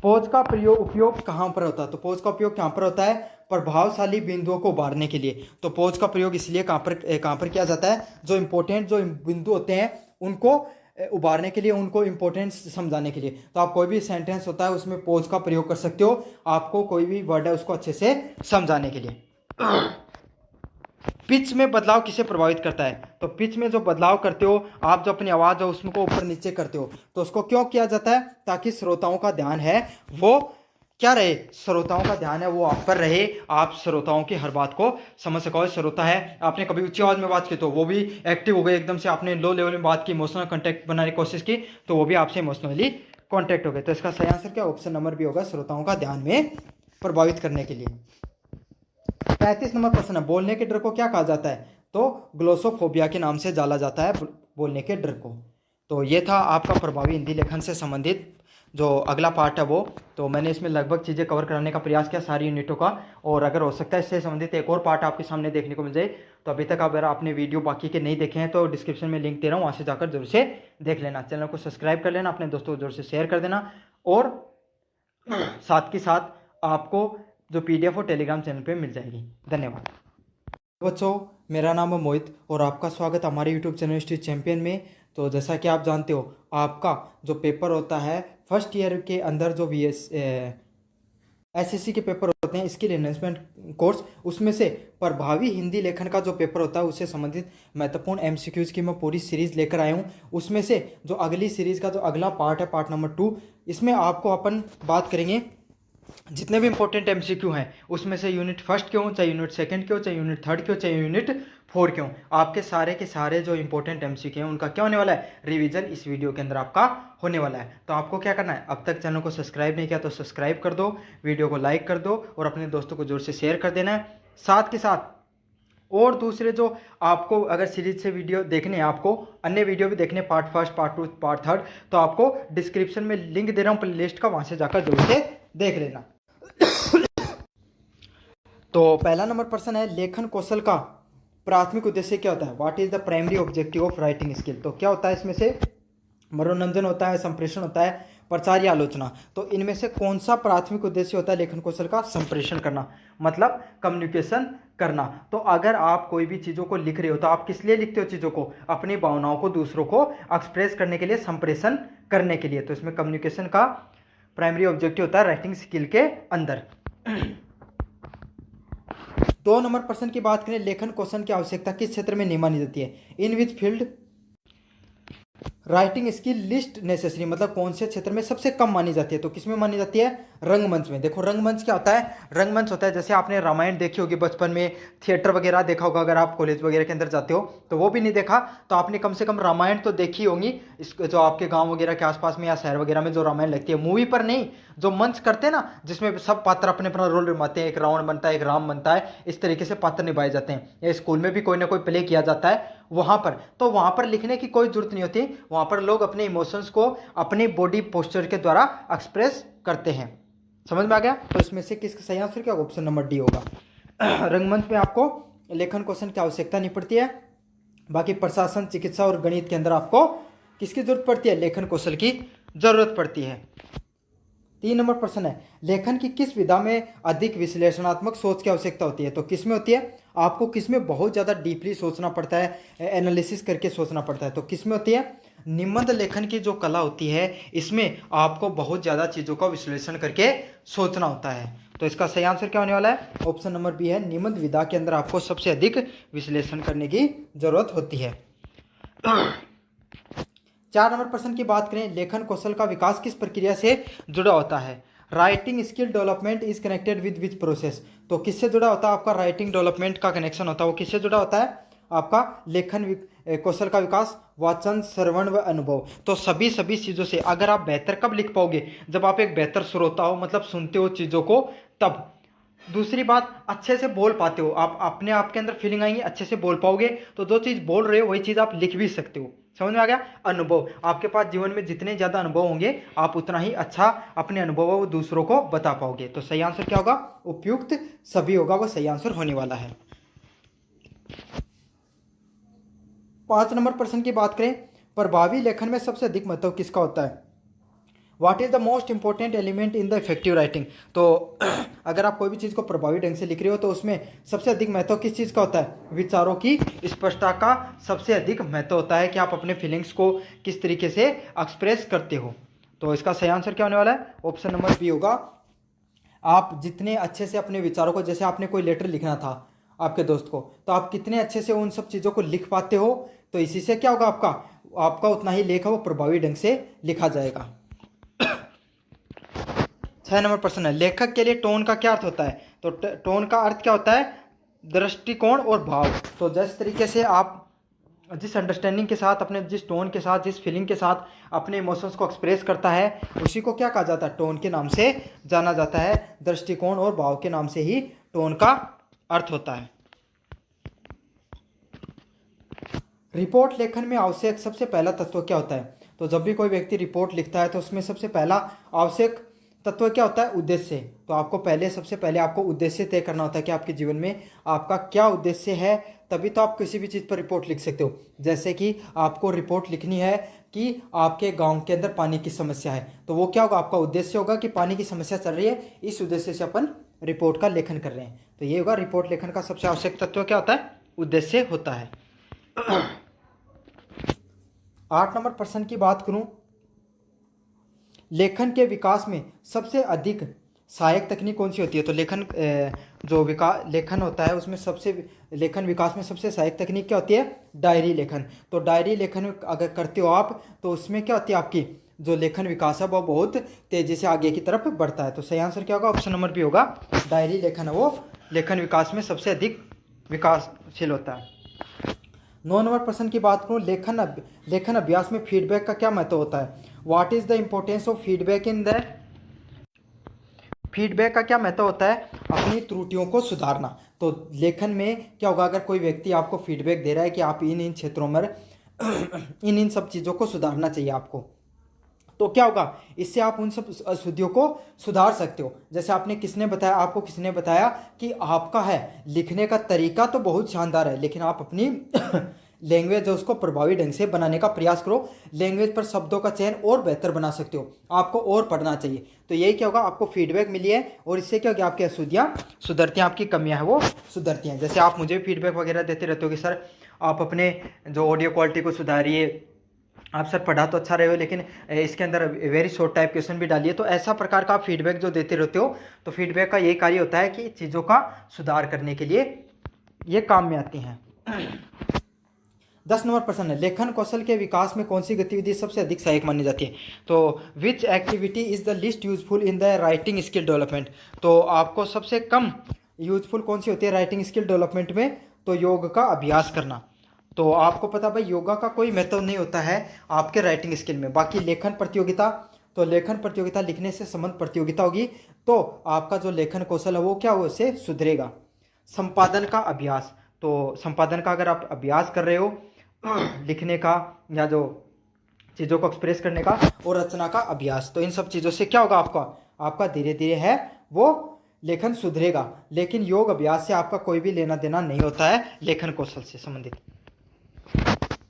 [SPEAKER 1] पोज का उपयोग कहाँ पर होता है? तो पोज का उपयोग कहाँ पर होता है? प्रभावशाली बिंदुओं को उभारने के लिए। तो पोज का प्रयोग इसलिए कहाँ पर किया जाता है? जो इंपॉर्टेंट जो बिंदु होते हैं उनको उभारने के लिए, उनको इंपॉर्टेंस समझाने के लिए। तो आप कोई भी सेंटेंस होता है उसमें पोज का प्रयोग कर सकते हो, आपको कोई भी वर्ड है उसको अच्छे से समझाने के लिए। पिच में बदलाव किसे प्रभावित करता है? तो पिच में जो बदलाव करते हो आप, जो अपनी आवाज़ है उसको ऊपर नीचे करते हो, तो उसको क्यों किया जाता है? ताकि श्रोताओं का ध्यान है वो क्या रहे? श्रोताओं का ध्यान है वो आप पर रहे, आप श्रोताओं की हर बात को समझ सको। श्रोता है, आपने कभी ऊंची आवाज़ में बात की तो वो भी एक्टिव हो गए एकदम से, आपने लो लेवल में बात की, इमोशनल कॉन्टैक्ट बनाने की कोशिश की तो वो भी आपसे इमोशनली कॉन्टैक्ट हो गए। तो इसका सही आंसर क्या? ऑप्शन नंबर बी होगा, श्रोताओं का ध्यान में प्रभावित करने के लिए। 35 नंबर प्रश्न है, बोलने के डर को क्या कहा जाता है? तो ग्लोसोफोबिया के नाम से जाना जाता है बोलने के डर को। तो ये था आपका प्रभावी हिंदी लेखन से संबंधित जो अगला पार्ट है वो। तो मैंने इसमें लगभग चीज़ें कवर कराने का प्रयास किया सारी यूनिटों का, और अगर हो सकता है इससे संबंधित एक और पार्ट आपके सामने देखने को मिल जाए तो अभी तक अगर आपने वीडियो बाकी के नहीं देखे हैं तो डिस्क्रिप्शन में लिंक दे रहा हूँ, वहाँ से जाकर जरूर से देख लेना। चैनल को सब्सक्राइब कर लेना, अपने दोस्तों को जरूर से शेयर कर देना, और साथ के साथ आपको जो PDF वो टेलीग्राम चैनल पे मिल जाएगी। धन्यवाद बच्चों, मेरा नाम है मोहित और आपका स्वागत हमारे यूट्यूब चैनल स्ट्रीट चैंपियन में। तो जैसा कि आप जानते हो, आपका जो पेपर होता है फर्स्ट ईयर के अंदर, जो SSC के पेपर होते हैं, स्किल एनहेंसमेंट कोर्स, उसमें से प्रभावी हिंदी लेखन का जो पेपर होता है उससे संबंधित महत्वपूर्ण MCQs की मैं पूरी सीरीज़ लेकर आया हूँ। उसमें से जो अगली सीरीज़ का जो अगला पार्ट है, पार्ट नंबर 2, इसमें आपको अपन बात करेंगे जितने भी इंपॉर्टेंट MCQ हैं उसमें से यूनिट फर्स्ट क्यों, चाहे यूनिट सेकंड क्यों, चाहे यूनिट थर्ड क्यों, चाहे यूनिट 4 क्यों, आपके सारे के सारे जो इंपॉर्टेंट MCQ हैं उनका क्या होने वाला है? रिवीजन इस वीडियो के अंदर आपका होने वाला है। तो आपको क्या करना है? अब तक चैनल को सब्सक्राइब नहीं किया तो सब्सक्राइब कर दो, वीडियो को लाइक कर दो और अपने दोस्तों को जोर से शेयर कर देना है। साथ के साथ और दूसरे जो आपको अगर सीरीज से वीडियो देखने हैं, आपको अन्य वीडियो भी देखने, part first, part 2, part third, तो आपको डिस्क्रिप्शन में लिंक दे रहा हूँ प्लेलिस्ट का, वहाँ से जाकर जरूर से देख लेना। तो पहला नंबर प्रश्न है, लेखन कौशल का प्राथमिक उद्देश्य क्या होता है? What is the primary objective of writing skill? तो क्या होता है इसमें से? मनोरंजन होता है, संप्रेषण होता है, प्रचार या आलोचना। तो इनमें से कौन सा प्राथमिक उद्देश्य होता है लेखन कौशल का? संप्रेषण करना, मतलब कम्युनिकेशन करना। तो अगर आप कोई भी चीज़ों को लिख रहे हो तो आप किस लिए लिखते हो चीज़ों को? अपनी भावनाओं को दूसरों को एक्सप्रेस करने के लिए, संप्रेषण करने के लिए। तो इसमें कम्युनिकेशन का प्राइमरी ऑब्जेक्टिव होता है राइटिंग स्किल के अंदर। 2 नंबर प्रश्न की बात करें, लेखन कौशल की आवश्यकता किस क्षेत्र में नहीं मानी जाती है? In which field writing skill least necessary, मतलब कौन से क्षेत्र में सबसे कम मानी जाती है? तो किस में मानी जाती है? रंगमंच में। देखो रंगमंच क्या होता है? रंगमंच होता है, जैसे आपने रामायण देखी होगी बचपन में, थिएटर वगैरह देखा होगा, अगर आप कॉलेज वगैरह के अंदर जाते हो तो वो भी नहीं देखा तो आपने कम से कम रामायण तो देखी होगी, इस जो आपके गांव वगैरह के आसपास में या शहर वगैरह में जो रामायण लगती है, मूवी पर नहीं, जो मंच करते हैं ना, जिसमें सब पात्र अपने अपना रोल निभाते हैं, एक रावण बनता है, एक राम बनता है, इस तरीके से पात्र निभाए जाते हैं, या स्कूल में भी कोई ना कोई प्ले किया जाता है वहाँ पर। तो वहाँ पर लिखने की कोई जरूरत नहीं होती, वहाँ पर लोग अपने इमोशंस को अपनी बॉडी पोस्चर के द्वारा एक्सप्रेस करते हैं। समझ में आ गया? तो इसमें से किसका सही आंसर क्या? ऑप्शन नंबर डी होगा। रंगमंच में आपको लेखन कौशल की आवश्यकता नहीं पड़ती है। बाकी प्रशासन, चिकित्सा और गणित के अंदर आपको किसकी जरूरत पड़ती है? लेखन कौशल की जरूरत पड़ती है। 3 नंबर प्रश्न है, लेखन की किस विधा में अधिक विश्लेषणात्मक सोच की आवश्यकता होती है? तो किस में होती है? आपको किस में बहुत ज़्यादा डीपली सोचना पड़ता है, एनालिसिस करके सोचना पड़ता है। तो किस में होती है? निबंध लेखन की जो कला होती है इसमें आपको बहुत ज़्यादा चीज़ों का विश्लेषण करके सोचना होता है। तो इसका सही आंसर क्या होने वाला है? ऑप्शन नंबर बी है, निबंध विधा के अंदर आपको सबसे अधिक विश्लेषण करने की जरूरत होती है। 4 नंबर प्रश्न की बात करें, लेखन कौशल का विकास किस प्रक्रिया से जुड़ा होता है? Writing skill development is connected with which process? तो किससे जुड़ा होता है? आपका राइटिंग डेवलपमेंट का कनेक्शन होता है, वो किससे जुड़ा होता है? आपका लेखन कौशल का विकास, वाचन, श्रवण व अनुभव। तो सभी चीज़ों से अगर आप बेहतर कब लिख पाओगे? जब आप एक बेहतर श्रोता हो, मतलब सुनते हो चीज़ों को, तब। दूसरी बात, अच्छे से बोल पाते हो, आप अपने आप के अंदर फीलिंग आएंगी, अच्छे से बोल पाओगे तो जो चीज़ बोल रहे हो वही चीज़ आप लिख भी सकते हो। समझ में आ गया? अनुभव, आपके पास जीवन में जितने ज़्यादा अनुभव होंगे आप उतना ही अच्छा अपने अनुभव को दूसरों को बता पाओगे। तो सही आंसर क्या होगा? उपयुक्त सभी होगा, वो सही आंसर होने वाला है। 5 नंबर प्रश्न की बात करें, प्रभावी लेखन में सबसे अधिक महत्व किसका होता है? What is the most important element in the effective writing? तो अगर आप कोई भी चीज़ को प्रभावी ढंग से लिख रहे हो तो उसमें सबसे अधिक महत्व किस चीज़ का होता है? विचारों की स्पष्टता का सबसे अधिक महत्व होता है कि आप अपने फीलिंग्स को किस तरीके से एक्सप्रेस करते हो। तो इसका सही आंसर क्या होने वाला है? ऑप्शन नंबर बी होगा। आप जितने अच्छे से अपने विचारों को, जैसे आपने कोई लेटर लिखना था आपके दोस्त को, तो आप कितने अच्छे से उन सब चीज़ों को लिख पाते हो, तो इसी से क्या होगा? आपका उतना ही लेख है वो प्रभावी ढंग से लिखा जाएगा। 6 नंबर प्रश्न है, लेखक के लिए टोन का क्या अर्थ होता है? तो टोन का अर्थ क्या होता है? दृष्टिकोण और भाव। तो जिस तरीके से आप जिस अंडरस्टैंडिंग के साथ, अपने जिस टोन के साथ, जिस फीलिंग के साथ अपने इमोशंस को एक्सप्रेस करता है, उसी को क्या कहा जाता है? टोन के नाम से जाना जाता है। दृष्टिकोण और भाव के नाम से ही टोन का अर्थ होता है। रिपोर्ट लेखन में आवश्यक सबसे पहला तत्व क्या होता है? तो जब भी कोई व्यक्ति रिपोर्ट लिखता है तो उसमें सबसे पहला आवश्यक तत्व क्या होता है? उद्देश्य। तो आपको सबसे पहले आपको उद्देश्य तय करना होता है कि आपके जीवन में आपका क्या उद्देश्य है, तभी तो आप किसी भी चीज़ पर रिपोर्ट लिख सकते हो। जैसे कि आपको रिपोर्ट लिखनी है कि आपके गांव के अंदर पानी की समस्या है, तो वो क्या होगा? आपका उद्देश्य होगा कि पानी की समस्या चल रही है, इस उद्देश्य से अपन रिपोर्ट का लेखन कर रहे हैं। तो ये होगा रिपोर्ट लेखन का सबसे आवश्यक तत्व क्या होता है? उद्देश्य होता है। 8 नंबर प्रश्न की बात करूं, लेखन के विकास में सबसे अधिक सहायक तकनीक कौन सी होती है? तो लेखन होता है उसमें लेखन विकास में सबसे सहायक तकनीक क्या होती है? डायरी लेखन। तो डायरी लेखन अगर करते हो आप तो उसमें क्या होती है? आपकी जो लेखन विकास है वो बहुत तेजी से आगे की तरफ बढ़ता है। तो सही आंसर क्या होगा? ऑप्शन नंबर बी होगा। डायरी लेखन है वो लेखन विकास में सबसे अधिक विकासशील होता है। 9 नंबर प्रश्न की बात करूँ, लेखन अभ्यास में फीडबैक का क्या महत्व होता है? What is the importance of feedback in the feedback का क्या महत्व होता है? अपनी त्रुटियों को सुधारना। तो लेखन में क्या होगा? अगर कोई व्यक्ति आपको फीडबैक दे रहा है कि आप इन क्षेत्रों में इन सब चीज़ों को सुधारना चाहिए आपको, तो क्या होगा? इससे आप उन सब अशुद्धियों को सुधार सकते हो। जैसे आपको किसने बताया कि आपका है लिखने का तरीका तो बहुत शानदार है, लेकिन आप अपनी लैंग्वेज है उसको प्रभावी ढंग से बनाने का प्रयास करो। लैंग्वेज पर शब्दों का चयन और बेहतर बना सकते हो, आपको और पढ़ना चाहिए। तो यही क्या होगा? आपको फीडबैक मिली है और इससे क्या होगा? आपकी अशुद्धियाँ सुधरती हैं, आपकी कमियाँ हैं वो सुधरती हैं। जैसे आप मुझे फीडबैक वगैरह देते रहते हो कि सर आप अपने जो ऑडियो क्वालिटी को सुधारिए, आप सर पढ़ा तो अच्छा रहे हो लेकिन इसके अंदर वेरी शॉर्ट टाइप क्वेश्चन भी डालिए। तो ऐसा प्रकार का आप फीडबैक जो देते रहते हो, तो फीडबैक का यही कार्य होता है कि चीज़ों का सुधार करने के लिए ये काम में आती हैं। 10 नंबर प्रश्न है, लेखन कौशल के विकास में कौन सी गतिविधि सबसे अधिक सहायक मानी जाती है? तो which activity is the least useful in the writing skill development? तो आपको सबसे कम यूजफुल कौन सी होती है राइटिंग स्किल डेवलपमेंट में? तो योग का अभ्यास करना। तो आपको पता भाई योगा का कोई महत्व नहीं होता है आपके राइटिंग स्किल में। बाकी लेखन प्रतियोगिता, तो लेखन प्रतियोगिता लिखने से संबंध प्रतियोगिता होगी, तो आपका जो लेखन कौशल है वो क्या हो उससे सुधरेगा। संपादन का अभ्यास, तो संपादन का अगर आप अभ्यास कर रहे हो लिखने का या जो चीज़ों को एक्सप्रेस करने का, और रचना का अभ्यास, तो इन सब चीज़ों से क्या होगा? आपका धीरे धीरे है वो लेखन सुधरेगा। लेकिन योग अभ्यास से आपका कोई भी लेना देना नहीं होता है लेखन कौशल से संबंधित।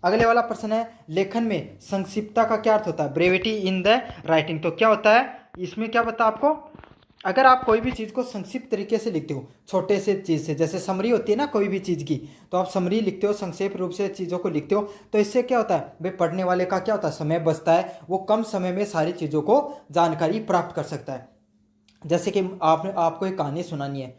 [SPEAKER 1] अगले वाला प्रश्न है, लेखन में संक्षिप्तता का क्या अर्थ होता है? Brevity in the writing. तो क्या होता है इसमें, क्या बता आपको, अगर आप कोई भी चीज़ को संक्षिप्त तरीके से लिखते हो, छोटे से चीज़ से, जैसे समरी होती है ना कोई भी चीज़ की, तो आप समरी लिखते हो, संक्षेप रूप से चीज़ों को लिखते हो, तो इससे क्या होता है भाई, पढ़ने वाले का क्या होता है, समय बचता है, वो कम समय में सारी चीज़ों को जानकारी प्राप्त कर सकता है। जैसे कि आपको एक कहानी सुनानी है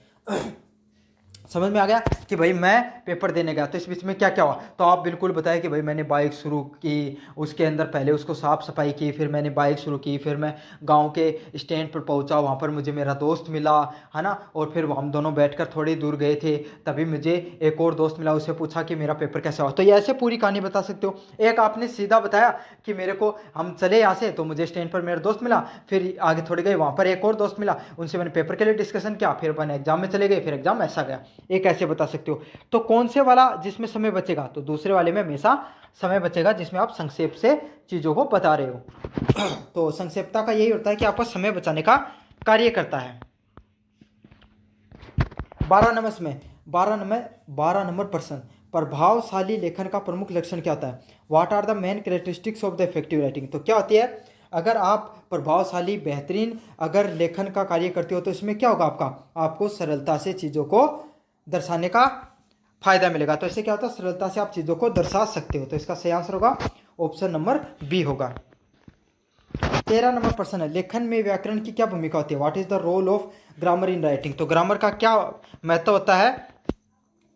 [SPEAKER 1] समझ में आ गया कि भाई मैं पेपर देने गया, तो इस बीच में क्या क्या हुआ, तो आप बिल्कुल बताएं कि भाई मैंने बाइक शुरू की, उसके अंदर पहले उसको साफ़ सफाई की, फिर मैंने बाइक शुरू की, फिर मैं गांव के स्टैंड पर पहुंचा, वहां पर मुझे मेरा दोस्त मिला, है ना, और फिर हम दोनों बैठकर थोड़ी दूर गए थे, तभी मुझे एक और दोस्त मिला, उससे पूछा कि मेरा पेपर कैसा हुआ। तो ये ऐसे पूरी कहानी बता सकते हो। एक आपने सीधा बताया कि मेरे को, हम चले यहाँ से, तो मुझे स्टैंड पर मेरा दोस्त मिला, फिर आगे थोड़ी गए, वहाँ पर एक और दोस्त मिला, उनसे मैंने पेपर के लिए डिस्कशन किया, फिर मैंने एग्जाम में चले गए, फिर एग्जाम ऐसा गया। एक ऐसे बता सकते हो। तो कौन से वाला जिसमें समय बचेगा, तो दूसरे वाले में हमेशा समय बचेगा जिसमें आप संक्षेप से चीजों को बता रहे हो। तो संक्षेपता का यही होता है कि आपका समय बचाने का कार्य करता है। 12 नंबर प्रश्न, प्रभावशाली लेखन का प्रमुख लक्षण क्या होता है? What are the main characteristics of the effective writing. तो क्या होती है, अगर आप प्रभावशाली बेहतरीन अगर लेखन का कार्य करते हो, तो इसमें क्या होगा, आपको सरलता से चीज़ों को दर्शाने का फायदा मिलेगा। तो इससे क्या होता है, सरलता से आप चीज़ों को दर्शा सकते हो। तो इसका सही आंसर होगा ऑप्शन नंबर बी होगा। 13 नंबर प्रश्न है, लेखन में व्याकरण की क्या भूमिका होती है? What is the role of grammar in writing. तो ग्रामर का क्या महत्व होता है?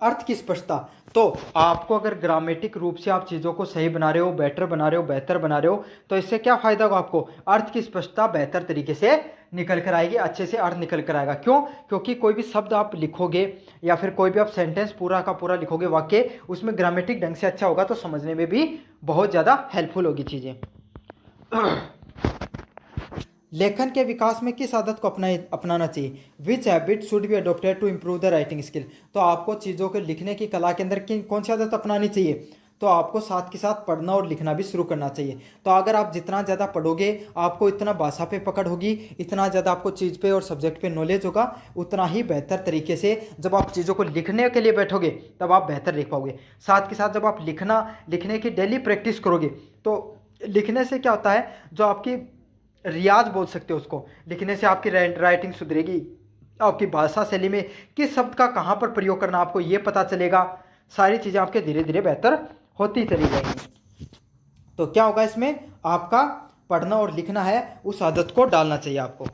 [SPEAKER 1] अर्थ की स्पष्टता। तो आपको अगर ग्रामेटिक रूप से आप चीज़ों को सही बना रहे हो, बेटर बना रहे हो, बेहतर बना रहे हो, तो इससे क्या फायदा होगा आपको? अर्थ की स्पष्टता बेहतर तरीके से निकल कर आएगी, अच्छे से अर्थ निकल कर आएगा। क्यों? क्योंकि कोई भी शब्द आप लिखोगे या फिर कोई भी आप सेंटेंस पूरा का पूरा लिखोगे, वाक्य, उसमें ग्रामेटिक ढंग से अच्छा होगा, तो समझने में भी बहुत ज़्यादा हेल्पफुल होगी चीज़ें। लेखन के विकास में किस आदत को अपनाना चाहिए? Which habit should be adopted to improve the writing skill. तो आपको चीज़ों को लिखने की कला के अंदर कौन सी आदत अपनानी चाहिए? तो आपको साथ के साथ पढ़ना और लिखना भी शुरू करना चाहिए। तो अगर आप जितना ज़्यादा पढ़ोगे, आपको इतना भाषा पे पकड़ होगी, इतना ज़्यादा आपको चीज़ पे और सब्जेक्ट पे नॉलेज होगा, उतना ही बेहतर तरीके से जब आप चीज़ों को लिखने के लिए बैठोगे, तब आप बेहतर लिख पाओगे। साथ के साथ जब आप लिखने की डेली प्रैक्टिस करोगे, तो लिखने से क्या होता है, जो आपकी रियाज बोल सकते हो, उसको लिखने से आपकी राइटिंग सुधरेगी, आपकी भाषा शैली में किस शब्द का कहाँ पर प्रयोग करना आपको ये पता चलेगा, सारी चीज़ें आपके धीरे धीरे बेहतर होती चली जाएंगी। तो क्या होगा इसमें, आपका पढ़ना और लिखना है, उस आदत को डालना चाहिए आपको।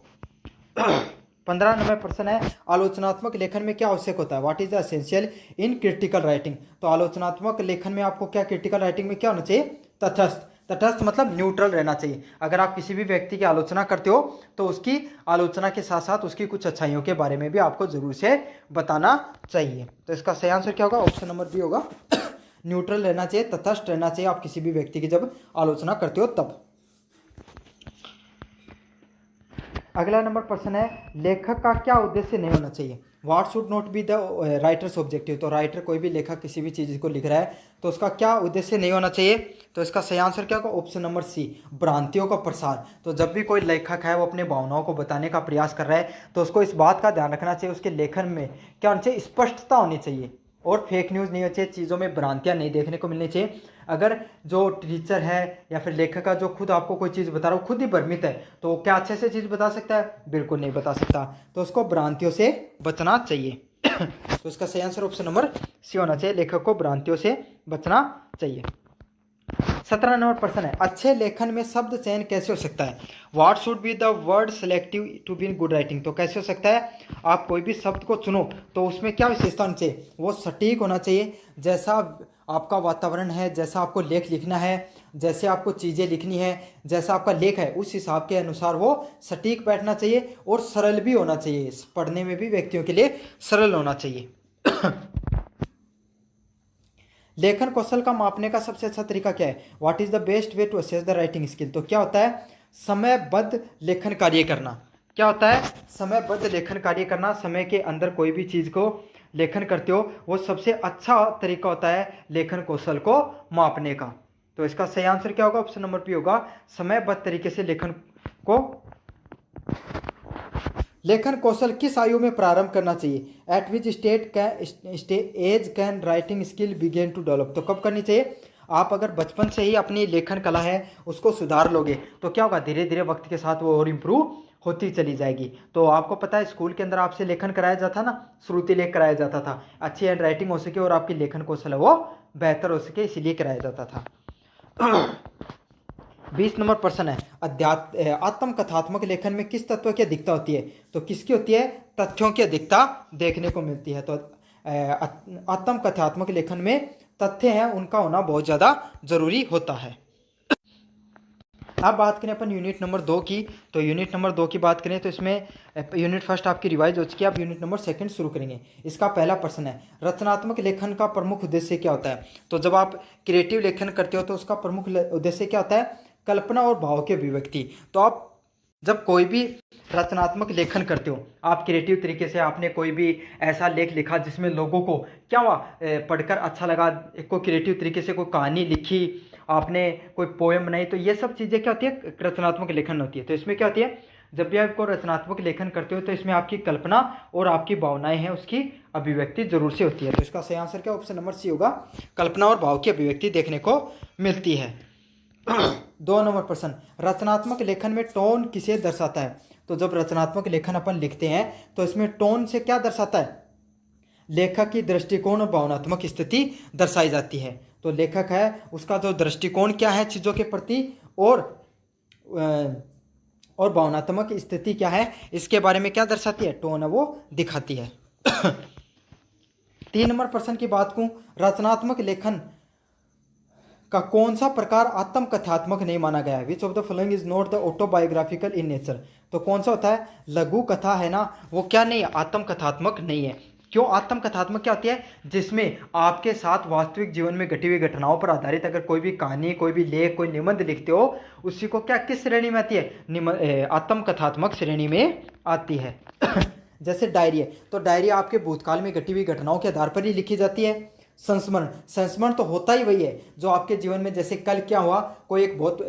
[SPEAKER 1] 15 नंबर प्रश्न है, आलोचनात्मक लेखन में क्या आवश्यक होता है? What is the essential in critical writing. तो आलोचनात्मक लेखन में आपको क्या, क्रिटिकल राइटिंग में क्या होना चाहिए? तटस्थ। तटस्थ मतलब न्यूट्रल रहना चाहिए। अगर आप किसी भी व्यक्ति की आलोचना करते हो, तो उसकी आलोचना के साथ साथ उसकी कुछ अच्छाइयों के बारे में भी आपको जरूर से बताना चाहिए। तो इसका सही आंसर क्या होगा? ऑप्शन नंबर बी होगा। न्यूट्रल रहना चाहिए, तटस्थ रहना चाहिए आप किसी भी व्यक्ति की जब आलोचना करते हो तब। अगला नंबर प्रश्न है, लेखक का क्या उद्देश्य नहीं होना चाहिए? What should not be the writers objective. तो राइटर, कोई भी लेखक किसी भी चीज़ को लिख रहा है, तो उसका क्या उद्देश्य नहीं होना चाहिए? तो इसका सही आंसर क्या होगा? ऑप्शन नंबर सी, भ्रांतियों का प्रसार। तो जब भी कोई लेखक है वो अपने भावनाओं को बताने का प्रयास कर रहा है, तो उसको इस बात का ध्यान रखना चाहिए, उसके लेखन में क्या होना चाहिए? स्पष्टता होनी चाहिए और फेक न्यूज़ नहीं होनी चाहिए, चीज़ों में भ्रांतियाँ नहीं देखने को मिलनी चाहिए। अगर जो टीचर है या फिर लेखक का जो खुद आपको कोई चीज़ बता रहा हो, खुद ही भ्रमित है, तो क्या अच्छे से चीज़ बता सकता है? बिल्कुल नहीं बता सकता। तो उसको भ्रांतियों से बचना चाहिए। तो इसका सही आंसर ऑप्शन नंबर सी होना चाहिए, लेखक को भ्रांतियों से बचना चाहिए। 17 नंबर प्रश्न है, अच्छे लेखन में शब्द चयन कैसे हो सकता है? What should be the word selective to be in good writing. तो कैसे हो सकता है? आप कोई भी शब्द को चुनो, तो उसमें क्या विशेषता होनी चाहिए? वो सटीक होना चाहिए, जैसा आपका वातावरण है, जैसा आपको लेख लिखना है, जैसे आपको चीज़ें लिखनी है, जैसा आपका लेख है, उस हिसाब के अनुसार वो सटीक बैठना चाहिए और सरल भी होना चाहिए, पढ़ने में भी व्यक्तियों के लिए सरल होना चाहिए। लेखन कौशल का मापने का सबसे अच्छा तरीका क्या है? What is the best way to assess the writing skill. तो क्या होता है? समयबद्ध लेखन कार्य करना। क्या होता है? समयबद्ध लेखन कार्य करना। समय के अंदर कोई भी चीज़ को लेखन करते हो, वो सबसे अच्छा तरीका होता है लेखन कौशल को मापने का। तो इसका सही आंसर क्या होगा? ऑप्शन नंबर बी होगा, समयबद्ध तरीके से लेखन को। लेखन कौशल किस आयु में प्रारंभ करना चाहिए? At which age can writing skill begin to develop. तो कब करनी चाहिए? आप अगर बचपन से ही अपनी लेखन कला है उसको सुधार लोगे तो क्या होगा, धीरे धीरे वक्त के साथ वो और इम्प्रूव होती चली जाएगी। तो आपको पता है स्कूल के अंदर आपसे लेखन कराया जाता ना, श्रुति लेख कराया जाता था, अच्छी हैंड राइटिंग हो सके और आपकी लेखन कौशल है वो बेहतर हो सके, इसीलिए कराया जाता था। 20 नंबर प्रश्न है, आत्म कथात्मक लेखन में किस तत्व की अधिकता होती है? तो किसकी होती है? तथ्यों की अधिकता देखने को मिलती है। तो आत्म कथात्मक लेखन में तथ्य हैं उनका होना बहुत ज़्यादा जरूरी होता है। अब बात करें अपन यूनिट नंबर 2 की, तो यूनिट नंबर 2 की बात करें तो इसमें यूनिट फर्स्ट आपकी रिवाइज हो चुकी है, आप यूनिट नंबर 2 शुरू करेंगे। इसका पहला प्रश्न है, रचनात्मक लेखन का प्रमुख उद्देश्य क्या होता है? तो जब आप क्रिएटिव लेखन करते हो तो उसका प्रमुख उद्देश्य क्या होता है? कल्पना और भाव की अभिव्यक्ति। तो आप जब कोई भी रचनात्मक लेखन करते हो, आप क्रिएटिव तरीके से आपने कोई भी ऐसा लेख लिखा जिसमें लोगों को क्या हुआ, पढ़कर अच्छा लगा, कोई क्रिएटिव तरीके से कोई कहानी लिखी, आपने कोई पोएम बनाई, तो ये सब चीज़ें क्या होती है? रचनात्मक लेखन होती है। तो इसमें क्या होती है, जब भी आपको रचनात्मक लेखन करते हो तो इसमें आपकी कल्पना और आपकी भावनाएं हैं उसकी अभिव्यक्ति जरूर से होती है। तो इसका सही आंसर क्या, ऑप्शन नंबर सी होगा, कल्पना और भाव की अभिव्यक्ति देखने को मिलती है। 2 नंबर प्रश्न, रचनात्मक लेखन में टोन किसे दर्शाता है? तो जब रचनात्मक लेखन अपन लिखते हैं तो इसमें टोन से क्या दर्शाता है? लेखक की दृष्टिकोण और भावनात्मक स्थिति दर्शाई जाती है। तो लेखक है उसका जो दृष्टिकोण क्या है चीज़ों के प्रति, और भावनात्मक स्थिति क्या है, इसके बारे में क्या दर्शाती है? टोन है वो दिखाती है। 3 नंबर प्रश्न की बात करूं, रचनात्मक लेखन का कौन सा प्रकार आत्म कथात्मक नहीं माना गया है? Which of the following is not the autobiographical in nature? तो कौन सा होता है? लघु कथा है ना, वो क्या नहीं है? आत्म कथात्मक नहीं है। क्यों? आत्म कथात्मक क्या होती है? जिसमें आपके साथ वास्तविक जीवन में घटी हुई घटनाओं पर आधारित अगर कोई भी कहानी, कोई भी लेख, कोई निबंध लिखते हो, उसी को क्या किस श्रेणी में आती है? आत्म कथात्मक श्रेणी में आती है। जैसे डायरी है, तो डायरी आपके भूतकाल में घटी हुई घटनाओं के आधार पर ही लिखी जाती है। संस्मरण तो होता ही वही है जो आपके जीवन में, जैसे कल क्या हुआ, कोई एक बहुत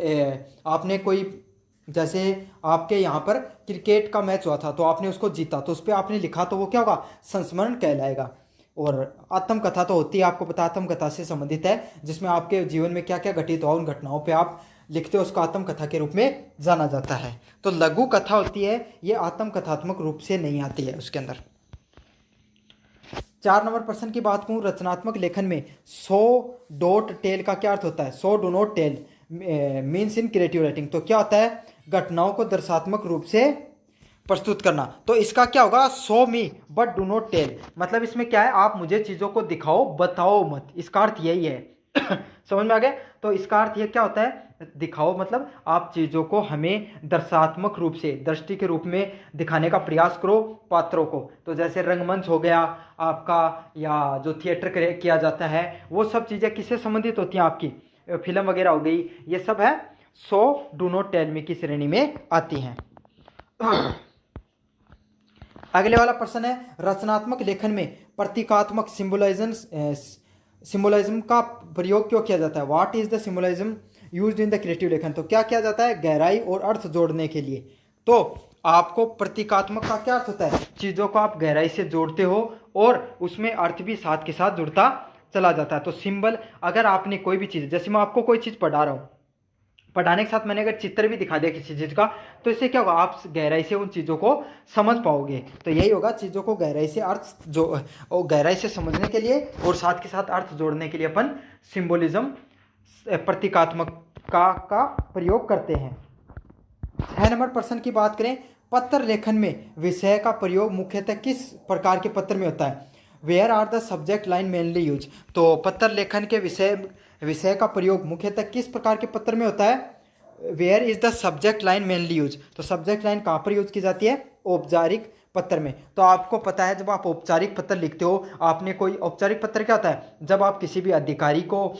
[SPEAKER 1] आपने कोई, जैसे आपके यहाँ पर क्रिकेट का मैच हुआ था तो आपने उसको जीता, तो उस पर आपने लिखा, तो वो क्या होगा? संस्मरण कहलाएगा। और आत्मकथा तो होती है, आपको पता, आत्मकथा से संबंधित है, जिसमें आपके जीवन में क्या क्या घटित हुआ उन घटनाओं पे आप लिखते हो, उसको आत्मकथा के रूप में जाना जाता है। तो लघु कथा होती है, ये आत्मकथात्मक रूप से नहीं आती है उसके अंदर। 4 नंबर प्रश्न की बात करूं, रचनात्मक लेखन में सो डोट टेल का क्या अर्थ होता है? Show do not tell means in creative writing. तो क्या होता है? घटनाओं को दर्शात्मक रूप से प्रस्तुत करना। तो इसका क्या होगा? Show me but do not tell. मतलब इसमें क्या है? आप मुझे चीज़ों को दिखाओ, बताओ मत, इसका अर्थ यही है। समझ में आ गया? तो इसका अर्थ ये क्या होता है? दिखाओ मतलब आप चीज़ों को हमें दर्शात्मक रूप से, दृष्टि के रूप में दिखाने का प्रयास करो पात्रों को। तो जैसे रंगमंच हो गया आपका, या जो थिएटर किया जाता है, वो सब चीज़ें किससे संबंधित होती हैं? आपकी फिल्म वगैरह हो गई, ये सब है show do not tell me की श्रेणी में आती हैं। अगले वाला प्रश्न है, रचनात्मक लेखन में प्रतीकात्मक सिंबोलिज्म का प्रयोग क्यों किया जाता है? What is the symbolism used in the creative लेखन? तो क्या किया जाता है? गहराई और अर्थ जोड़ने के लिए। तो आपको प्रतीकात्मक का क्या अर्थ होता है? चीज़ों को आप गहराई से जोड़ते हो और उसमें अर्थ भी साथ के साथ जुड़ता चला जाता है। तो सिंबल, अगर आपने कोई भी चीज़, जैसे मैं आपको कोई चीज़ पढ़ा रहा हूँ, पढ़ाने के साथ मैंने अगर चित्र भी दिखा दिया किसी चीज़ का, तो इससे क्या होगा? आप गहराई से उन चीज़ों को समझ पाओगे। तो यही होगा, चीज़ों को गहराई से गहराई से समझने के लिए और साथ के साथ अर्थ जोड़ने के लिए अपन सिंबोलिज्म, प्रतीकात्मक का प्रयोग करते हैं। 6 नंबर प्रश्न की बात करें, पत्र लेखन में विषय का प्रयोग मुख्यतः किस प्रकार के पत्र में होता है? Where are the subject line mainly use? तो पत्र लेखन के विषय का प्रयोग मुख्यतः किस प्रकार के पत्र में होता है? Where is the subject line mainly use? तो सब्जेक्ट लाइन कहाँ पर यूज की जाती है? औपचारिक पत्र में। तो आपको पता है, जब आप औपचारिक पत्र लिखते हो, आपने कोई औपचारिक पत्र क्या होता है? जब आप किसी भी अधिकारी को,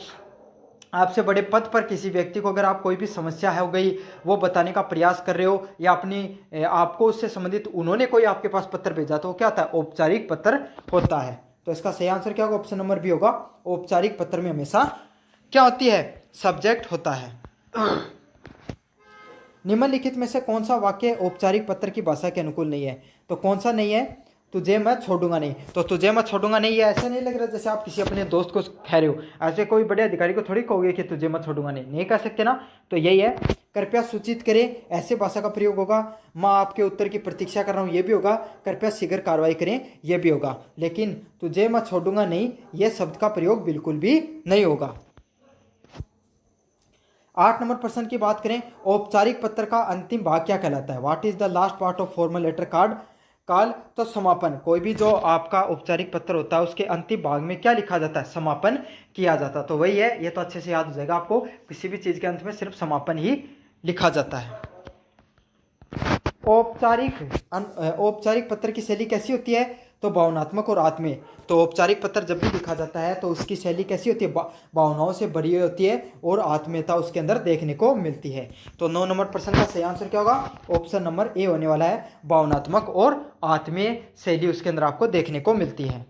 [SPEAKER 1] आपसे बड़े पद पर किसी व्यक्ति को, अगर आप कोई भी समस्या है हो गई, वो बताने का प्रयास कर रहे हो, या अपनी आपको उससे संबंधित उन्होंने कोई आपके पास पत्र भेजा, तो वो क्या होता है? औपचारिक पत्र होता है। तो इसका सही आंसर क्या होगा? ऑप्शन नंबर बी होगा। औपचारिक पत्र में हमेशा क्या होती है? सब्जेक्ट होता है। निम्नलिखित में से कौन सा वाक्य औपचारिक पत्र की भाषा के अनुकूल नहीं है? तो कौन सा नहीं है? तुझे मैं छोड़ूंगा नहीं। तो तुझे मैं छोड़ूंगा नहीं, ये ऐसा नहीं लग रहा जैसे आप किसी अपने दोस्त को कह रहे हो। ऐसे कोई बड़े अधिकारी को थोड़ी कहोगे कि तुझे मैं छोड़ूंगा नहीं, नहीं कह सकते ना। तो यही है, कृपया सूचित करें, ऐसे भाषा का प्रयोग होगा। मैं आपके उत्तर की प्रतीक्षा कर रहा हूँ, ये भी होगा। कृपया शीघ्र कार्रवाई करें, ये भी होगा। लेकिन तुझे मैं छोड़ूंगा नहीं, ये शब्द का प्रयोग बिल्कुल भी नहीं होगा। 8 नंबर प्रश्न की बात करें, औपचारिक पत्र का अंतिम भाग क्या कहलाता है? What is the last part of formal letter card call? तो समापन। कोई भी जो आपका औपचारिक पत्र होता है उसके अंतिम भाग में क्या लिखा जाता है? समापन किया जाता है। तो वही है, ये तो अच्छे से याद हो जाएगा आपको, किसी भी चीज के अंत में सिर्फ समापन ही लिखा जाता है। औपचारिक पत्र की शैली कैसी होती है? तो भावनात्मक और आत्मीय। तो औपचारिक पत्र जब भी लिखा जाता है तो उसकी शैली कैसी होती है? भावनाओं से भरी हुई होती है और आत्मीयता उसके अंदर देखने को मिलती है। तो 9 नंबर प्रश्न का सही आंसर क्या होगा? ऑप्शन नंबर ए होने वाला है, भावनात्मक और आत्मीय शैली उसके अंदर आपको देखने को मिलती है।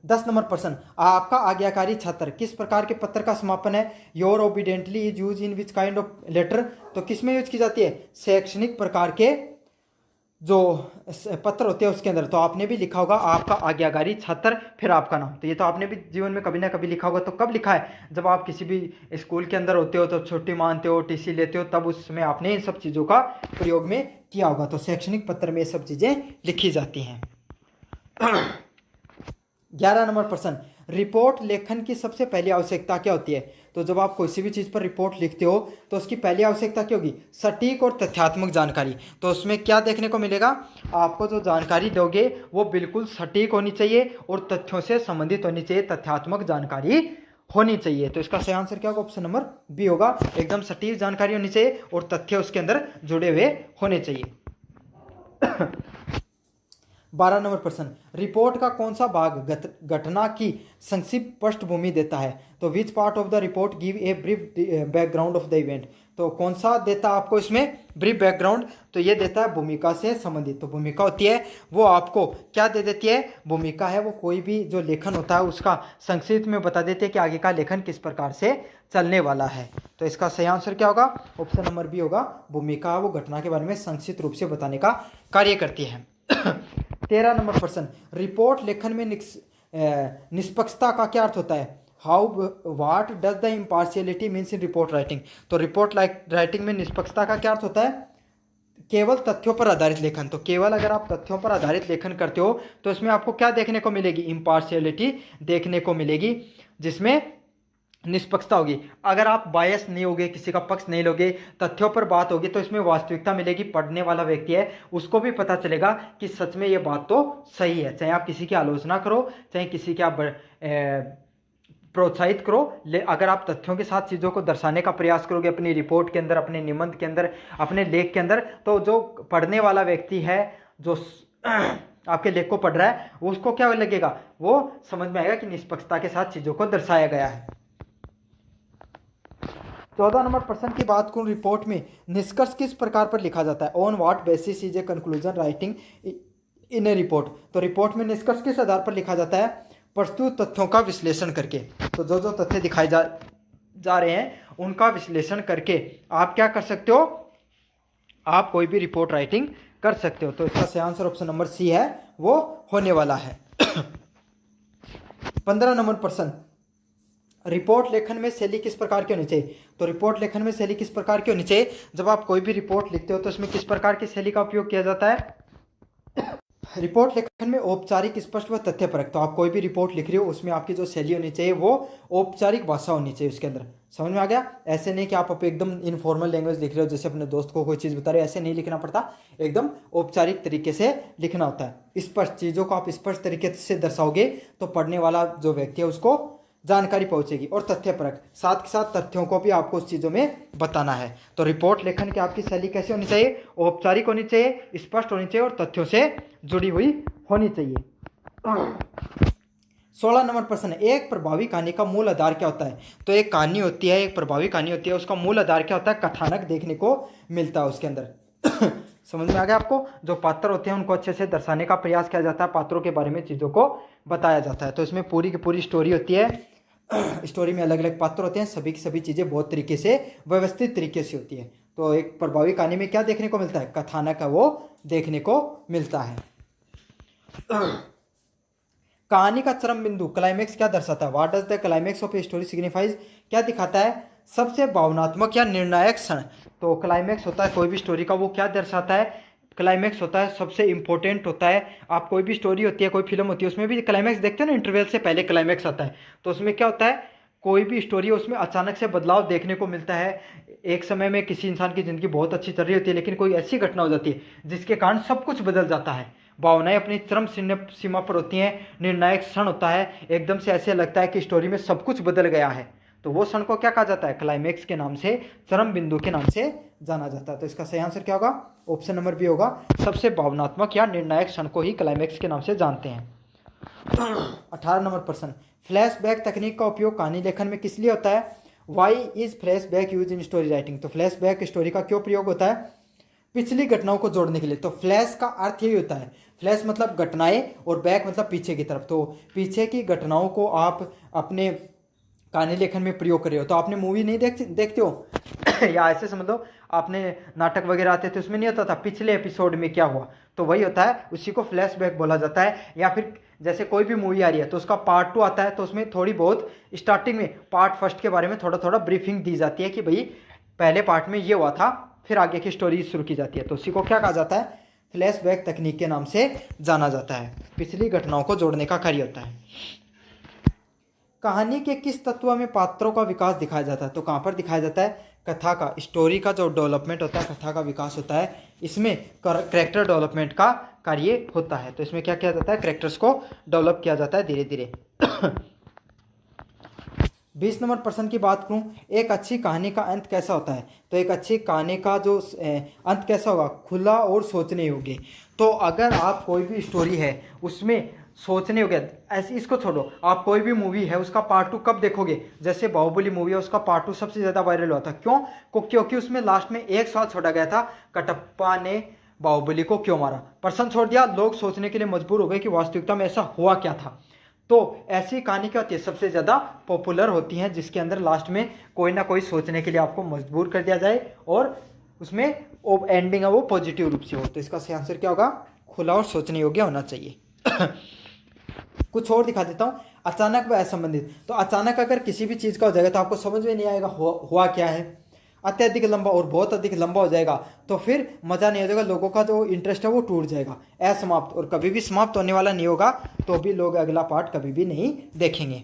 [SPEAKER 1] 10 नंबर प्रश्न, आपका आज्ञाकारी छात्र किस प्रकार के पत्र का समापन है? Your obediently is use in which kind of letter? तो किस में यूज की जाती है? शैक्षणिक प्रकार के जो पत्र होते हैं उसके अंदर। तो आपने भी लिखा होगा आपका आज्ञाकारी छात्र फिर आपका नाम। तो ये तो आपने भी जीवन में कभी ना कभी लिखा होगा। तो कब लिखा है? जब आप किसी भी स्कूल के अंदर होते हो, तो छुट्टी मानते हो, टीसी लेते हो, तब उसमें आपने इन सब चीज़ों का प्रयोग में किया होगा। तो शैक्षणिक पत्र में ये सब चीज़ें लिखी जाती हैं। 11 नंबर प्रश्न, रिपोर्ट लेखन की सबसे पहली आवश्यकता क्या होती है? तो जब आप कोई सी भी चीज़ पर रिपोर्ट लिखते हो तो उसकी पहली आवश्यकता क्या होगी? सटीक और तथ्यात्मक जानकारी। तो उसमें क्या देखने को मिलेगा? आपको जो जानकारी दोगे वो बिल्कुल सटीक होनी चाहिए और तथ्यों से संबंधित होनी चाहिए, तथ्यात्मक जानकारी होनी चाहिए। तो इसका सही आंसर क्या होगा? ऑप्शन नंबर बी होगा, एकदम सटीक जानकारी होनी चाहिए और तथ्य उसके अंदर जुड़े हुए होने चाहिए। 12 नंबर प्रश्न, रिपोर्ट का कौन सा भाग घटना की संक्षिप्त पृष्ठभूमि देता है? तो which part of the report give a brief background of the event? तो कौन सा देता है आपको इसमें ब्रीफ बैकग्राउंड? तो ये देता है भूमिका से संबंधित। तो भूमिका होती है वो आपको क्या दे देती है? भूमिका है वो कोई भी जो लेखन होता है उसका संक्षिप्त में बता देते हैं कि आगे का लेखन किस प्रकार से चलने वाला है। तो इसका सही आंसर क्या होगा? ऑप्शन नंबर बी होगा, भूमिका वो घटना के बारे में संक्षिप्त रूप से बताने का कार्य करती है। 13 नंबर प्रश्न, रिपोर्ट लेखन में निष्पक्षता का क्या अर्थ होता है? What does the impartiality means in report writing? तो रिपोर्ट राइटिंग में निष्पक्षता का क्या अर्थ होता है? केवल तथ्यों पर आधारित लेखन। तो केवल अगर आप तथ्यों पर आधारित लेखन करते हो तो इसमें आपको क्या देखने को मिलेगी? इम्पार्शियलिटी देखने को मिलेगी, जिसमें निष्पक्षता होगी। अगर आप बायस नहीं होगे, किसी का पक्ष नहीं लोगे, तथ्यों पर बात होगी, तो इसमें वास्तविकता मिलेगी। पढ़ने वाला व्यक्ति है उसको भी पता चलेगा कि सच में ये बात तो सही है। चाहे आप किसी की आलोचना करो, चाहे किसी की आप प्रोत्साहित करो, अगर आप तथ्यों के साथ चीज़ों को दर्शाने का प्रयास करोगे अपनी रिपोर्ट के अंदर, अपने निबंध के अंदर, अपने लेख के अंदर, तो जो पढ़ने वाला व्यक्ति है, जो आपके लेख को पढ़ रहा है, उसको क्या लगेगा? वो समझ में आएगा कि निष्पक्षता के साथ चीज़ों को दर्शाया गया है। 14 नंबर प्रश्न की बात करूं, रिपोर्ट में निष्कर्ष किस प्रकार पर लिखा जाता है? On what basis is a conclusion writing in A report? तो रिपोर्ट में निष्कर्ष किस आधार पर लिखा जाता है? प्रस्तुत तथ्यों का विश्लेषण करके। तो जो जो तथ्य दिखाए जा रहे हैं उनका विश्लेषण करके आप क्या कर सकते हो? आप कोई भी रिपोर्ट राइटिंग कर सकते हो। तो इसका सही आंसर ऑप्शन नंबर सी है, वो होने वाला है। 15 नंबर प्रश्न, रिपोर्ट लेखन में शैली किस प्रकार की होनी चाहिए? तो रिपोर्ट लेखन में शैली किस प्रकार की होनी चाहिए? जब आप कोई भी रिपोर्ट लिखते हो तो इसमें किस प्रकार की शैली का उपयोग किया जाता है? रिपोर्ट लेखन में औपचारिक, स्पष्ट व तथ्यपरक। तो आप कोई भी रिपोर्ट लिख रहे हो उसमें आपकी जो शैली होनी चाहिए वो औपचारिक भाषा होनी चाहिए उसके अंदर। समझ में आ गया? ऐसे नहीं कि आप एकदम इनफॉर्मल लैंग्वेज लिख रहे हो, जैसे अपने दोस्त को कोई चीज़ बता रहे हो, ऐसे नहीं लिखना पड़ता। एकदम औपचारिक तरीके से लिखना होता है। स्पष्ट चीज़ों को आप स्पष्ट तरीके से दर्शाओगे तो पढ़ने वाला जो व्यक्ति है उसको जानकारी पहुंचेगी। और तथ्यपरक, साथ के साथ तथ्यों को भी आपको उस चीज़ों में बताना है। तो रिपोर्ट लेखन की आपकी शैली कैसी होनी चाहिए? औपचारिक होनी चाहिए, स्पष्ट होनी चाहिए और तथ्यों से जुड़ी हुई होनी चाहिए। 16 नंबर प्रश्न, एक प्रभावी कहानी का मूल आधार क्या होता है? तो एक कहानी होती है, एक प्रभावी कहानी होती है, उसका मूल आधार क्या होता है? कथानक देखने को मिलता है उसके अंदर। समझ में आ गया आपको? जो पात्र होते हैं उनको अच्छे से दर्शाने का प्रयास किया जाता है, पात्रों के बारे में चीज़ों को बताया जाता है। तो इसमें पूरी की पूरी स्टोरी होती है। स्टोरी में अलग अलग पात्र होते हैं, सभी की सभी चीज़ें बहुत तरीके से व्यवस्थित तरीके से होती है। तो एक प्रभावी कहानी में क्या देखने को मिलता है, कथानक है वो देखने को मिलता है। कहानी का चरम बिंदु क्लाइमेक्स क्या दर्शाता है, what does the climax of a story signifies, क्या दिखाता है, सबसे भावनात्मक या निर्णायक क्षण। तो क्लाइमेक्स होता है कोई भी स्टोरी का, वो क्या दर्शाता है, क्लाइमेक्स होता है सबसे इंपॉर्टेंट होता है। आप कोई भी स्टोरी होती है, कोई फिल्म होती है, उसमें भी क्लाइमेक्स देखते हो ना, इंटरवल से पहले क्लाइमेक्स आता है। तो उसमें क्या होता है, कोई भी स्टोरी है उसमें अचानक से बदलाव देखने को मिलता है। एक समय में किसी इंसान की ज़िंदगी बहुत अच्छी चल रही होती है, लेकिन कोई ऐसी घटना हो जाती है जिसके कारण सब कुछ बदल जाता है। भावनाएं अपनी चरम सीमा पर होती हैं, निर्णायक क्षण होता है, एकदम से ऐसे लगता है कि स्टोरी में सब कुछ बदल गया है। तो वो क्षण को क्या कहा जाता है, क्लाइमेक्स के नाम से, चरम बिंदु के नाम से जाना जाता है। तो इसका सही आंसर क्या होगा, ऑप्शन नंबर बी होगा, सबसे भावनात्मक या निर्णायक क्षण को ही क्लाइमेक्स के नाम से जानते हैं। 18 नंबर प्रश्न, फ्लैशबैक तकनीक का उपयोग कहानी लेखन में किस लिए होता है, why is flashback use in story writing. तो फ्लैशबैक स्टोरी का क्यों प्रयोग होता है, पिछली घटनाओं को जोड़ने के लिए। तो फ्लैश का अर्थ यही होता है, फ्लैश मतलब घटनाएं और बैक मतलब पीछे की तरफ। तो पीछे की घटनाओं को आप अपने कहानी लेखन में प्रयोग कर रहे हो। तो आपने मूवी नहीं देखते हो या ऐसे समझ लो आपने नाटक वगैरह आते थे, उसमें नहीं होता था पिछले एपिसोड में क्या हुआ, तो वही होता है, उसी को फ्लैशबैक बोला जाता है। या फिर जैसे कोई भी मूवी आ रही है तो उसका पार्ट 2 आता है, तो उसमें थोड़ी बहुत स्टार्टिंग में पार्ट फर्स्ट के बारे में थोड़ा थोड़ा ब्रीफिंग दी जाती है कि भाई पहले पार्ट में ये हुआ था, फिर आगे की स्टोरी शुरू की जाती है। तो उसी को क्या कहा जाता है, फ्लैशबैक तकनीक के नाम से जाना जाता है, पिछली घटनाओं को जोड़ने का कार्य होता है। कहानी के किस तत्व में पात्रों का विकास दिखाया जाता है, तो कहाँ पर दिखाया जाता है, कथा का, स्टोरी का जो डेवलपमेंट होता है, कथा का विकास होता है, इसमें कैरेक्टर डेवलपमेंट का कार्य होता है। तो इसमें क्या किया जाता है, कैरेक्टर्स को डेवलप किया जाता है धीरे धीरे। 20 नंबर प्रश्न की बात करूं, एक अच्छी कहानी का अंत कैसा होता है। तो एक अच्छी कहानी का जो अंत कैसा होगा, खुला और सोचने योग्य। तो अगर आप कोई भी स्टोरी है उसमें सोचने योग्य, ऐसे इसको छोड़ो, आप कोई भी मूवी है उसका पार्ट 2 कब देखोगे, जैसे बाहुबली मूवी है उसका पार्ट 2 सबसे ज़्यादा वायरल हुआ था, क्यों, क्योंकि उसमें लास्ट में एक सवाल छोड़ा गया था, कटप्पा ने बाहुबली को क्यों मारा, प्रश्न छोड़ दिया, लोग सोचने के लिए मजबूर हो गए कि वास्तविकता में ऐसा हुआ क्या था। तो ऐसी कहानी क्या होती है, सबसे ज़्यादा पॉपुलर होती हैं, जिसके अंदर लास्ट में कोई ना कोई सोचने के लिए आपको मजबूर कर दिया जाए और उसमें एंडिंग है वो पॉजिटिव रूप से हो। तो इसका सही आंसर क्या होगा, खुला और सोचने योग्य होना चाहिए। कुछ और दिखा देता हूँ, अचानक व असंबंधित। तो अचानक अगर किसी भी चीज़ का हो जाएगा तो आपको समझ में नहीं आएगा हुआ क्या है। अत्यधिक लंबा और बहुत अधिक लंबा हो जाएगा तो फिर मज़ा नहीं आ जाएगा, लोगों का जो इंटरेस्ट है वो टूट जाएगा। असमाप्त और कभी भी समाप्त होने वाला नहीं होगा, तो भी लोग अगला पार्ट कभी भी नहीं देखेंगे।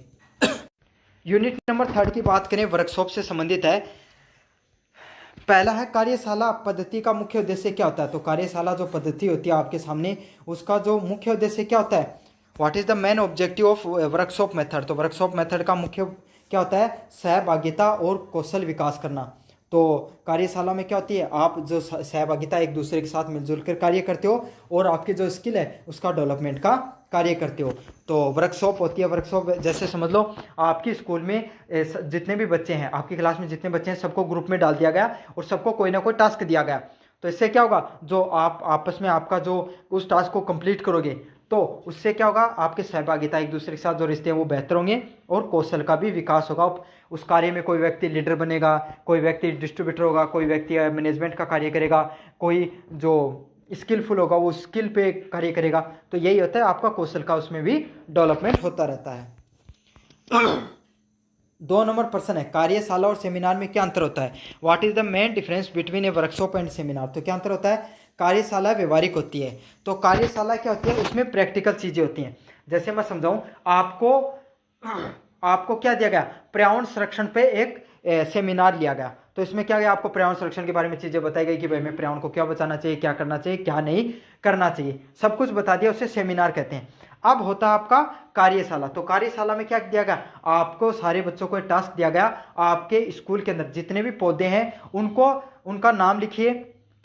[SPEAKER 1] यूनिट नंबर 3 की बात करें, वर्कशॉप से संबंधित है। पहला है कार्यशाला पद्धति का मुख्य उद्देश्य क्या होता है। तो कार्यशाला जो पद्धति होती है आपके सामने, उसका जो मुख्य उद्देश्य क्या होता है, what is the main objective of workshop method. तो वर्कशॉप मेथड का मुख्य क्या होता है, सहभागिता और कौशल विकास करना। तो कार्यशाला में क्या होती है, आप जो सहभागिता एक दूसरे के साथ मिलजुल कर कार्य करते हो और आपकी जो स्किल है उसका डेवलपमेंट का कार्य करते हो। तो वर्कशॉप होती है, वर्कशॉप जैसे समझ लो आपकी स्कूल में जितने भी बच्चे हैं, आपकी क्लास में जितने बच्चे हैं, सबको ग्रुप में डाल दिया गया और सबको कोई ना कोई टास्क दिया गया। तो इससे क्या होगा, जो आप आपस में आपका जो उस टास्क को कंप्लीट करोगे तो उससे क्या होगा, आपके सहभागिता एक दूसरे के साथ जो रिश्ते हैं वो बेहतर होंगे और कौशल का भी विकास होगा। उस कार्य में कोई व्यक्ति लीडर बनेगा, कोई व्यक्ति डिस्ट्रीब्यूटर होगा, कोई व्यक्ति मैनेजमेंट का कार्य करेगा, कोई जो स्किलफुल होगा वो स्किल पे कार्य करेगा। तो यही होता है आपका कौशल का, उसमें भी डेवलपमेंट होता रहता है। 2 नंबर प्रश्न है, कार्यशाला और सेमिनार में क्या अंतर होता है। What is the main difference between A workshop and seminar. तो क्या अंतर होता है, कार्यशाला व्यवहारिक होती है, तो कार्यशाला क्या होती है, उसमें प्रैक्टिकल चीजें होती हैं। जैसे मैं समझाऊं, आपको क्या दिया गया, पर्यावरण संरक्षण पे एक सेमिनार लिया गया। तो इसमें क्या गया, आपको पर्यावरण संरक्षण के बारे में चीजें बताई गई कि भाई हमें पर्यावरण को क्या बचाना चाहिए, क्या करना चाहिए, क्या नहीं करना चाहिए, सब कुछ बता दिया, उसे सेमिनार कहते हैं। अब होता है आपका कार्यशाला। तो कार्यशाला में क्या दिया गया, आपको सारे बच्चों को एक टास्क दिया गया, आपके स्कूल के अंदर जितने भी पौधे हैं उनका नाम लिखिए,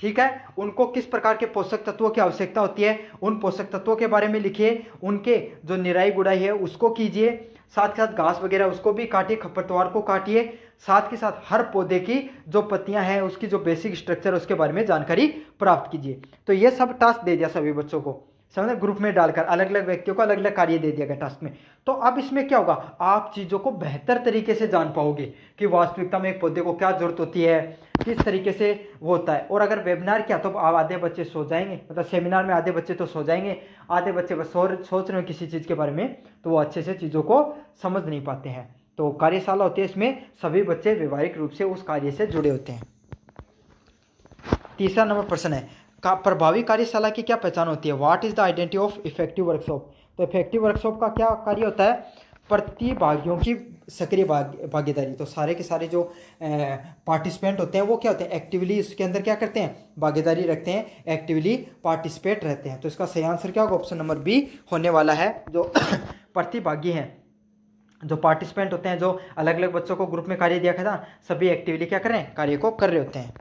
[SPEAKER 1] ठीक है, उनको किस प्रकार के पोषक तत्वों की आवश्यकता होती है उन पोषक तत्वों के बारे में लिखिए, उनके जो निराई गुड़ाई है उसको कीजिए, साथ के साथ घास वगैरह उसको भी काटिए, खरपतवार को काटिए, साथ के साथ हर पौधे की जो पत्तियां हैं उसकी जो बेसिक स्ट्रक्चर है उसके बारे में जानकारी प्राप्त कीजिए। तो ये सब टास्क दे दिया सभी बच्चों को, समझे, ग्रुप में डालकर अलग अलग व्यक्तियों को अलग अलग कार्य दे दिया गया टास्क में। तो अब इसमें क्या होगा, आप चीज़ों को बेहतर तरीके से जान पाओगे कि वास्तविकता में एक पौधे को क्या जरूरत होती है, किस तरीके से वो होता है। और अगर वेबिनार क्या, तो आधे बच्चे सो जाएंगे, मतलब सेमिनार में आधे बच्चे तो सो जाएंगे, आधे बच्चे बस सोच रहे हो किसी चीज़ के बारे में, तो वो अच्छे से चीज़ों को समझ नहीं पाते हैं। तो कार्यशाला होती है, इसमें सभी बच्चे व्यवहारिक रूप से उस कार्य से जुड़े होते हैं। तीसरा नंबर प्रश्न है, प्रभावी कार्यशाला की क्या पहचान होती है? What is the identity of effective workshop? तो इफेक्टिव वर्कशॉप का क्या कार्य होता है? प्रतिभागियों की सक्रिय भागीदारी। तो सारे के सारे जो पार्टिसिपेंट होते हैं वो क्या होते हैं, एक्टिवली इसके अंदर क्या करते हैं, भागीदारी रखते हैं, एक्टिवली पार्टिसिपेट रहते हैं। तो इसका सही आंसर क्या होगा, ऑप्शन नंबर बी होने वाला है। जो प्रतिभागी हैं, जो पार्टिसिपेंट होते हैं, जो अलग अलग बच्चों को ग्रुप में कार्य दिया था, सभी एक्टिवली क्या कर रहे हैं, कार्य को कर रहे होते हैं।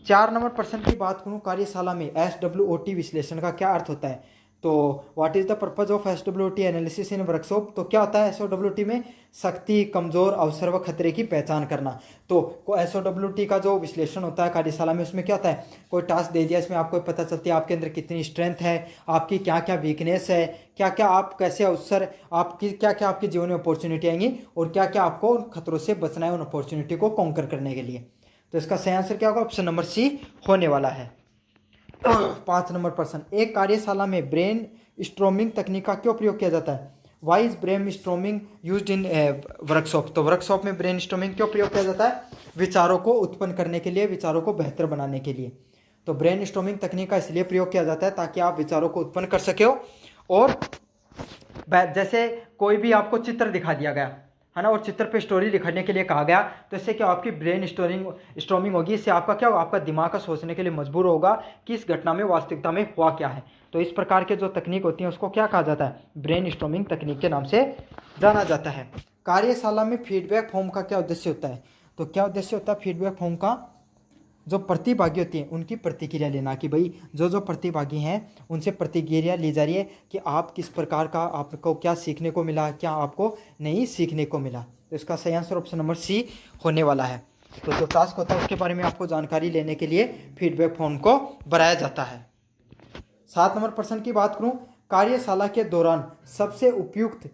[SPEAKER 1] 4 नंबर प्रश्न की बात करूं, कार्यशाला में SWOT विश्लेषण का क्या अर्थ होता है? तो what is the purpose of SWOT analysis in workshop? तो क्या होता है SWOT में? शक्ति, कमजोर, अवसर व खतरे की पहचान करना। तो SWOT का जो विश्लेषण होता है कार्यशाला में, उसमें क्या होता है, कोई टास्क दे दिया, इसमें आपको पता चलती है आपके अंदर कितनी स्ट्रेंथ है, आपकी क्या क्या वीकनेस है, क्या क्या आप कैसे अवसर, आपकी क्या क्या आपके जीवन में अपॉर्चुनिटी आएंगी, और क्या क्या आपको उन खतरों से बचना है उन अपॉर्चुनिटी को कॉन्कर करने के लिए। तो इसका सही आंसर क्या होगा, ऑप्शन नंबर सी होने वाला है। 5 नंबर प्रश्न, एक कार्यशाला में ब्रेन स्ट्रोमिंग तकनीक का क्यों प्रयोग किया जाता है? Why is brainstorming use in workshop? तो वर्कशॉप में ब्रेन स्ट्रोमिंग क्यों प्रयोग किया जाता है? विचारों को उत्पन्न करने के लिए, विचारों को बेहतर बनाने के लिए। तो ब्रेन स्ट्रोमिंग तकनीक का इसलिए प्रयोग किया जाता है ताकि आप विचारों को उत्पन्न कर सके हो। और जैसे कोई भी आपको चित्र दिखा दिया गया है ना, और चित्र पे स्टोरी लिखने के लिए कहा गया, तो इससे क्या आपकी ब्रेन स्टॉर्मिंग होगी, इससे आपका क्या होगा, आपका दिमाग का सोचने के लिए मजबूर होगा कि इस घटना में वास्तविकता में हुआ क्या है। तो इस प्रकार के जो तकनीक होती है उसको क्या कहा जाता है, ब्रेन स्टॉर्मिंग तकनीक के नाम से जाना जाता है। कार्यशाला में फीडबैक फॉर्म का क्या उद्देश्य होता है? तो क्या उद्देश्य होता है फीडबैक फॉर्म का? जो प्रतिभागी होती हैं उनकी प्रतिक्रिया लेना, कि भाई जो जो प्रतिभागी हैं उनसे प्रतिक्रिया ली जा रही है कि आप किस प्रकार का, आपको क्या सीखने को मिला, क्या आपको नहीं सीखने को मिला। तो इसका सही आंसर ऑप्शन नंबर सी होने वाला है। तो जो टास्क होता है उसके बारे में आपको जानकारी लेने के लिए फीडबैक फॉर्म को भराया जाता है। 7 नंबर प्रश्न की बात करूं, कार्यशाला के दौरान सबसे उपयुक्त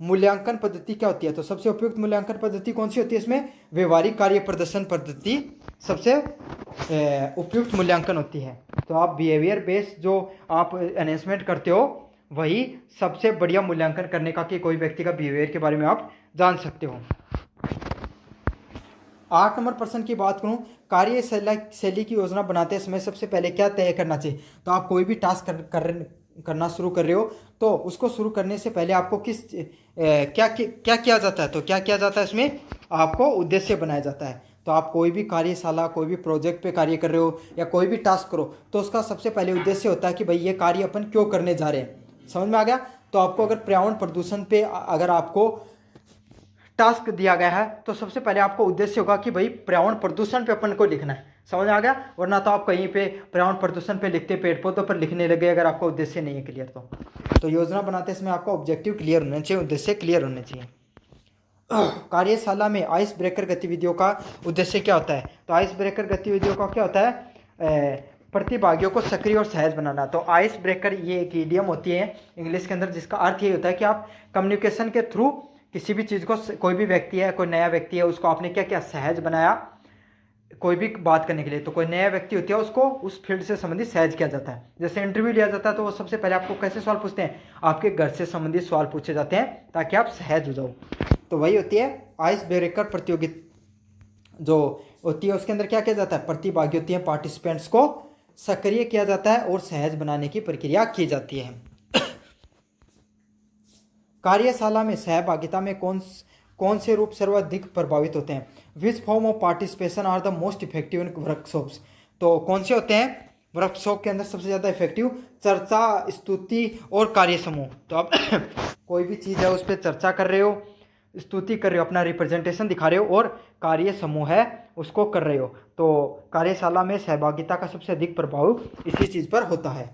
[SPEAKER 1] मूल्यांकन पद्धति क्या होती है? तो सबसे उपयुक्त मूल्यांकन पद्धति कौन सी होती है? इसमें व्यवहारिक कार्य प्रदर्शन पद्धति सबसे उपयुक्त मूल्यांकन होती है। तो आप बिहेवियर बेस्ड जो आप एनाउंसमेंट करते हो वही सबसे बढ़िया मूल्यांकन करने का, कि कोई व्यक्ति का बिहेवियर के बारे में आप जान सकते हो। 8 नंबर प्रश्न की बात करूं, कार्यशैली की योजना बनाते समय सबसे पहले क्या तय करना चाहिए? तो आप कोई भी टास्क करना शुरू कर रहे हो तो उसको शुरू करने से पहले आपको क्या किया जाता है? तो क्या किया जाता है, इसमें आपको उद्देश्य बनाया जाता है। तो आप कोई भी कार्यशाला, कोई भी प्रोजेक्ट पे कार्य कर रहे हो या कोई भी टास्क करो, तो उसका सबसे पहले उद्देश्य होता है कि भाई ये कार्य अपन क्यों करने जा रहे हैं। समझ में आ गया? तो आपको अगर पर्यावरण प्रदूषण पे अगर आपको टास्क दिया गया है तो सबसे पहले आपको उद्देश्य होगा कि भाई पर्यावरण प्रदूषण पे अपन को लिखना है। समझ आ गया? वरना तो आप कहीं पे पर्यावरण प्रदूषण पे लिखते, पेड़ पौधों पर लिखने लगे अगर आपका उद्देश्य नहीं है क्लियर। तो योजना बनाते समय आपका ऑब्जेक्टिव क्लियर होना चाहिए, उद्देश्य क्लियर होने चाहिए। कार्यशाला में आइस ब्रेकर गतिविधियों का उद्देश्य क्या होता है? तो आइस ब्रेकर गतिविधियों का क्या होता है, प्रतिभागियों को सक्रिय और सहज बनाना। तो आइस ब्रेकर ये एक इडियम होती है इंग्लिश के अंदर, जिसका अर्थ ये होता है कि आप कम्युनिकेशन के थ्रू किसी भी चीज़ को, कोई भी व्यक्ति है, कोई नया व्यक्ति है, उसको आपने क्या क्या सहज बनाया कोई भी बात करने के लिए। तो कोई नया व्यक्ति होती है उसको उस फील्ड से संबंधित सहज किया जाता है। जैसे इंटरव्यू लिया जाता है तो वो सबसे पहले आपको कैसे सवाल पूछते हैं, आपके घर से संबंधित सवाल पूछे जाते हैं ताकि आप सहज हो जाओ। तो वही होती है आइस ब्रेकर प्रतियोगिता जो होती है, उसके अंदर क्या किया जाता है, प्रतिभागी होती है, पार्टिसिपेंट्स को सक्रिय किया जाता है और सहज बनाने की प्रक्रिया की जाती है। कार्यशाला में सहभागिता में कौन से रूप सर्वाधिक प्रभावित होते हैं? Which form of participation are the most effective in workshops? तो कौन से होते हैं वर्कशॉप के अंदर सबसे ज़्यादा इफेक्टिव? चर्चा, स्तुति और कार्य समूह। तो आप कोई भी चीज़ है उस पर चर्चा कर रहे हो, स्तुति कर रहे हो, अपना रिप्रेजेंटेशन दिखा रहे हो, और कार्य समूह है उसको कर रहे हो। तो कार्यशाला में सहभागिता का सबसे अधिक प्रभाव इसी चीज़ पर होता है।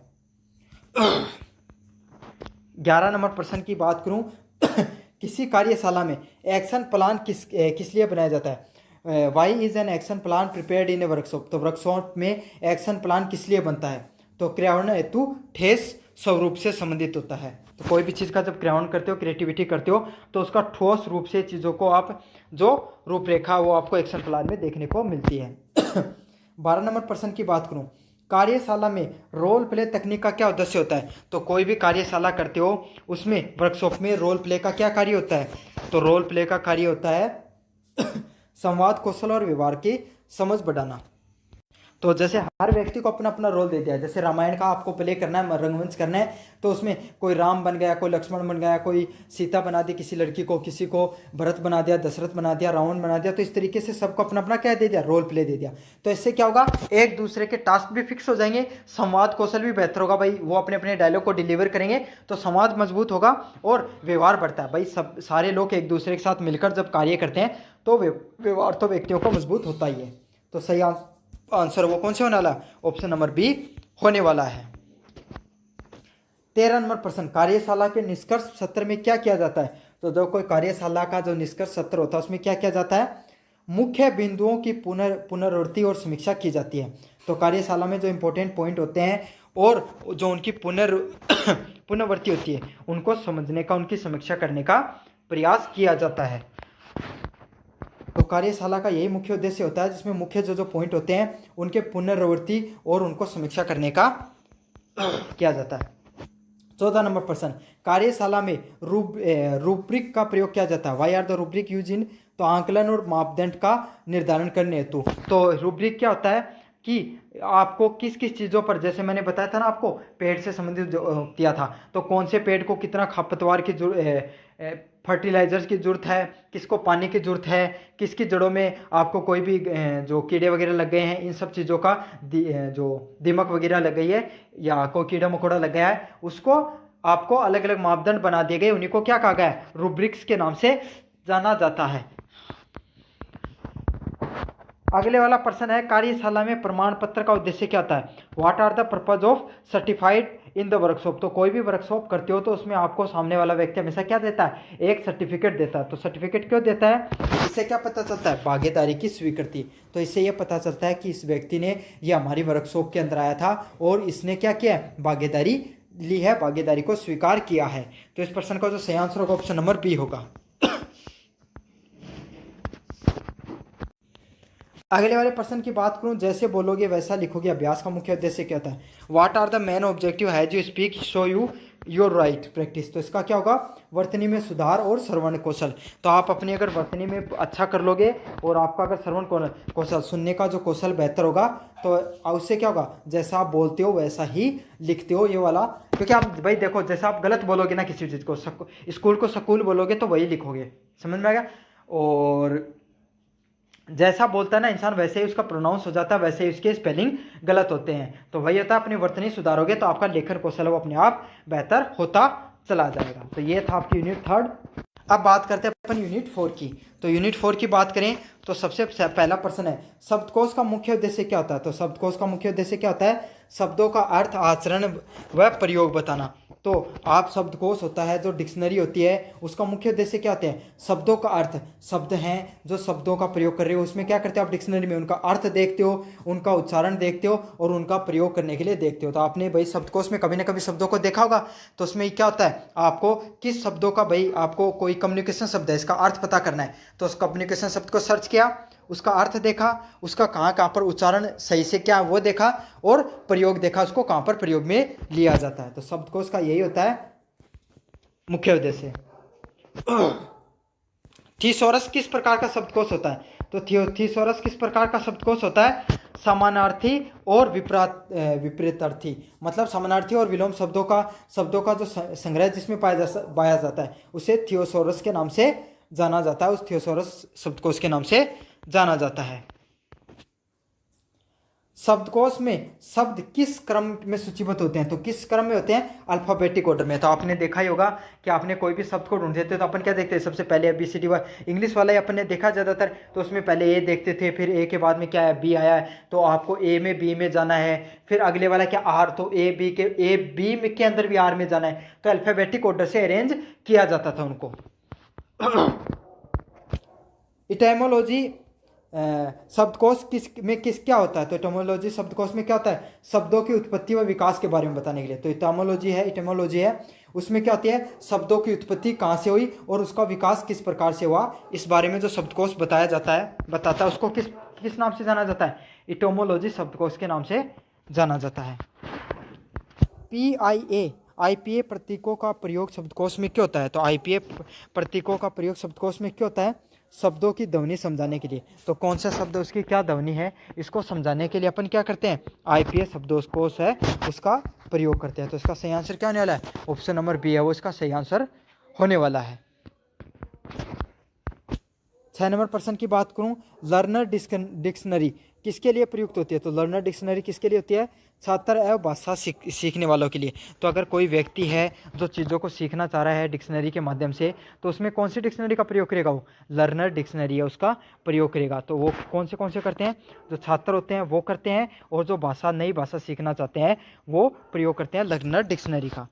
[SPEAKER 1] 11 नंबर प्रश्न की बात करूं, किसी कार्यशाला में एक्शन प्लान किस लिए बनाया जाता है? Why is an action plan prepared in a workshop. तो वर्कशॉप में एक्शन प्लान किस लिए बनता है? तो क्रियान्वयन हेतु ठोस स्वरूप से संबंधित होता है। तो कोई भी चीज़ का जब क्रियान्वयन करते हो, क्रिएटिविटी करते हो, तो उसका ठोस रूप से चीज़ों को आप जो रूपरेखा वो आपको एक्शन प्लान में देखने को मिलती है। 12 नंबर प्रश्न की बात करूं, कार्यशाला में रोल प्ले तकनीक का क्या उद्देश्य होता है? तो कोई भी कार्यशाला करते हो उसमें वर्कशॉप में रोल प्ले का क्या कार्य होता है? तो रोल प्ले का कार्य होता है संवाद कौशल और व्यवहार की समझ बढ़ाना। तो जैसे हर व्यक्ति को अपना अपना रोल दे दिया है। जैसे रामायण का आपको प्ले करना है, रंगमंच करना है, तो उसमें कोई राम बन गया, कोई लक्ष्मण बन गया, कोई सीता बना दी किसी लड़की को, किसी को भरत बना दिया, दशरथ बना दिया, रावण बना दिया। तो इस तरीके से सबको अपना अपना क्या दे दिया? रोल प्ले दे दिया। तो इससे क्या होगा? एक दूसरे के टास्क भी फिक्स हो जाएंगे, संवाद कौशल भी बेहतर होगा भाई, वो अपने अपने डायलॉग को डिलीवर करेंगे तो समाज मजबूत होगा और व्यवहार बढ़ता है भाई। सब सारे लोग एक दूसरे के साथ मिलकर जब कार्य करते हैं तो व्यवहार तो व्यक्तियों को मजबूत होता ही है। तो सही आंसर वो कौन से होने वाला? ऑप्शन नंबर बी होने वाला है। 13 नंबर प्रश्न, कार्यशाला के निष्कर्ष सत्र में क्या किया जाता है? तो जो कोई कार्यशाला का जो निष्कर्ष सत्र होता है उसमें क्या किया जाता है? मुख्य बिंदुओं की पुनरावृत्ति और समीक्षा की जाती है। तो कार्यशाला में जो इंपॉर्टेंट पॉइंट होते हैं और जो उनकी पुनरावृत्ति होती है उनको समझने का, उनकी समीक्षा करने का प्रयास किया जाता है। तो कार्यशाला का यही मुख्य उद्देश्य होता है जिसमें मुख्य जो पॉइंट होते हैं उनके पुनरावृत्ति और उनको समीक्षा करने का किया जाता है। 14 नंबर प्रश्न, कार्यशाला में रूब्रिक का प्रयोग किया जाता है। Why are the rubric use in? तो आंकलन और मापदंड का निर्धारण करने हेतु। तो रूब्रिक क्या होता है कि आपको किस किस चीज़ों पर, जैसे मैंने बताया था ना आपको पेड़ से संबंधित किया था, तो कौन से पेड़ को कितना खपतवार की फर्टिलाइजर्स की ज़रूरत है, किसको पानी की ज़रूरत है, किसकी जड़ों में आपको कोई भी जो कीड़े वगैरह लग गए हैं, इन सब चीज़ों का जो दीमक वगैरह लग गई है या कोई कीड़ा मकोड़ा लग गया है, उसको आपको अलग अलग मापदंड बना दिए गए, उन्हीं को क्या कहा गया है? रूब्रिक्स के नाम से जाना जाता है। अगले वाला प्रश्न है, कार्यशाला में प्रमाण पत्र का उद्देश्य क्या होता है? What are the purpose of certified in the workshop? तो कोई भी वर्कशॉप करते हो तो उसमें आपको सामने वाला व्यक्ति हमेशा क्या देता है? एक सर्टिफिकेट देता है। तो सर्टिफिकेट क्यों देता है? इससे क्या पता चलता है? भागीदारी की स्वीकृति। तो इससे यह पता चलता है कि इस व्यक्ति ने ये हमारी वर्कशॉप के अंदर आया था और इसने क्या किया है? भागीदारी ली है, भागीदारी को स्वीकार किया है। तो इस प्रश्न का जो सही आंसर होगा ऑप्शन नंबर बी होगा। अगले वाले प्रश्न की बात करूं, जैसे बोलोगे वैसा लिखोगे। अभ्यास का मुख्य उद्देश्य क्या होता है? What are the main objective has you speak show you your write practice? तो इसका क्या होगा? वर्तनी में सुधार और श्रवण कौशल। तो आप अपनी अगर वर्तनी में अच्छा कर लोगे और आपका अगर श्रवण कौशल, सुनने का जो कौशल बेहतर होगा, तो उससे क्या होगा? जैसा आप बोलते हो वैसा ही लिखते हो, ये वाला। क्योंकि आप भाई देखो, जैसा आप गलत बोलोगे ना किसी चीज़ को, स्कूल को स्कूल बोलोगे तो वही लिखोगे, समझ में आ गया? और जैसा बोलता है ना इंसान वैसे ही उसका प्रोनाउंस हो जाता है, वैसे ही उसके स्पेलिंग गलत होते हैं। तो वही होता है, अपनी वर्तनी सुधारोगे तो आपका लेखन कौशल वो अपने आप बेहतर होता चला जाएगा। तो ये था आपकी यूनिट 3। अब बात करते हैं अपन यूनिट 4 की। तो यूनिट 4 की बात करें तो सबसे पहला प्रश्न है, शब्दकोश का मुख्य उद्देश्य क्या होता है? तो शब्दकोश का मुख्य उद्देश्य क्या होता है? शब्दों का अर्थ, आचरण व प्रयोग बताना। तो आप शब्दकोश होता है जो डिक्शनरी होती है, उसका मुख्य उद्देश्य क्या होता है? शब्दों का अर्थ, शब्द हैं जो शब्दों का प्रयोग कर रहे हो, उसमें क्या करते हो आप? डिक्शनरी में उनका अर्थ देखते हो, उनका उच्चारण देखते हो और उनका प्रयोग करने के लिए देखते हो। तो आपने भाई शब्दकोश में कभी ना कभी शब्दों को देखा होगा। तो उसमें क्या होता है? आपको किस शब्दों का, भाई आपको कोई कम्युनिकेशन शब्द है, इसका अर्थ पता करना है, तो उस कम्युनिकेशन शब्द को सर्च किया, उसका अर्थ देखा, उसका कहाँ कहाँ पर उच्चारण सही से क्या वो देखा और प्रयोग देखा, उसको कहाँ पर प्रयोग में लिया जाता है। तो शब्दकोश का यही होता है मुख्य उद्देश्य। थिसॉरस किस प्रकार का शब्दकोश होता है? तो थिसॉरस किस प्रकार का शब्दकोश होता है? समानार्थी और विपरीतार्थी, मतलब समानार्थी और विलोम शब्दों का जो संग्रह जिसमें पाया जाता है उसे थियोसॉरस के नाम से जाना जाता है, उस थियोसॉरस शब्दकोश के नाम से जाना जाता है। शब्दकोश में शब्द किस क्रम में सूचीबद्ध होते हैं? तो किस क्रम में होते हैं? अल्फाबेटिक ऑर्डर में। तो आपने देखा ही होगा कि आपने कोई भी शब्द को ढूंढते थे तो अपन क्या देखते हैं? सबसे पहले ABCD इंग्लिश वाला ही अपने देखा ज़्यादातर, तो उसमें पहले ए देखते थे, फिर ए के बाद में क्या है? बी आया है, तो आपको ए में बी में जाना है, फिर अगले वाला क्या? आर, तो ए बी के अंदर भी आर में जाना है। तो अल्फाबेटिक ऑर्डर से अरेंज किया जाता था उनको। इटाइमोलॉजी शब्दकोश किस क्या होता है, तो इटोमोलॉजी शब्दकोश में क्या होता है, शब्दों की उत्पत्ति व विकास के बारे में बताने के लिए। तो इटोमोलॉजी है उसमें क्या होती है, शब्दों की उत्पत्ति कहाँ से हुई और उसका विकास किस प्रकार से हुआ, इस बारे में जो शब्दकोश बताता है उसको किस नाम से जाना जाता है, इटोमोलॉजी शब्दकोश के नाम से जाना जाता है। आईपीए प्रतीकों का प्रयोग शब्दकोश में क्यों होता है, तो आईपीए प्रतीकों का प्रयोग शब्दकोश में क्यों होता है, शब्दों की ध्वनि समझाने के लिए। तो कौन सा शब्द उसकी क्या ध्वनि है, इसको समझाने के लिए अपन क्या करते हैं, आईपीए शब्दकोश है उसका प्रयोग करते हैं। तो इसका सही आंसर क्या होने वाला है, ऑप्शन नंबर बी है वो इसका सही आंसर होने वाला है। 6 नंबर प्रश्न की बात करूं, लर्नर डिक्शनरी किसके लिए प्रयुक्त होती है, तो लर्नर डिक्शनरी किसके लिए होती है, छात्र एवं भाषा सीखने वालों के लिए। तो अगर कोई व्यक्ति है जो चीज़ों को सीखना चाह रहा है डिक्शनरी के माध्यम से, तो उसमें कौन सी डिक्शनरी का प्रयोग करेगा, वो लर्नर डिक्शनरी है उसका प्रयोग करेगा। तो वो कौन से करते हैं, जो छात्र होते हैं वो करते हैं, और जो नई भाषा सीखना चाहते हैं वो प्रयोग करते हैं लर्नर डिक्शनरी का।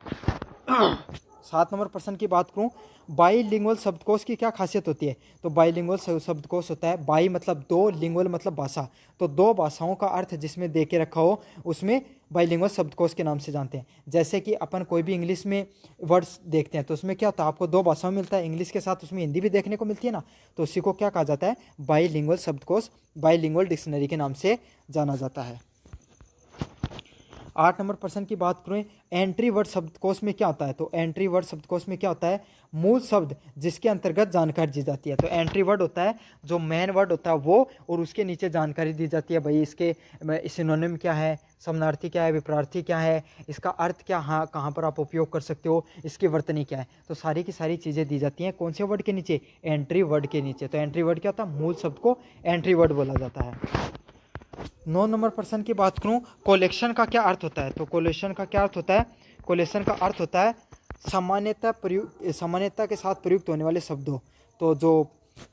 [SPEAKER 1] 7 नंबर प्रश्न की बात करूं, बाईलिंगुअल शब्दकोश की क्या खासियत होती है, तो बाईलिंगुअल शब्दकोश होता है, बाई मतलब दो, लिंगुअल मतलब भाषा, तो दो भाषाओं का अर्थ जिसमें दे के रखा हो उसमें बाईलिंगुअल शब्दकोश के नाम से जानते हैं। जैसे कि अपन कोई भी इंग्लिश में वर्ड्स देखते हैं तो उसमें क्या होता है, आपको दो भाषाओं में मिलता है, इंग्लिश के साथ उसमें हिंदी भी देखने को मिलती है ना, तो उसी को क्या कहा जाता है, बाईलिंगुअल शब्दकोश, बाईलिंगुअल डिक्शनरी के नाम से जाना जाता है। 8 नंबर प्रश्न की बात करें, एंट्री वर्ड शब्दकोश में क्या होता है, तो एंट्री वर्ड शब्दकोश में क्या होता है, मूल शब्द जिसके अंतर्गत जानकारी दी जाती है। तो एंट्री वर्ड होता है जो मेन वर्ड होता है वो, और उसके नीचे जानकारी दी जाती है, भाई इसके सिनोनिम क्या है, समानार्थी क्या है, विपरीतार्थी क्या है, इसका अर्थ क्या, हाँ कहाँ पर आप उपयोग कर सकते हो, इसकी वर्तनी क्या है, तो सारी की सारी चीज़ें दी जाती हैं कौन से वर्ड के नीचे, एंट्री वर्ड के नीचे। तो एंट्री वर्ड क्या होता है, मूल शब्द को एंट्री वर्ड बोला जाता है। 9 नंबर प्रश्न की बात करूं, कोलेक्शन का क्या अर्थ होता है, तो कोलेक्शन का क्या अर्थ होता है, कोलेक्शन का अर्थ होता है सामान्यता के साथ प्रयुक्त होने वाले शब्दों। तो जो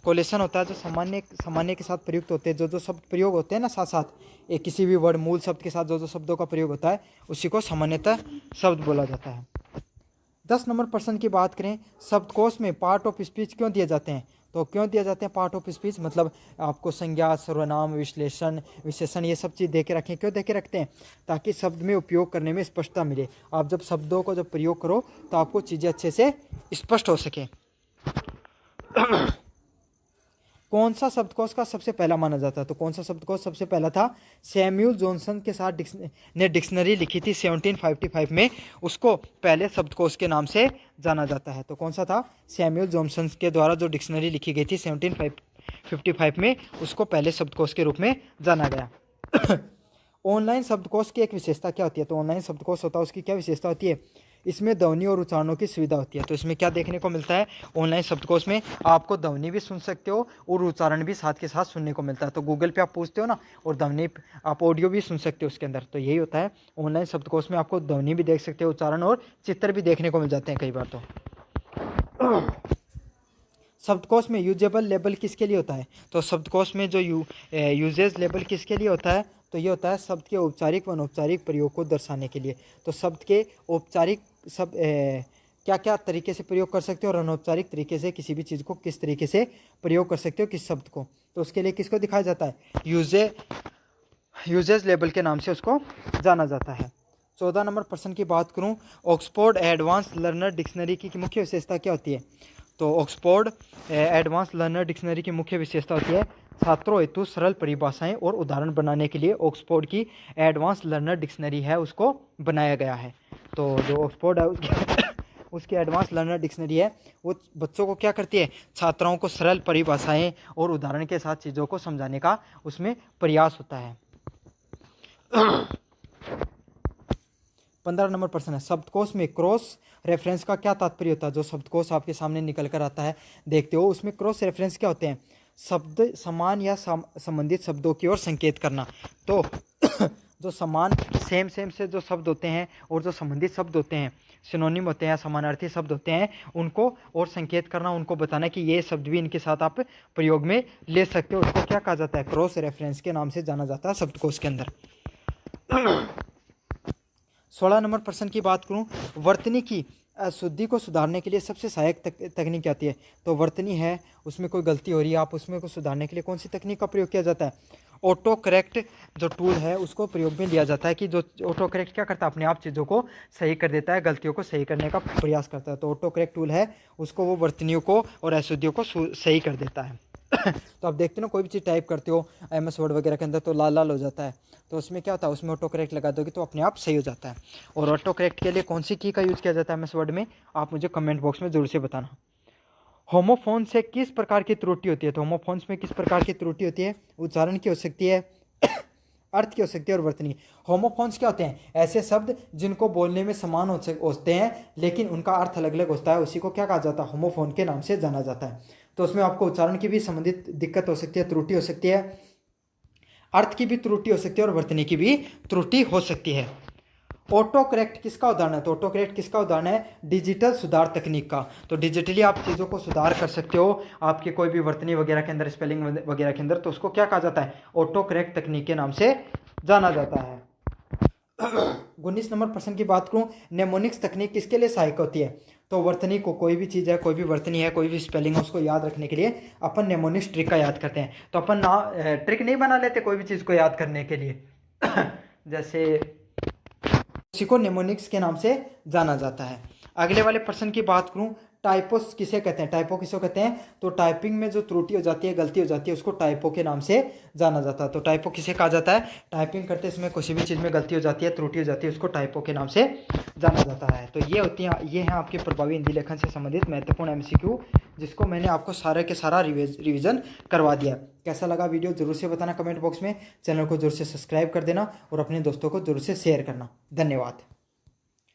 [SPEAKER 1] कोलेक्शन होता है जो सामान्य के साथ प्रयुक्त होते हैं, जो शब्द प्रयोग होते हैं ना साथ साथ एक किसी भी वर्ड मूल शब्द के साथ जो शब्दों का प्रयोग होता है उसी को सामान्यतः शब्द बोला जाता है। 10 नंबर प्रश्न की बात करें, शब्दकोश में पार्ट ऑफ स्पीच क्यों दिए जाते हैं, तो क्यों दिया जाते हैं पार्ट ऑफ स्पीच, मतलब आपको संज्ञा, सर्वनाम, विशेषण ये सब चीज़ दे के रखें, क्यों दे के रखते हैं, ताकि शब्द में उपयोग करने में स्पष्टता मिले। आप जब शब्दों को जब प्रयोग करो तो आपको चीज़ें अच्छे से स्पष्ट हो सके। कौन सा शब्दकोश का सबसे पहला माना जाता है, तो कौन सा शब्दकोश सबसे पहला था, सैमुअल जॉनसन के साथ ने डिक्शनरी लिखी थी 1755 में, उसको पहले शब्दकोश के नाम से जाना जाता है। तो कौन सा था, सैमुअल जॉनसन के द्वारा जो डिक्शनरी लिखी गई थी 1755 में, उसको पहले शब्दकोश के रूप में जाना गया। ऑनलाइन शब्दकोश की एक विशेषता क्या होती है, तो ऑनलाइन शब्दकोश होता है उसकी क्या विशेषता होती है, इसमें ध्वनि और उच्चारणों की सुविधा होती है। तो इसमें क्या देखने को मिलता है, ऑनलाइन शब्दकोश में आपको ध्वनि भी सुन सकते हो और उच्चारण भी साथ के साथ सुनने को मिलता है। तो गूगल पे आप पूछते हो ना, और ध्वनि आप ऑडियो भी सुन सकते हो उसके अंदर। तो यही होता है ऑनलाइन शब्दकोश में, आपको ध्वनि भी देख सकते हो, उच्चारण और चित्र भी देखने को मिल जाते हैं कई बार। तो शब्दकोश में यूजेबल लेबल किसके लिए होता है, तो शब्दकोश में जो यूजेज लेबल किसके लिए होता है, तो ये होता है शब्द के औपचारिक व अनौपचारिक प्रयोग को दर्शाने के लिए। तो शब्द के औपचारिक क्या क्या तरीके से प्रयोग कर सकते हो और अनौपचारिक तरीके से किसी भी चीज़ को किस तरीके से प्रयोग कर सकते हो किस शब्द को, तो उसके लिए किसको दिखाया जाता है, यूजेज लेबल के नाम से उसको जाना जाता है। 14 नंबर प्रश्न की बात करूं, ऑक्सफोर्ड एडवांस लर्नर डिक्शनरी की मुख्य विशेषता क्या होती है, तो ऑक्सफोर्ड एडवांस लर्नर डिक्शनरी की मुख्य विशेषता होती है छात्रों हेतु सरल परिभाषाएं और उदाहरण बनाने के लिए ऑक्सफोर्ड की एडवांस लर्नर डिक्शनरी है उसको बनाया गया है। तो जो ऑक्सफोर्ड है उसकी एडवांस लर्नर डिक्शनरी है वो बच्चों को क्या करती है, छात्राओं को सरल परिभाषाएं और उदाहरण के साथ चीज़ों को समझाने का उसमें प्रयास होता है। 15 नंबर प्रश्न है, शब्दकोश में क्रॉस रेफरेंस का क्या तात्पर्य होता है, जो शब्दकोश आपके सामने निकल कर आता है देखते हो, उसमें क्रॉस रेफरेंस क्या होते हैं, शब्द समान या संबंधित शब्दों की ओर संकेत करना। तो जो समान सेम से जो शब्द होते हैं और जो संबंधित शब्द होते हैं, सिनोनिम होते हैं, समानार्थी शब्द होते हैं, उनको और संकेत करना, उनको बताना कि ये शब्द भी इनके साथ आप प्रयोग में ले सकते हो, उसको क्या कहा जाता है, क्रॉस रेफरेंस के नाम से जाना जाता है शब्दकोश के अंदर। 16 नंबर प्रश्न की बात करूं, वर्तनी की अशुद्धि को सुधारने के लिए सबसे सहायक तकनीक क्या आती है? तो वर्तनी है, उसमें कोई गलती हो रही है, आप उसमें को सुधारने के लिए कौन सी तकनीक का प्रयोग किया जाता है? ऑटो करेक्ट जो टूल है उसको प्रयोग में लिया जाता है, कि जो ऑटो करेक्ट क्या करता है, अपने आप चीज़ों को सही कर देता है, गलतियों को सही करने का प्रयास करता है। तो ऑटो करेक्ट टूल है, उसको वो वर्तनियों को और अशुद्धियों को सही कर देता है। तो आप देखते हो ना, कोई भी चीज़ टाइप करते हो MS वर्ड वगैरह के अंदर तो लाल लाल हो जाता है, तो उसमें क्या होता है, उसमें ऑटो करेक्ट लगा दोगे तो अपने आप सही हो जाता है। और ऑटो करेक्ट के लिए कौन सी की का यूज़ किया जाता है MS वर्ड में, आप मुझे कमेंट बॉक्स में जरूर से बताना। होमोफोन से किस प्रकार की त्रुटि होती है? तो होमोफोन्स में किस प्रकार की त्रुटि होती है? उच्चारण की हो सकती है, अर्थ की हो सकती है और वर्तनी। होमोफोन्स क्या होते हैं? ऐसे शब्द जिनको बोलने में समान होते हैं लेकिन उनका अर्थ अलग अलग होता है, उसी को क्या कहा जाता है? होमोफोन के नाम से जाना जाता है। तो उसमें आपको उच्चारण की भी संबंधित दिक्कत हो सकती है, त्रुटि हो सकती है, अर्थ की भी त्रुटि हो सकती है और वर्तनी की भी त्रुटि हो सकती है। ऑटो करेक्ट किसका उदाहरण है? तो ऑटो करेक्ट किसका उदाहरण है? डिजिटल सुधार तकनीक का। तो डिजिटली आप चीज़ों को सुधार कर सकते हो, आपके कोई भी वर्तनी वगैरह के अंदर, स्पेलिंग वगैरह के अंदर, तो उसको क्या कहा जाता है? ऑटो करेक्ट तकनीक के नाम से जाना जाता है। 19 नंबर प्रश्न की बात करूं, नेमोनिक्स तकनीक किसके लिए सहायक होती है? तो वर्तनी को, कोई भी चीज़ है, कोई भी वर्तनी है, कोई भी स्पेलिंग है, उसको याद रखने के लिए अपन नेमोनिक्स ट्रिक का याद करते हैं। तो अपन ना ट्रिक नहीं बना लेते कोई भी चीज़ को याद करने के लिए जैसे उसी को नेमोनिक्स के नाम से जाना जाता है। अगले वाले प्रश्न की बात करूं, टाइपोस किसे कहते हैं? टाइपो किसे कहते हैं? तो टाइपिंग में जो त्रुटि हो जाती है, गलती हो जाती है, उसको टाइपो के नाम से जाना जाता है। तो टाइपो किसे कहा जाता है? टाइपिंग करते समय किसी भी चीज़ में गलती हो जाती है, त्रुटि हो जाती है, उसको टाइपो के नाम से जाना जाता है। तो ये हैं आपके प्रभावी हिंदी लेखन से संबंधित महत्वपूर्ण MCQ, जिसको मैंने आपको सारे के सारा रिविजन करवा दिया। कैसा लगा वीडियो जरूर से बताना कमेंट बॉक्स में। चैनल को जरूर से सब्सक्राइब कर देना और अपने दोस्तों को जरूर से शेयर करना। धन्यवाद।